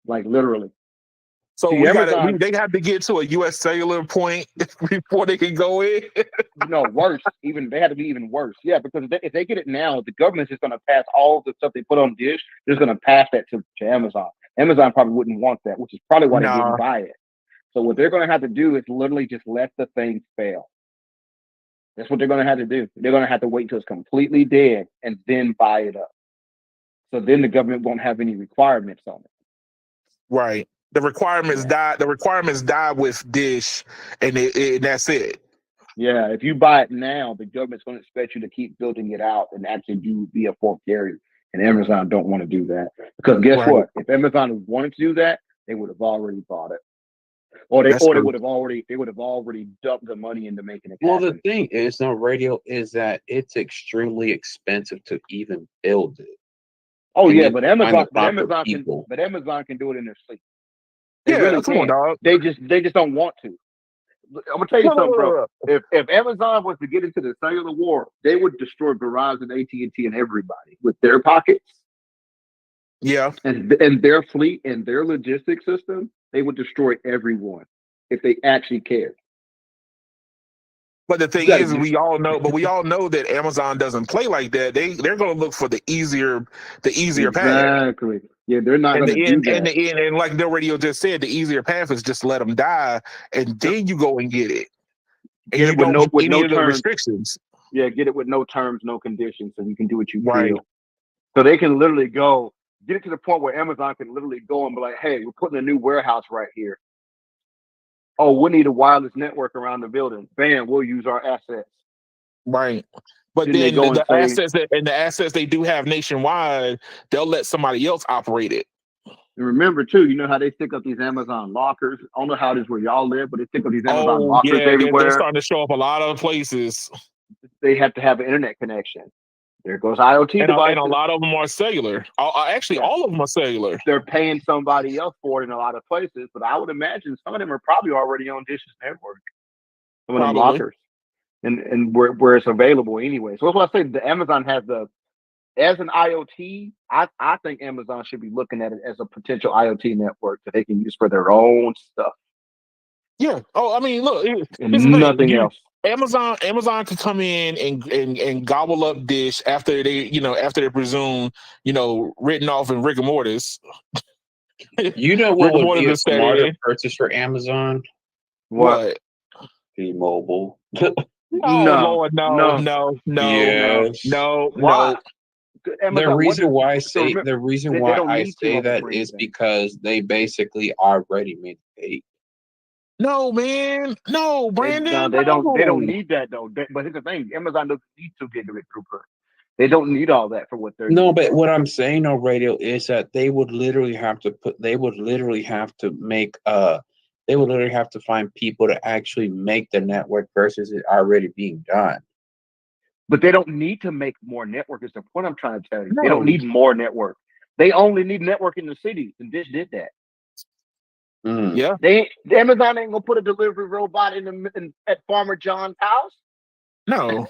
like literally. So they have to get to a U.S. cellular point before they can go in. No, worse. They had to be even worse. Yeah, because if they get it now, the government's just going to pass all the stuff they put on Dish. They're going to pass that to Amazon. Amazon probably wouldn't want that, which is probably why they didn't buy it. So what they're going to have to do is literally just let the thing fail. That's what they're going to have to do. They're going to have to wait until it's completely dead and then buy it up. So then the government won't have any requirements on it. Right. The requirements die. The requirements die with Dish, and that's it. Yeah, if you buy it now, the government's going to expect you to keep building it out and actually be a fourth carrier. And Amazon don't want to do that, because guess what? If Amazon wanted to do that, they would have already bought it, or they would have already dumped the money into making it happen. Well, the thing is, no, radio is that it's extremely expensive to even build it. Oh yeah, but Amazon can do it in their sleep. They really come on, dog. They just don't want to. I'm gonna tell you something, bro. If Amazon was to get into the cellular war, they would destroy Verizon, AT&T, and everybody with their pockets. Yeah, and their fleet and their logistics system. They would destroy everyone if they actually cared. But the thing is, we all know that Amazon doesn't play like that. They're going to look for the easier path. Exactly. Yeah, they're not going to do that. And like the radio just said, the easier path is just let them die, and then you go and get it. And you don't get any of the restrictions. Yeah, get it with no terms, no conditions, so you can do what you feel. So they can literally get it to the point where Amazon can literally go and be like, hey, we're putting a new warehouse right here. Oh, we need a wireless network around the building. Bam, we'll use our assets. Right. But then the assets they do have nationwide, they'll let somebody else operate it. And remember too, you know how they stick up these Amazon lockers? I don't know how it is where y'all live, but they stick up these Amazon lockers everywhere. They're starting to show up a lot of places. They have to have an internet connection. There goes IoT devices. And a lot of them are cellular. Actually, all of them are cellular. They're paying somebody else for it in a lot of places, but I would imagine some of them are probably already on Dish's network. Some of them lockers. And where it's available anyway. So that's what I say. The Amazon has as an IoT, I think Amazon should be looking at it as a potential IoT network that they can use for their own stuff. Yeah. Oh, I mean, look, nothing else. Amazon could come in and gobble up Dish after after they're presumed, written off in rigor mortis. You know what Rigor would mortis be a is set smarter in. purchase for Amazon? What? T-Mobile. Oh No, Lord, no. Yes. Why? The Amazon, what reason is, why I so say remember, the reason they why don't I need say T-Mobile that for is anything. because they basically already made the pay. No, man. No, Brandon. They don't No. need that though. But here's the thing: Amazon doesn't need 2 gigabit throughput. They don't need all that for what they're No, doing. but what I'm saying on radio is that they would literally have to find people to actually make the network versus it already being done. But they don't need to make more network. Is the point I'm trying to tell you. They No. don't need more network. They only need network in the cities, and Dish did that. Mm. Yeah. Amazon ain't gonna put a delivery robot at Farmer John's house. No.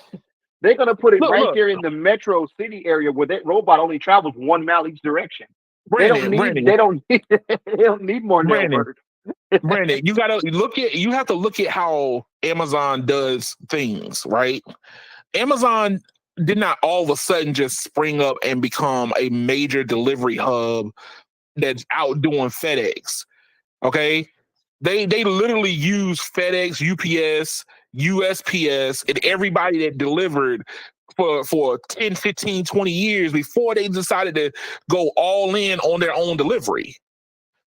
They're gonna put it Look. there in the metro city area where that robot only travels 1 mile each direction. Brandon, They don't need more network. Brandon, you have to look at how Amazon does things, right? Amazon did not all of a sudden just spring up and become a major delivery hub that's outdoing FedEx. Okay. They literally use FedEx, UPS, USPS, and everybody that delivered for 10, 15, 20 years before they decided to go all in on their own delivery.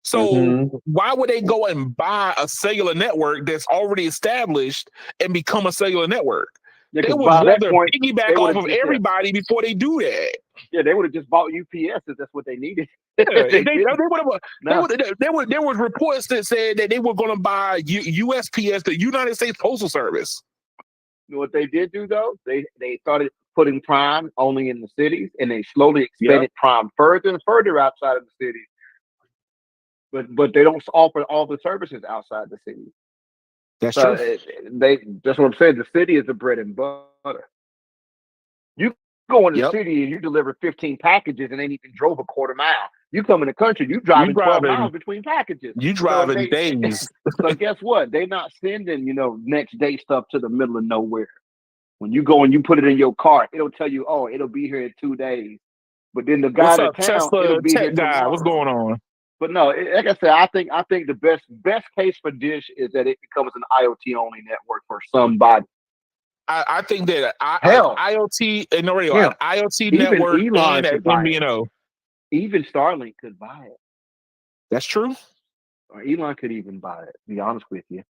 So why would they go and buy a cellular network that's already established and become a cellular network? They would rather piggyback off of everybody before they do that. Yeah, they would have just bought UPS if that's what they needed. There was reports that said that they were going to buy USPS, the United States Postal Service. You know what they did do though? They started putting Prime only in the cities, and they slowly expanded Prime further and further outside of the cities. But they don't offer all the services outside the city. That's true. That's what I'm saying. The city is the bread and butter. You go in the city and you deliver 15 packages and ain't even drove a quarter mile. You come in the country, you driving 12 miles between packages. You driving days. So guess what? They're not sending, next day stuff to the middle of nowhere. When you go and you put it in your cart, it'll tell you, oh, it'll be here in 2 days. But then the guy in town, it'll be here tomorrow. What's going on? But no, like I said, I think the best case for Dish is that it becomes an IoT only network for somebody. I think that IoT and an IoT network and an MVNO. Even Starlink could buy it. That's true. Or Elon could even buy it. To be honest with you.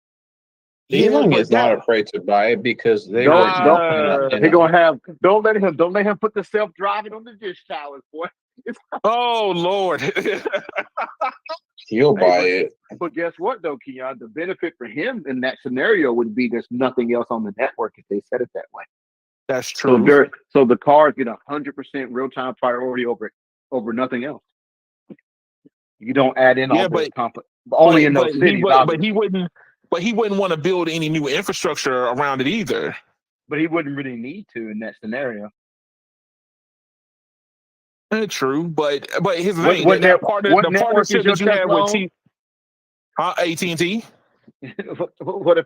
Elon is not afraid to buy it because they're gonna have. Don't let him put the self-driving on the Dish towers, boy. Oh Lord. He'll buy it. But guess what though, Keon? The benefit for him in that scenario would be there's nothing else on the network if they set it that way. That's true. So the cars get 100% real-time priority over nothing else. You don't add in all the only in those cities. But he wouldn't want to build any new infrastructure around it either. But he wouldn't really need to in that scenario. True, but here's the thing: the partnership that you have with AT&T. What if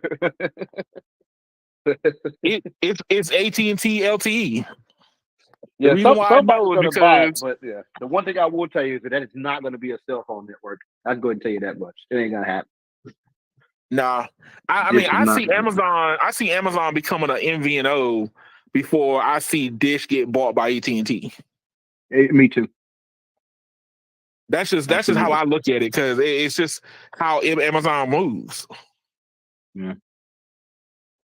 it's AT&T LTE? Yeah, the reason why I know is because but yeah, the one thing I will tell you is that is not going to be a cell phone network. I can go ahead and tell you that much. It ain't gonna happen. Nah, I see Amazon. I see Amazon becoming an MVNO before I see Dish get bought by AT&T. Me too. That's just how I look at it because it's just how Amazon moves. Yeah.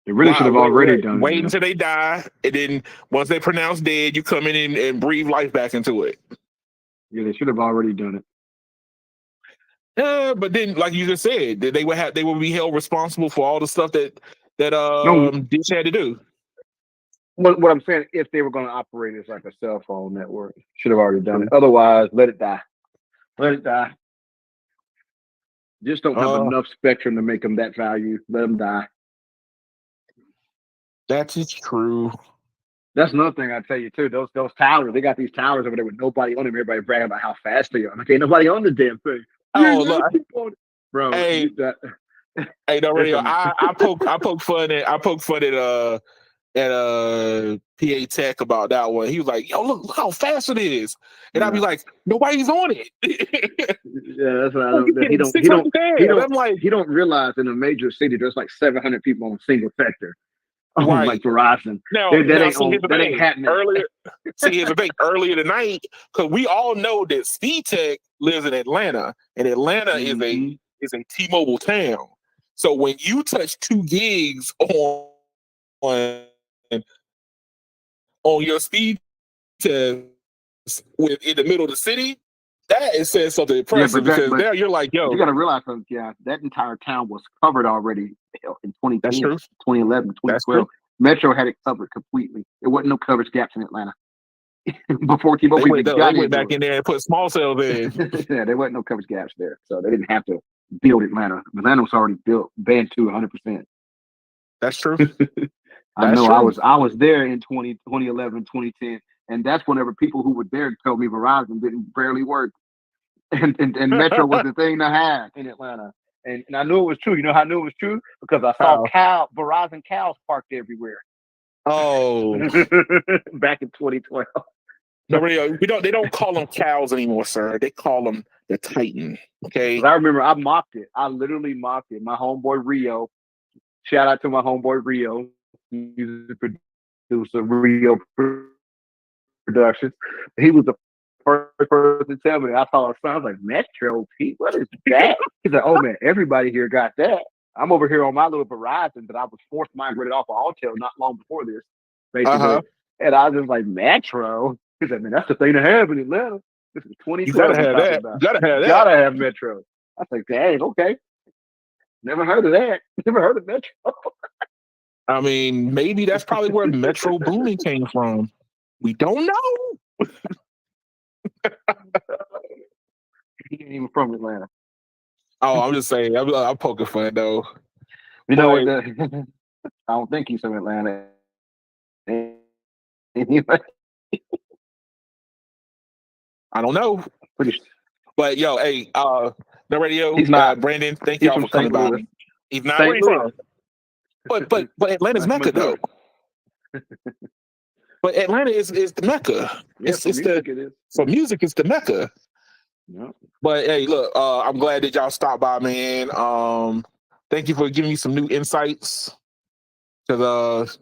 They really should have already done it. Wait until they die, and then once they pronounce dead, you come in and breathe life back into it. Yeah, they should have already done it. But then, like you just said, they would be held responsible for all the stuff that Dish had to do. What I'm saying, if they were going to operate as like a cell phone network, should have already done it. Otherwise, let it die. Let it die. Just don't have enough spectrum to make them that value. Let them die. That is true. That's another thing I tell you too. Those towers, they got these towers over there with nobody on them. Everybody bragging about how fast they are. Like, ain't nobody on the damn thing. Oh, look, bro. Hey, Hey, no radio. Listen. I poke fun at PA Tech about that one. He was like, "Yo, look how fast it is," and I'd be Yeah. like, "Nobody's on it." Yeah, that's what I Like, you don't. getting 600 I'm like, He don't realize in a major city there's like 700 people on a single sector. On right. like Verizon. Now, That now ain't see, here's the that ain't thing. happening. Here's the thing. Earlier tonight, because we all know that Speed Tech lives in Atlanta, and Atlanta Mhm. is a T-Mobile town. So when you touch 2 gigs on your speed test with in the middle of the city, that is saying something impressive because now you're like, yo, you got to realize, yeah, that entire town was covered already in 2010, that's true. 2011, That's 2012. true. Metro had it covered completely. There wasn't no coverage gaps in Atlanta before T-Mobile They even got went back into in there and put small cells in. Yeah, there wasn't no coverage gaps there, so they didn't have to build Atlanta. Atlanta was already built, band to 100%. That's true. I know. I was there in 2011, 2010, and that's whenever people who were there told me Verizon didn't barely work, and Metro was the thing to have in Atlanta. And I knew it was true. You know how I knew it was true? Because I saw Verizon cows parked everywhere. Oh, back in 2012. no, they don't call them cows anymore, sir. They call them the Titan. Okay. I remember I mocked it. I literally mocked it. My homeboy Rio. Shout out to my homeboy Rio, music producer Rio Productions. He was the first person to tell me. I saw a sign. I was like, Metro P, what is that? He's like, oh man, everybody here got that. I'm over here on my little Verizon, but I was forced migrated off of Alltel not long before this, basically. And I was just like, Metro. He's like, man, that's the thing to have in Atlanta. This is 2012. You gotta have that. About. You gotta have that. Gotta have Metro. I was like, dang, okay. Never heard of that. Never heard of Metro. I mean, maybe that's probably where Metro Booming came from. We don't know. He ain't even from Atlanta. Oh, I'm just saying. I'm poking fun though. You know what? I don't think he's from Atlanta. Anyway. I don't know. But yo, hey, the radio. He's not. Brandon, thank y'all for coming by. He's not where he's from. But Atlanta's Mecca though. But Atlanta is the Mecca. Yeah, for music, it's the Mecca. Yeah. But hey, look, I'm glad that y'all stopped by, man. Thank you for giving me some new insights. Because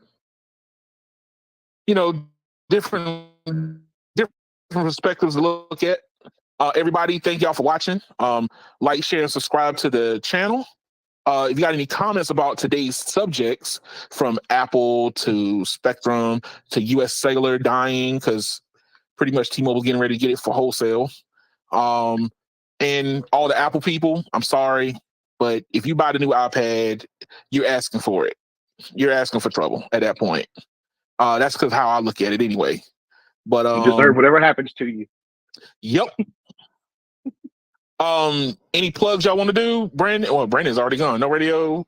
different perspectives to look at. Everybody, thank y'all for watching. Like, share, and subscribe to the channel. If you got any comments about today's subjects, from Apple to Spectrum to US Cellular dying because pretty much T-Mobile getting ready to get it for wholesale, and all the Apple people, I'm sorry, but if you buy the new iPad, you're asking for it. You're asking for trouble at that point. That's because how I look at it anyway. But you deserve whatever happens to you. Yep. Any plugs y'all want to do, Brandon? Well, Brandon's already gone. No radio.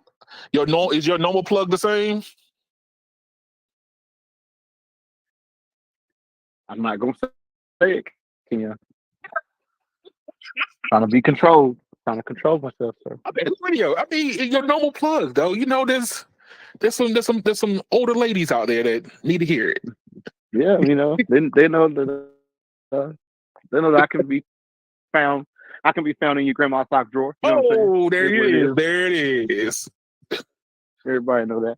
Is your normal plug the same? I'm not gonna say it. Yeah. Trying to be controlled. Trying to control myself, sir. I mean, radio. I mean, your normal plug though. There's some older ladies out there that need to hear it. Yeah, they know that I can be found. I can be found in your grandma's sock drawer. You know there it is. There it is. Everybody know that.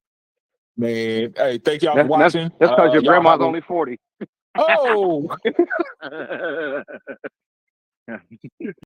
Man, hey, thank y'all for watching. That's because your grandma's only 40. Oh.